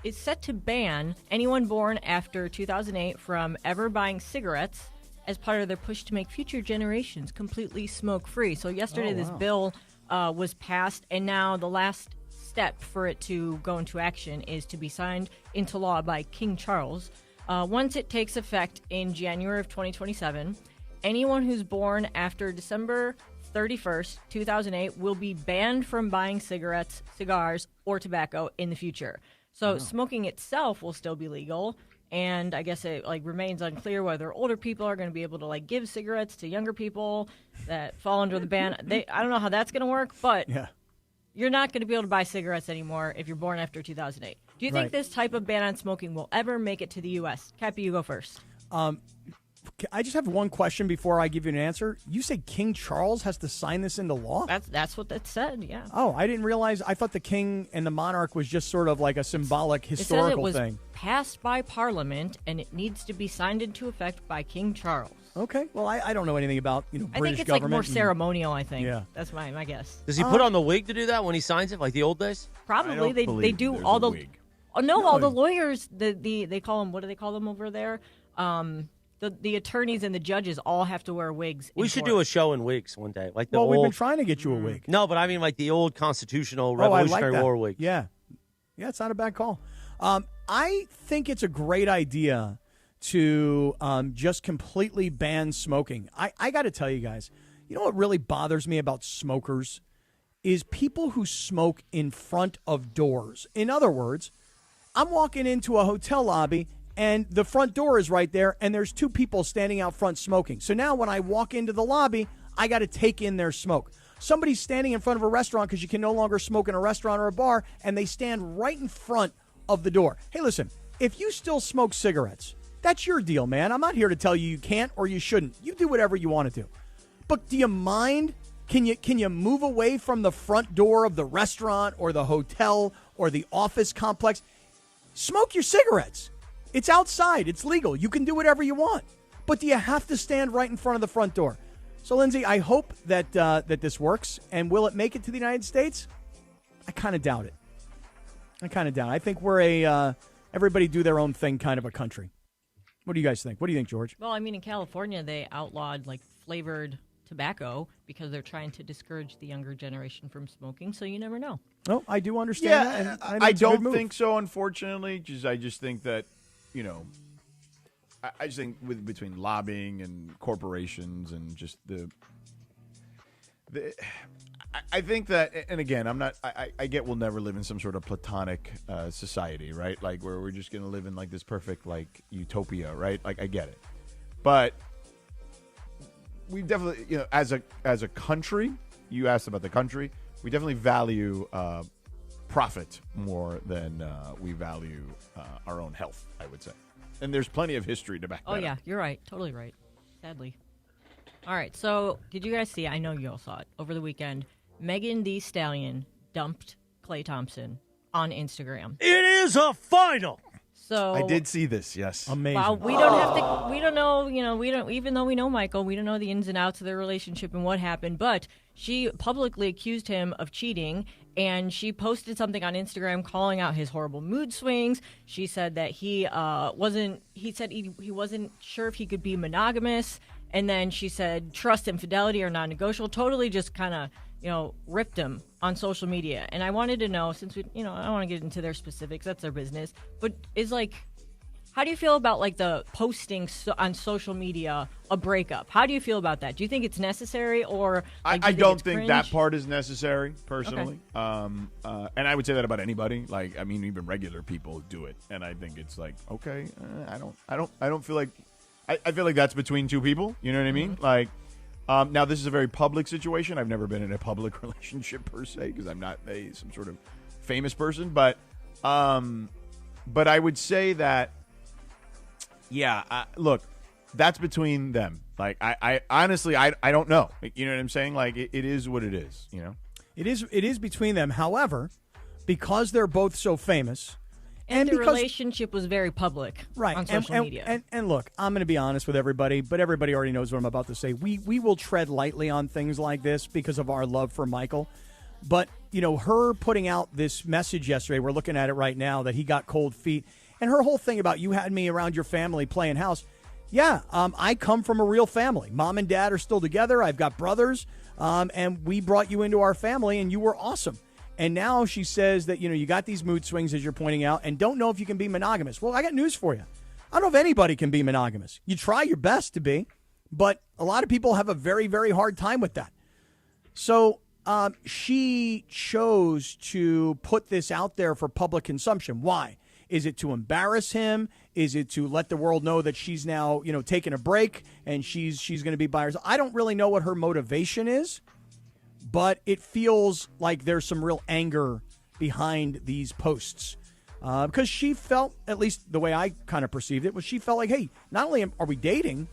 Speaker 29: is set to ban anyone born after 2008 from ever buying cigarettes as part of their push to make future generations completely smoke-free. So yesterday, this bill was passed, and now the last step for it to go into action is to be signed into law by King Charles. Once it takes effect in January of 2027, anyone who's born after December 31st, 2008 will be banned from buying cigarettes, cigars, or tobacco in the future. So smoking itself will still be legal, and I guess it remains unclear whether older people are going to be able to give cigarettes to younger people that fall under the ban. I don't know how that's going to work, but you're not going to be able to buy cigarettes anymore if you're born after 2008. Do you think this type of ban on smoking will ever make it to the U.S.? Cappy, you go first.
Speaker 3: I just have one question before I give you an answer. You say King Charles has to sign this into law?
Speaker 29: That's what that said, yeah.
Speaker 3: Oh, I didn't realize. I thought the king and the monarch was just sort of like a symbolic historical thing.
Speaker 29: It was passed by Parliament, and it needs to be signed into effect by King Charles.
Speaker 3: Okay. Well, I don't know anything about British government.
Speaker 29: I think it's more ceremonial, I think. Yeah. That's my guess.
Speaker 1: Does he put on the wig to do that when he signs it, like the old days?
Speaker 29: Probably. They do all the... Wig. Oh, no, all the lawyers, they call them... What do they call them over there? the attorneys and the judges all have to wear wigs.
Speaker 1: We should do a show in wigs one day. Like the
Speaker 3: Well,
Speaker 1: old,
Speaker 3: we've been trying to get you a wig.
Speaker 1: No, but I mean like the old constitutional
Speaker 3: Oh, I like
Speaker 1: Revolutionary
Speaker 3: that.
Speaker 1: War wig.
Speaker 3: Yeah. Yeah, it's not a bad call. I think it's a great idea to just completely ban smoking. I got to tell you guys, you know what really bothers me about smokers is people who smoke in front of doors. In other words, I'm walking into a hotel lobby and the front door is right there and there's two people standing out front smoking. So now when I walk into the lobby, I got to take in their smoke. Somebody's standing in front of a restaurant because you can no longer smoke in a restaurant or a bar, and they stand right in front of the door. Hey, listen, if you still smoke cigarettes, that's your deal, man. I'm not here to tell you you can't or you shouldn't. You do whatever you want to do. But do you mind? Can you move away from the front door of the restaurant or the hotel or the office complex? Smoke your cigarettes. It's outside. It's legal. You can do whatever you want. But do you have to stand right in front of the front door? So, Lindsay, I hope that that this works. And will it make it to the United States? I kind of doubt it. I think we're a everybody do their own thing kind of a country. What do you guys think? What do you think, George?
Speaker 29: Well, I mean, in California, they outlawed like flavored tobacco because they're trying to discourage the younger generation from smoking. So you never know.
Speaker 3: No, I do understand that. And
Speaker 4: I
Speaker 3: it's a good
Speaker 4: don't
Speaker 3: move.
Speaker 4: think so, unfortunately. I just think that, I just think between lobbying and corporations and just I think that, and again, I get we'll never live in some sort of platonic society, right? Like where we're just going to live in like this perfect like utopia, right? Like I get it. But we definitely, as a country, you asked about the country, we definitely value profit more than we value our own health, I would say. And there's plenty of history to back that up.
Speaker 29: Oh, yeah, you're right. Totally right. Sadly. All right, so did you guys see, I know you all saw it, over the weekend, Megan Thee Stallion dumped Klay Thompson on Instagram.
Speaker 1: It is a final.
Speaker 29: So
Speaker 4: I did see this, yes.
Speaker 3: Amazing.
Speaker 29: Well, we don't have to, we don't know, even though we know Michael, we don't know the ins and outs of their relationship and what happened, but she publicly accused him of cheating, and she posted something on Instagram calling out his horrible mood swings. She said that he wasn't sure if he could be monogamous, and then she said trust and fidelity are non-negotiable, totally just kind of, ripped him on social media. And I wanted to know, since we, I don't want to get into their specifics, that's their business, but is how do you feel about the posting on social media a breakup? How do you feel about that? Do you think it's necessary, or
Speaker 4: I don't think that part is necessary personally. Okay. And I would say that about anybody. Even regular people do it, and I think it's okay. I don't feel like I feel like that's between two people. You know what I mean?
Speaker 29: Mm-hmm.
Speaker 4: Now this is a very public situation. I've never been in a public relationship per se because I'm not some sort of famous person, but I would say that. Yeah, look, that's between them. I honestly, I don't know. You know what I'm saying? It is what it is,
Speaker 3: It is between them. However, because they're both so famous.
Speaker 29: And the
Speaker 3: because,
Speaker 29: relationship was very public on social media.
Speaker 3: And look, I'm going to be honest with everybody, but everybody already knows what I'm about to say. We will tread lightly on things like this because of our love for Michael. But, her putting out this message yesterday, we're looking at it right now, that he got cold feet. And her whole thing about you had me around your family playing house. Yeah, I come from a real family. Mom and dad are still together. I've got brothers. And we brought you into our family, and you were awesome. And now she says that, you got these mood swings, as you're pointing out, and don't know if you can be monogamous. Well, I got news for you. I don't know if anybody can be monogamous. You try your best to be, but a lot of people have a very, very hard time with that. So she chose to put this out there for public consumption. Why? Is it to embarrass him? Is it to let the world know that she's now, taking a break and she's going to be by herself? I don't really know what her motivation is. But it feels like there's some real anger behind these posts. Because she felt, at least the way I kind of perceived it, was she felt like, hey, not only are we dating,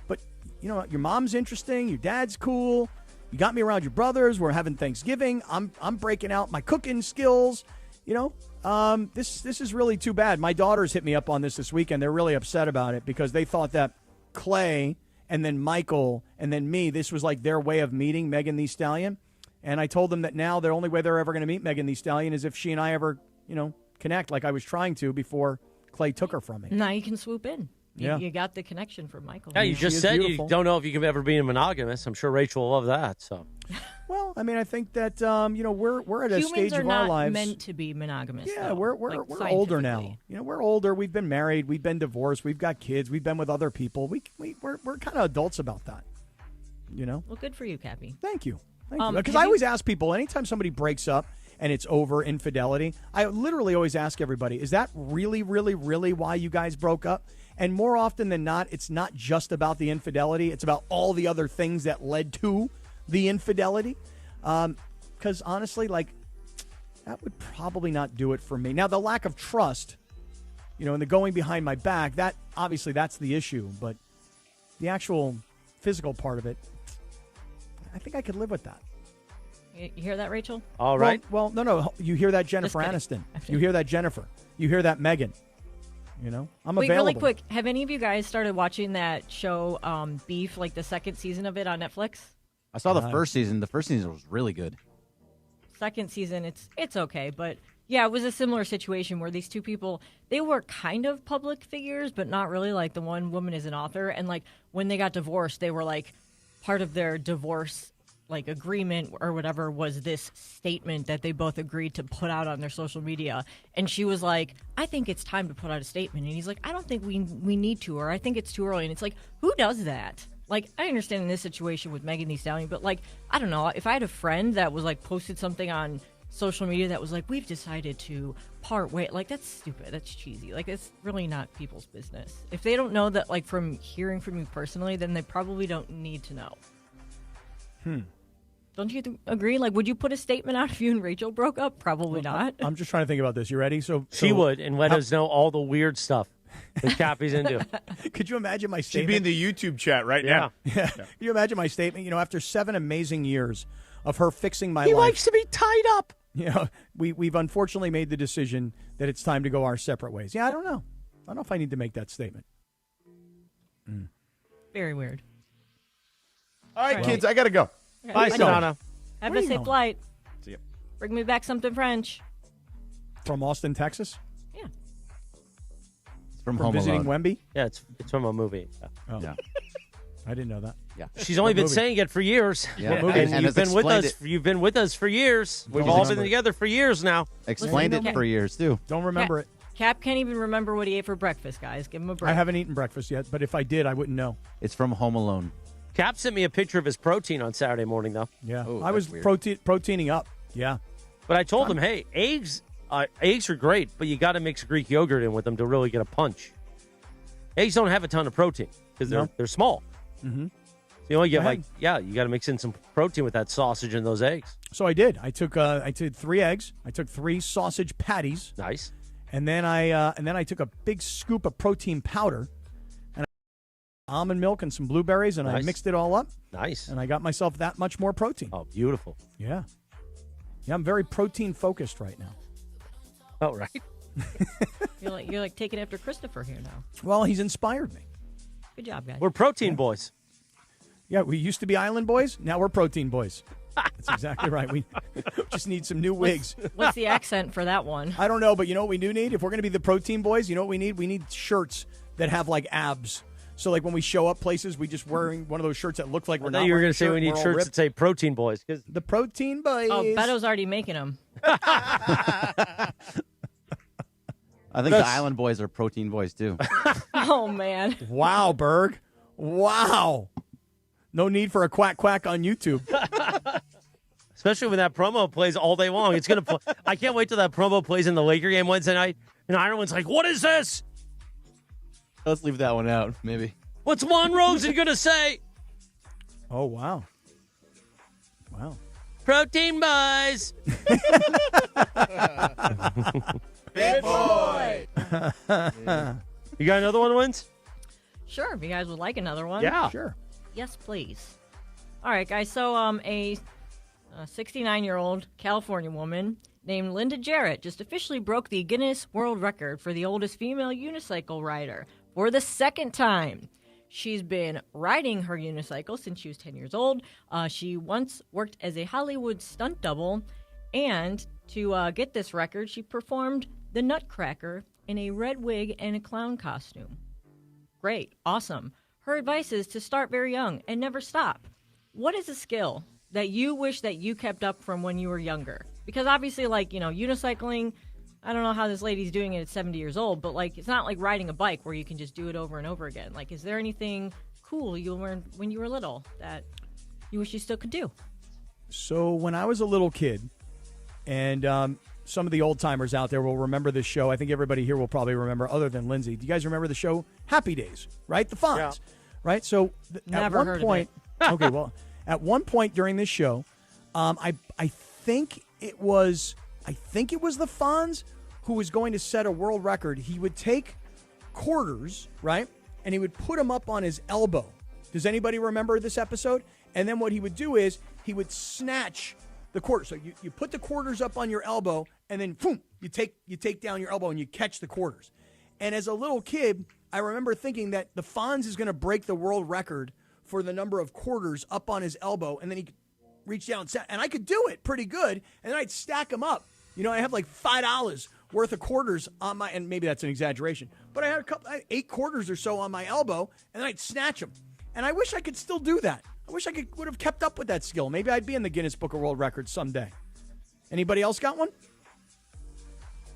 Speaker 3: but, your mom's interesting, your dad's cool, you got me around your brothers, we're having Thanksgiving, I'm breaking out my cooking skills, this is really too bad. My daughters hit me up on this weekend. They're really upset about it because they thought that Klay and then Michael, and then me, this was like their way of meeting Megan Thee Stallion. And I told them that now the only way they're ever going to meet Megan Thee Stallion is if she and I ever, connect like I was trying to before Klay took her from me.
Speaker 29: Now you can swoop in. You got the connection from Michael.
Speaker 1: Yeah, you just said you don't know if you can ever be monogamous. I'm sure Rachel will love that. So,
Speaker 3: well, I mean, I think that we're at a stage of our lives.
Speaker 29: Humans are not meant to be monogamous.
Speaker 3: Yeah,
Speaker 29: though,
Speaker 3: we're older now. We're older. We've been married. We've been divorced. We've got kids. We've been with other people. We're kind of adults about that.
Speaker 29: Well, good for you, Cappy.
Speaker 3: Thank you. Because I always ask people, anytime somebody breaks up and it's over infidelity, I literally always ask everybody, is that really, really, really why you guys broke up? And more often than not, it's not just about the infidelity. It's about all the other things that led to the infidelity. Because honestly, that would probably not do it for me. Now, the lack of trust, and the going behind my back, that obviously that's the issue. But the actual physical part of it, I think I could live with that.
Speaker 29: You hear that, Rachel?
Speaker 1: All right.
Speaker 3: Well, no. You hear that, Jennifer Aniston. You hear that, Jennifer. You hear that, Megan. I'm available.
Speaker 29: Wait, really quick. Have any of you guys started watching that show, Beef, the second season of it on Netflix?
Speaker 8: I saw the first season. The first season was really good.
Speaker 29: Second season, it's okay. But, yeah, it was a similar situation where these two people, they were kind of public figures, but not really. The one woman is an author. And, when they got divorced, they were, part of their divorce agreement or whatever was this statement that they both agreed to put out on their social media. And she was like, I think it's time to put out a statement. And he's like, I don't think we need to, or I think it's too early. And it's who does that? I understand in this situation with Megan Thee Stallion, but I don't know, if I had a friend that was posted something on social media that was we've decided to part ways, that's stupid. That's cheesy. It's really not people's business. If they don't know that, from hearing from you personally, then they probably don't need to know. Don't you agree? Would you put a statement out if you and Rachel broke up? Probably not.
Speaker 3: I'm just trying to think about this. You ready? So
Speaker 1: she would, and let us know all the weird stuff that Cappy's into.
Speaker 3: Could you imagine my statement?
Speaker 4: She'd be in the YouTube chat right now.
Speaker 3: Yeah. Can you imagine my statement? After 7 amazing years of her fixing my life.
Speaker 1: He likes to be tied up.
Speaker 3: We've unfortunately made the decision that it's time to go our separate ways. Yeah, I don't know. I don't know if I need to make that statement.
Speaker 29: Very weird.
Speaker 4: All right, kids, I got to go.
Speaker 29: Okay.
Speaker 1: Bye, Sedano.
Speaker 29: Have a safe flight.
Speaker 4: See ya.
Speaker 29: Bring me back something French.
Speaker 3: From Austin, Texas?
Speaker 29: Yeah.
Speaker 8: It's from
Speaker 3: visiting
Speaker 8: Home Alone.
Speaker 3: Wemby?
Speaker 1: Yeah, it's from a movie.
Speaker 3: Oh.
Speaker 8: Yeah.
Speaker 3: I didn't know that.
Speaker 8: Yeah.
Speaker 1: She's only been saying it for years.
Speaker 8: Yeah.
Speaker 1: And you've been with us. You've been with us for years. We've all been together for years now.
Speaker 8: Explained it for years, too.
Speaker 3: Don't remember it.
Speaker 29: Cap can't even remember what he ate for breakfast, guys. Give him a break.
Speaker 3: I haven't eaten breakfast yet, but if I did, I wouldn't know.
Speaker 8: It's from Home Alone.
Speaker 1: Cap sent me a picture of his protein on Saturday morning, though.
Speaker 3: Yeah,
Speaker 8: Oh,
Speaker 3: I was
Speaker 8: that's
Speaker 3: proteining up. Yeah,
Speaker 1: but I told him, hey, eggs are great, but you got to mix Greek yogurt in with them to really get a punch. Eggs don't have a ton of protein because they're small.
Speaker 3: Mm-hmm.
Speaker 1: So you only get you got to mix in some protein with that sausage and those eggs.
Speaker 3: So I did. I took 3 eggs. I took 3 sausage patties.
Speaker 1: Nice.
Speaker 3: And then I took a big scoop of protein powder. Almond milk and some blueberries, and I mixed it all up.
Speaker 1: Nice.
Speaker 3: And I got myself that much more protein.
Speaker 1: Oh, beautiful.
Speaker 3: Yeah. Yeah, I'm very protein focused right now.
Speaker 1: Oh, right.
Speaker 29: You're taking after Christopher here now.
Speaker 3: Well, he's inspired me.
Speaker 29: Good job, guys.
Speaker 1: We're protein boys.
Speaker 3: Yeah, we used to be island boys. Now we're protein boys. That's exactly right. We just need some new wigs.
Speaker 29: What's the accent for that one?
Speaker 3: I don't know, but you know what we do need? If we're going to be the protein boys, you know what we need? We need shirts that have abs. So, when we show up places, we just wearing one of those shirts that look like we're not.
Speaker 1: You were
Speaker 3: going to
Speaker 1: say we need shirts that say "Protein Boys" because
Speaker 3: the Protein Boys.
Speaker 29: Oh, Beto's already making them.
Speaker 8: I think the Island Boys are protein boys too.
Speaker 29: Oh man!
Speaker 3: Wow, Berg! Wow! No need for a quack quack on YouTube.
Speaker 1: Especially when that promo plays all day long. It's gonna. I can't wait till that promo plays in the Laker game Wednesday night, and everyone's like, "What is this?"
Speaker 8: Let's leave that one out, maybe.
Speaker 1: What's Juan Rosen going to say?
Speaker 3: Oh, wow. Wow.
Speaker 1: Protein boys.
Speaker 4: Big boy.
Speaker 1: You got another one, Wins?
Speaker 29: Sure, if you guys would like another one.
Speaker 1: Yeah.
Speaker 3: Sure.
Speaker 29: Yes, please. All right, guys. So a 69-year-old California woman named Linda Jarrett just officially broke the Guinness World Record for the oldest female unicycle rider for the second time. She's been riding her unicycle since she was 10 years old. She once worked as a Hollywood stunt double, and to get this record, she performed the Nutcracker in a red wig and a clown costume. Great. Awesome. Her advice is to start very young and never stop. What is a skill that you wish that you kept up from when you were younger? Because obviously, like, unicycling, I don't know how this lady's doing it at 70 years old, but, like, it's not like riding a bike where you can just do it over and over again. Like, is there anything cool you learned when you were little that you wish you still could do?
Speaker 3: So when I was a little kid, and some of the old-timers out there will remember this show. I think everybody here will probably remember, other than Lindsay. Do you guys remember the show Happy Days, right? The Fonz,
Speaker 29: Yeah.
Speaker 3: right? So
Speaker 29: Never
Speaker 3: at one
Speaker 29: heard
Speaker 3: point,
Speaker 29: of it.
Speaker 3: okay, well, at one point during this show, I think it was the Fonz who was going to set a world record. He would take quarters, right, and he would put them up on his elbow. Does anybody remember this episode? And then what he would do is he would snatch the quarters. So you put the quarters up on your elbow, and then boom, you take down your elbow and you catch the quarters. And as a little kid, I remember thinking that the Fonz is going to break the world record for the number of quarters up on his elbow, and then he could reach down and I could do it pretty good, and then I'd stack them up. I have like $5 worth of quarters on my, and maybe that's an exaggeration, but I had 8 quarters or so on my elbow, and then I'd snatch them. And I wish I could still do that. I wish I would have kept up with that skill. Maybe I'd be in the Guinness Book of World Records someday. Anybody else got one?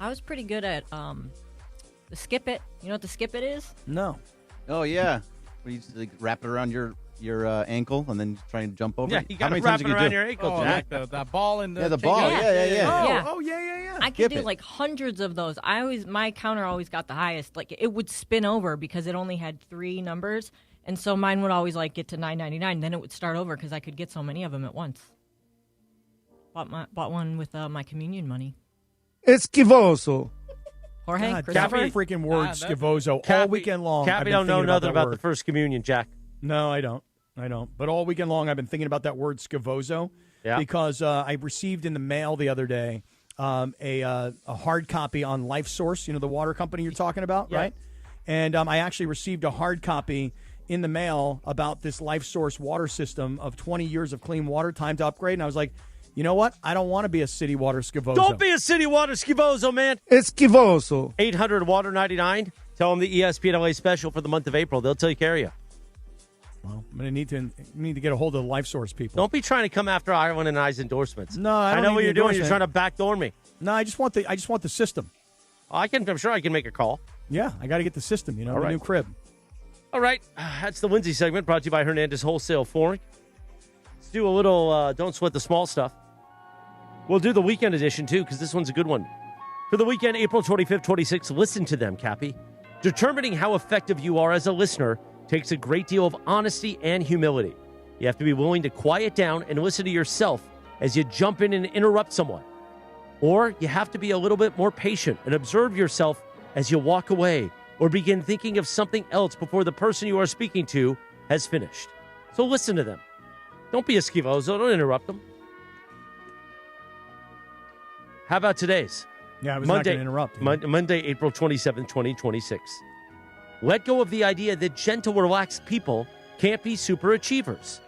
Speaker 29: I was pretty good at the skip it. You know what the skip it is?
Speaker 3: No.
Speaker 8: Oh, yeah. Where you just, like, wrap it around your ankle and then try and jump over.
Speaker 1: Yeah, you got to wrap it around your ankle, Jack.
Speaker 13: Like the ball and the
Speaker 8: Yeah, the ball. Yeah.
Speaker 3: Oh, yeah.
Speaker 29: I could do like hundreds of those. My counter always got the highest. Like, it would spin over because it only had 3 numbers. And so mine would always like get to $9.99. Then it would start over because I could get so many of them at once. Bought one with my communion money.
Speaker 14: Esquivoso.
Speaker 29: Jorge,
Speaker 3: God,
Speaker 29: Christopher?
Speaker 3: that freaking word, Skivoso, all weekend long.
Speaker 1: Cappy don't know nothing about the first communion, Jack.
Speaker 3: No, I don't. But all weekend long, I've been thinking about that word Skivoso because I received in the mail the other day a hard copy on LifeSource, the water company you're talking about, right? And I actually received a hard copy in the mail about this LifeSource water system of 20 years of clean water, time to upgrade. And I was like, you know what? I don't want to be a city water Skivoso.
Speaker 1: Don't be a city water Skivoso, man.
Speaker 14: Esquivoso.
Speaker 1: 800-WATER-99. Tell them the ESPN LA special for the month of April. They'll take care of you.
Speaker 3: Well, I'm going to need to get a hold of the LifeSource people.
Speaker 1: Don't be trying to come after Ireland and I's endorsements.
Speaker 3: No,
Speaker 1: I know what you're doing. You're trying to backdoor me.
Speaker 3: No, I just want the system.
Speaker 1: I'm sure I can make a call.
Speaker 3: Yeah, I got to get the system, the new crib.
Speaker 1: All right, that's the Lindsay segment brought to you by Hernandez Wholesale Flooring. Let's do a little Don't Sweat the Small Stuff. We'll do the weekend edition, too, because this one's a good one. For the weekend, April 25th, 26th, listen to them, Cappy. Determining how effective you are as a listener takes a great deal of honesty and humility. You have to be willing to quiet down and listen to yourself as you jump in and interrupt someone. Or you have to be a little bit more patient and observe yourself as you walk away or begin thinking of something else before the person you are speaking to has finished. So listen to them. Don't be a Skivoso. Don't interrupt them. How about today's?
Speaker 3: Yeah, I was not going to interrupt.
Speaker 1: Monday, April 27th, 2026. Let go of the idea that gentle, relaxed people can't be super achievers.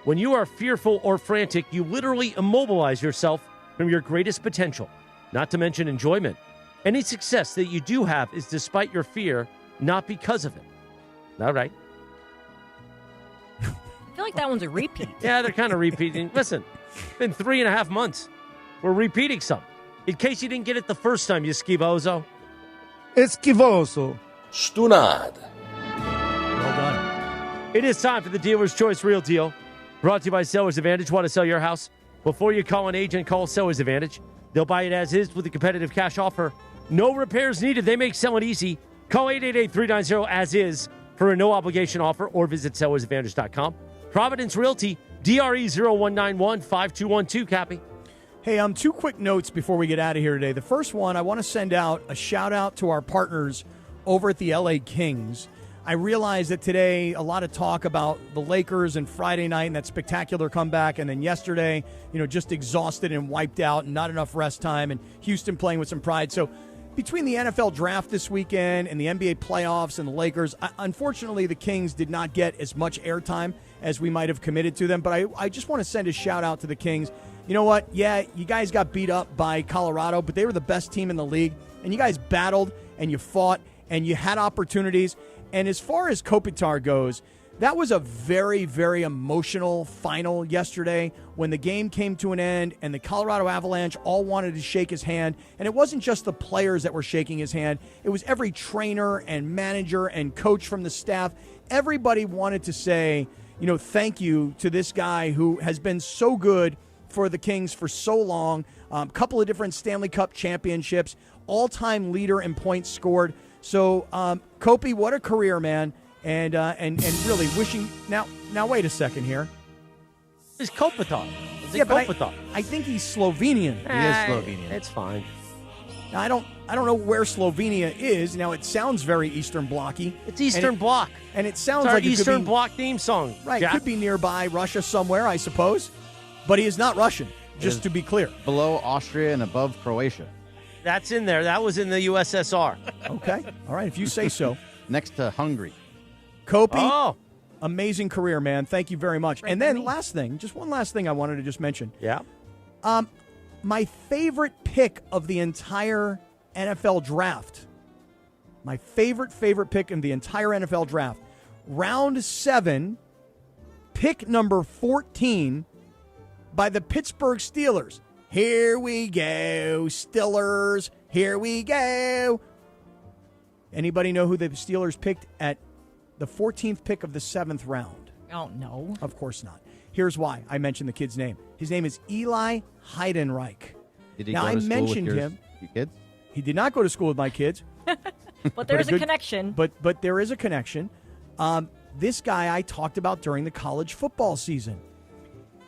Speaker 1: When you are fearful or frantic, you literally immobilize yourself from your greatest potential, not to mention enjoyment. Any success that you do have is despite your fear, not because of it. All right.
Speaker 29: I feel like that one's a repeat.
Speaker 1: Yeah, they're kind of repeating. Listen, it's been 3.5 months. We're repeating some. In case you didn't get it the first time, you Skivoso.
Speaker 14: Esquivoso.
Speaker 1: Stunad. Well done. It is time for the Dealer's Choice Real Deal. Brought to you by Sellers Advantage. Want to sell your house? Before you call an agent, call Sellers Advantage. They'll buy it as is with a competitive cash offer. No repairs needed. They make selling easy. Call 888-390-AS-IS for a no-obligation offer or visit sellersadvantage.com. Providence Realty, DRE 0191-5212, Cappy.
Speaker 3: Hey, 2 quick notes before we get out of here today. The first one, I want to send out a shout-out to our partners over at the LA Kings. I realize that today a lot of talk about the Lakers and Friday night and that spectacular comeback, and then yesterday, just exhausted and wiped out and not enough rest time, and Houston playing with some pride. So between the NFL draft this weekend and the NBA playoffs and the Lakers, unfortunately the Kings did not get as much airtime as we might have committed to them, but I just want to send a shout-out to the Kings. You know what? Yeah, you guys got beat up by Colorado, but they were the best team in the league, and you guys battled and you fought and you had opportunities. And as far as Kopitar goes, that was a very, very emotional final yesterday when the game came to an end and the Colorado Avalanche all wanted to shake his hand. And it wasn't just the players that were shaking his hand. It was every trainer and manager and coach from the staff. Everybody wanted to say, thank you to this guy who has been so good for the Kings for so long. Couple of different Stanley Cup championships, all-time leader in points scored. So, Kopi, what a career, man. And really wishing now wait a second here.
Speaker 1: It's Kopitar.
Speaker 3: But I think he's Slovenian.
Speaker 8: He is Slovenian.
Speaker 1: It's fine.
Speaker 3: Now, I don't know where Slovenia is. Now it sounds very Eastern Blocky.
Speaker 1: It's Eastern Bloc.
Speaker 3: And it sounds
Speaker 1: it's our
Speaker 3: like
Speaker 1: Eastern
Speaker 3: it could be,
Speaker 1: Bloc theme song.
Speaker 3: Right,
Speaker 1: Jack.
Speaker 3: could be nearby Russia somewhere, I suppose. But he is not Russian, just to be clear.
Speaker 8: Below Austria and above Croatia.
Speaker 1: That's in there. That was in the USSR.
Speaker 3: Okay. All right, if you say so.
Speaker 8: Next to Hungary.
Speaker 3: Kopi, amazing career, man. Thank you very much. And then just one last thing I wanted to just mention.
Speaker 1: Yeah.
Speaker 3: My favorite pick of the entire NFL draft. My favorite pick in the entire NFL draft. Round 7, pick number 14 by the Pittsburgh Steelers. Here we go, Steelers. Here we go. Anybody know who the Steelers picked at the 14th pick of the 7th round?
Speaker 29: Oh, no.
Speaker 3: Of course not. Here's why I mentioned the kid's name. His name is Eli Heidenreich.
Speaker 8: Did he
Speaker 3: now,
Speaker 8: go
Speaker 3: I
Speaker 8: to school
Speaker 3: mentioned
Speaker 8: with your
Speaker 3: him.
Speaker 8: kids?
Speaker 3: He did not go to school with my kids.
Speaker 29: But there's a connection.
Speaker 3: But there is a connection. This guy I talked about during the college football season.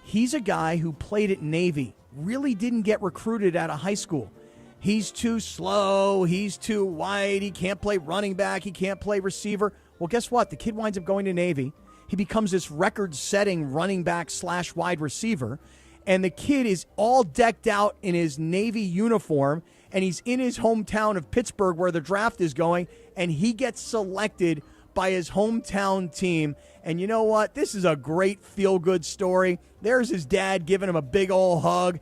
Speaker 3: He's a guy who played at Navy, really didn't get recruited out of high school. He's too slow. He's too wide. He can't play running back. He can't play receiver. Well, guess what? The kid winds up going to Navy. He becomes this record-setting running back / wide receiver. And the kid is all decked out in his Navy uniform. And he's in his hometown of Pittsburgh where the draft is going. And he gets selected by his hometown team. And you know what? This is a great feel-good story. There's his dad giving him a big old hug.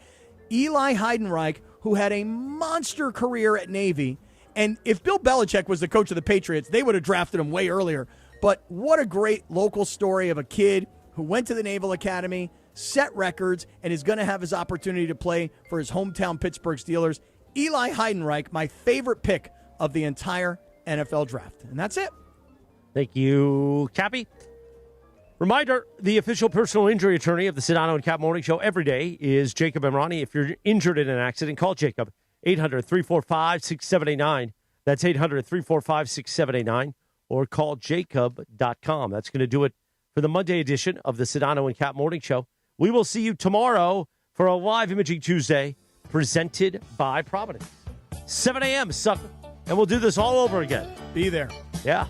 Speaker 3: Eli Heidenreich, who had a monster career at Navy. And if Bill Belichick was the coach of the Patriots, they would have drafted him way earlier. But what a great local story of a kid who went to the Naval Academy, set records, and is going to have his opportunity to play for his hometown Pittsburgh Steelers. Eli Heidenreich, my favorite pick of the entire NFL draft. And that's it.
Speaker 1: Thank you, Cappy. Reminder, the official personal injury attorney of the Sedano and Kap Morning Show every day is Jacob Emrani. If you're injured in an accident, call Jacob, 800-345-6789. That's 800-345-6789. Or call jacob.com. That's going to do it for the Monday edition of the Sedano and Kap Morning Show. We will see you tomorrow for a live Imaging Tuesday presented by Providence. 7 a.m., sucker. And we'll do this all over again.
Speaker 3: Be there.
Speaker 1: Yeah.